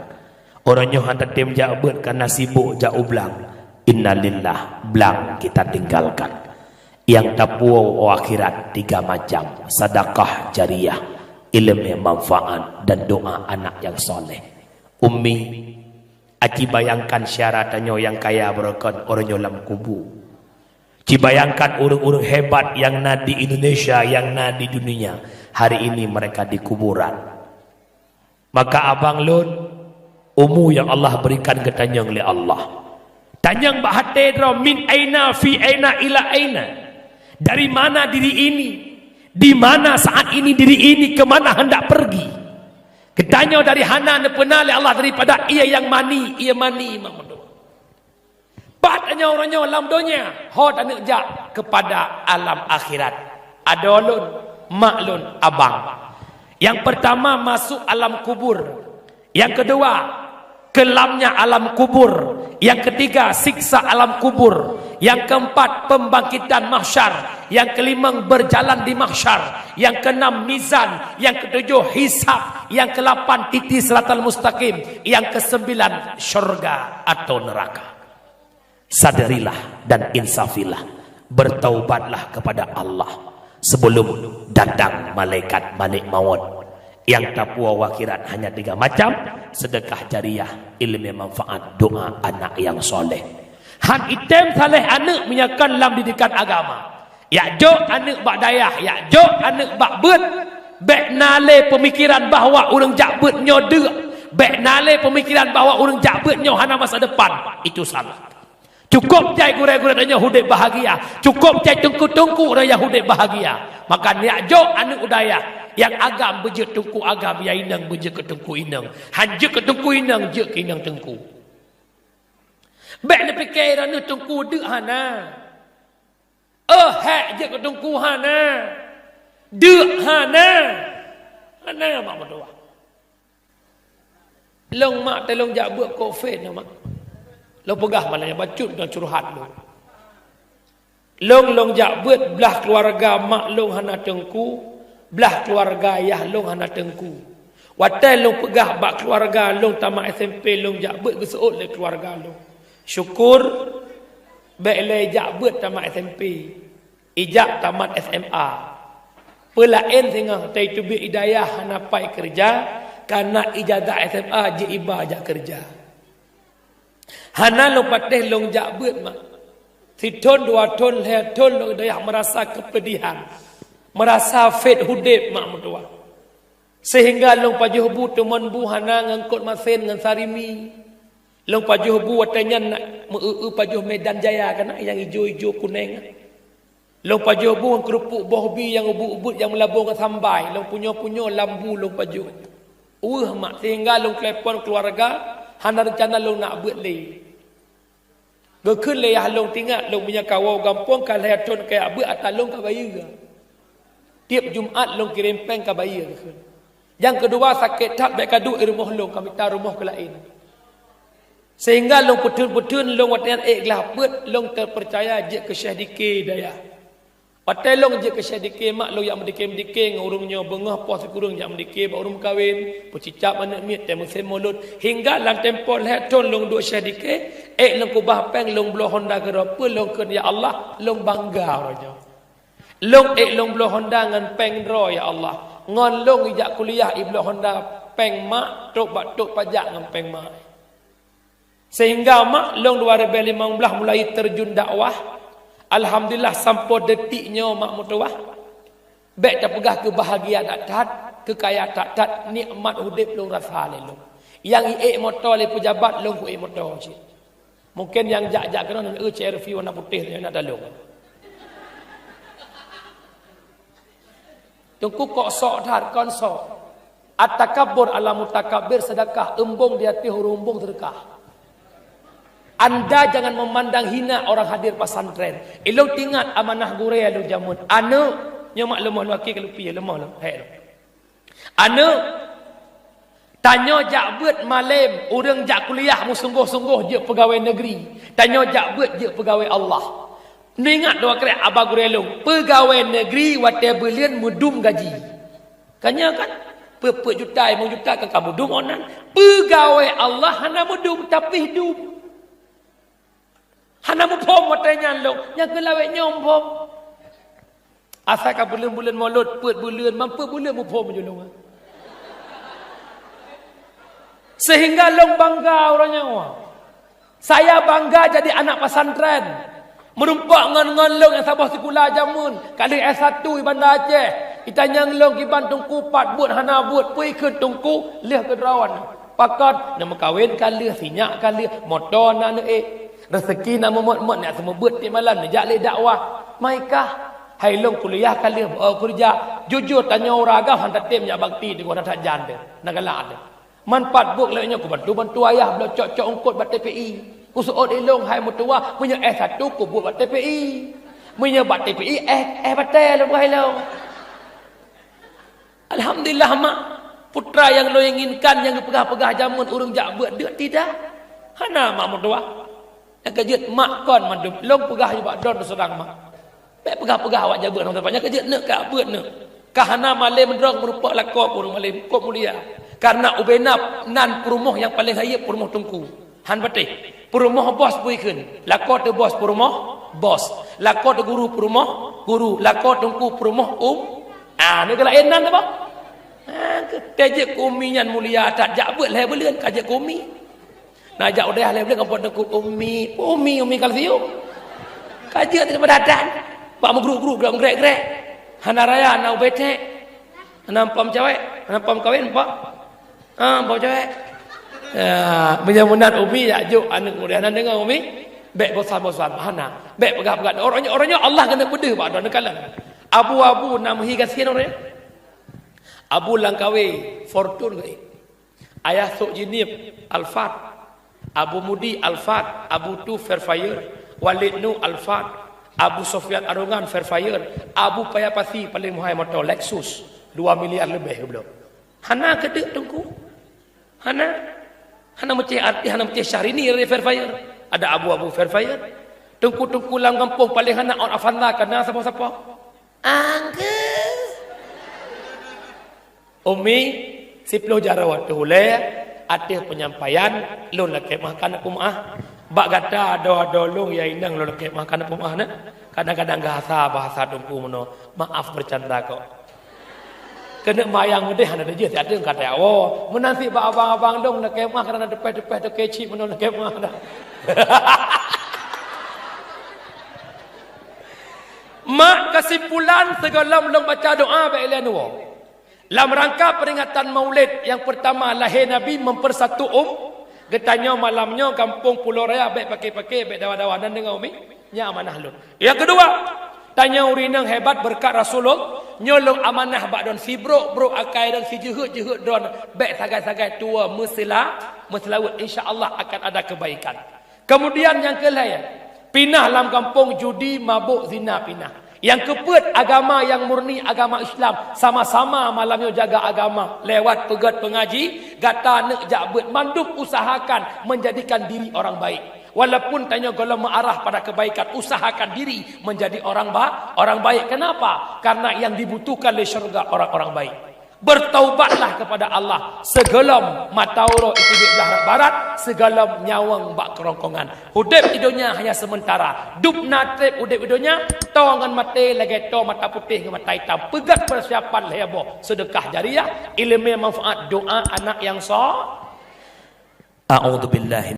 Orangnya hendak tim jabut karena sibuk jauh belang. Innalillah belang kita tinggalkan. Yang tapuau akhirat 3 macam. Sedekah jariah, ilmu manfaat dan doa anak yang soleh. Ummi, Aci bayangkan syaratannya yang kaya berkon orangnya dalam kubur. Ci bayangkan urung-urung hebat yang na di Indonesia, yang na di dunia. Hari ini mereka di kuburan. Maka abang lun, umu yang Allah berikan ketanyang oleh Allah. Tanyang bahate dro min aina fi aina ila aina. Dari mana diri ini? Di mana saat ini diri ini? Kemana hendak pergi? Ketanya dari hana nepena oleh Allah daripada ia yang mani, ia mani Muhammad. Patanya orangnya alam dunia, hot anak jak kepada alam akhirat. Ada lun, mak lun, abang. Yang pertama masuk alam kubur. Yang kedua, kelamnya alam kubur. Yang ketiga, siksa alam kubur. Yang keempat, pembangkitan mahsyar. Yang kelima, berjalan di mahsyar. Yang keenam, mizan. Yang ketujuh, hisab. Yang kelapan, titi siratal mustaqim. Yang kesembilan, syurga atau neraka. Sadarilah dan insafilah. Bertaubatlah kepada Allah sebelum datang malaikat Malik Maut. Yang tapua wakirat hanya 3 macam. Sedekah jariah, ilmu manfaat, doa anak yang soleh. Han item saleh anak menyakan dalam didikan agama. Ya jok anak bak dayah, ya jok anak bak bet. Bek nale pemikiran bahawa orang jakbet nyo dek. Bek nale pemikiran bahawa orang jakbet nyo hana masa depan. Itu salah. Cukup cai gure-gure dan hudib bahagia. Cukup cai tengku-tengku dan hudib bahagia. Maka niak jok anak udayah. Yang agam berje tengku agam, yang inang berje ke tengku inang. Hanje ke tengku inang, je ke inang tengku. Bek ni fikir ni tengku dek hana. Hek je ke tengku hana. Dek hana. Hana mak berdoa. Long mak telong jak buat covid na mak. Long pegah malahnya bacut dan curhat long. Long jak buat belah keluarga mak long hana tengku. Belah keluarga ayah long hana tengku. Watai long pegah bak keluarga long tamat SMP long jak buat keseut le keluarga long. Syukur baik le jak buat tamat SMP. Ijak tamat SMA. Pelain tengah tai tubik hidayah hana pai kerja karena ijazah SMA je iba jak kerja. Hana long patih long jak buat mak. Si ton 2 ton le ton long hidayah merasa kepedihan. Merasa fit hudib mak mertua. Sehingga long pajuh bu teman bu hana ngangkut masin ngan sarimi. Long pajuh bu watanya nak pajuh Medan Jaya kan yang hijau-hijau kuning. Long pajuh bu kerupuk bohbi yang ubut-ubut yang melabur ke sambai. Long punya lambu long pajuh. Mak sehingga long telepon keluarga hana rencana long nak buat le. Gekun le yang long tinggal long punya kawau gampung kalau ton kayak buat atas long ka bayu. Tiap Jumaat long kirim peng ke bayi. Yang kedua sakit tak baik kadu rumah long kami tahu rumah ke lain. Sehingga long putun long watian lah put long terpercaya je ke Syekh Dikir daya. Patelong je ke syadike mak lo yang mendike urungnya bengah pos kurung yang mendike ba urung kahwin pecicap anak miat tem musim mulut hingga lang tempo leh ton long do syadike long kubah peng long bloh honda ke apa long ke ya Allah long bangga raja long long bloh honda ngan peng ro ya Allah ngon long ijak kuliah iblo honda peng mak tok pajak ngan peng mak sehingga mak long 2015 mulai terjun dakwah. Alhamdulillah sampai detiknya mak mutuah. Baik tak pegah kebahagiaan tak kekayaan tak nikmat hidup long rasa lelong. Yang motor le pejabat long ku motor cik. Mungkin yang jak-jak kena nak CRV warna putih yang nak dalung. Tungku kok sok dah kon sok. At-takabbur ala mutakabbir sedekah embung di hati hurumbung sedekah. Anda jangan memandang hina orang hadir pesantren. Elok tingat amanah gure lu jamun. Anu nyomak lemah laki kalau pi lemah lu. Hei lu. Anu tanya jak buat malam urang jak kuliah mu sungguh-sungguh je pegawai negeri. Tanya jak buat je pegawai Allah. Ningat doa kerek abah gure lu. Pegawai negeri wate belian mudum gaji. Kanya kan pe juta 5 juta kan kamu dum onan. Pegawai Allah hana mudum tapi hidup. Hana mu pom matanya long yang kelawet nyom pom asal ka bulan-bulan maulud put bulan mampu bulan mu pom julung sehingga long bangga orangnya saya bangga jadi anak pesantren merumpak ngan long yang sabah sekolah jamun kali S1 di Bandar Aceh itanyang long ki Bandung kupat buat hana buat pui ke tungku leh ke derawan pakat nama kawin kali sinyak kali motor na rezeki nak memot-mot nak semua buat di malam ni jak le dakwah maikah hai long kuliah kali kerja jujur tanya orang agam hantar tim nya bakti di gua tak jande nak galak ada manfaat buk lehnya ku bantu ayah bela cok-cok ungkut bat TPI ku suot ilong hai mutua punya S1 ku buat bat TPI punya bat TPI batal lu hai lo alhamdulillah mak putra yang lo inginkan yang pegah-pegah jamun urung jak buat dia tidak hana mak mutua yang kejut mak kon mandup long pegah juga don sedang mak baik pegah-pegah awak jabat orang tempatnya kejut nak ka buat nak kahana malam mendrong merupak lakop urung malam kop mulia karena ubenap nan perumah yang paling hayap perumah tungku han batih perumah bos puikeun lakot tu bos perumah bos lakot tu guru perumah guru lakot tungku perumah ni kalau enan apa kejut kuminyan mulia tak jabat lah belian kajak kumi nak ajak udah le boleh kampung dekuk umi kalsium kaji tidak berdadan pak guru gerak grek hana raya nak betek hana pam cewek hana pam kawin pak pam cewek ya menyamunan umi ya juk anak muda hana dengar umi bek bosan hana bek pegah orangnya Allah kena bedeh pak don kalang abu-abu nam higa sian orangnya abu langkawi fortune gai ayah sok jinib alfat Abu Mudi Al-Fat, Abu Tu Fairfire, Walid Nu Al-Fat, Abu Sofyan Arungan Fairfire, Abu Payapasi paling mahal motor Lexus 2 miliar lebih belum. Hana kedek tungku. Hana macam arti hana macam Syahrini dari Fairfire. Ada Abu Fairfire. Tungku lang kampung paling hana on Avanda kena siapa-siapa. Angke. Umi 10 jarawat tu le ada penyampaian lo nak makan aku mah bak kata ada long ya indang lo nak makan aku mah na kadang-kadang bahasa tungku mono maaf bercanda kok kena mayang deh ada je ada kata menanti bak abang-abang dong nak mah kerana depeh-depeh tu kecil mono nak mah dah mak kesimpulan segala belum baca doa baik lain dalam rangka peringatan maulid yang pertama lahir Nabi mempersatu getanya malamnya kampung Pulau Raya baik pakai baik dawa-dawanan dengan umi nya amanah lu. Yang kedua tanya urinang hebat berkat Rasulullah nyolong amanah bak don si bro akai dan si jehut don baik sagai-sagai tua meselawut insya-Allah akan ada kebaikan. Kemudian yang kelima pinah dalam kampung judi mabuk zina pinah. Yang keempat agama yang murni agama Islam sama-sama malamnya jaga agama lewat pegat pengaji gata nak jabut manduk usahakan menjadikan diri orang baik Walaupun tanya kalau mengarah pada kebaikan, usahakan diri menjadi orang baik. Kenapa? Karena yang dibutuhkan oleh syurga orang-orang baik. Bertaubatlah kepada Allah segelam matauro itu di belah barat, segelam nyawang bak kerongkongan. Hidup hidupnya hanya sementara. Dup natib hidup hidupnya, tongan mati lagi to mata putih ke mata hitam. Pegat persiapan lebo, sedekah jariah, ilmu manfaat, doa anak yang soleh. A'udzubillahi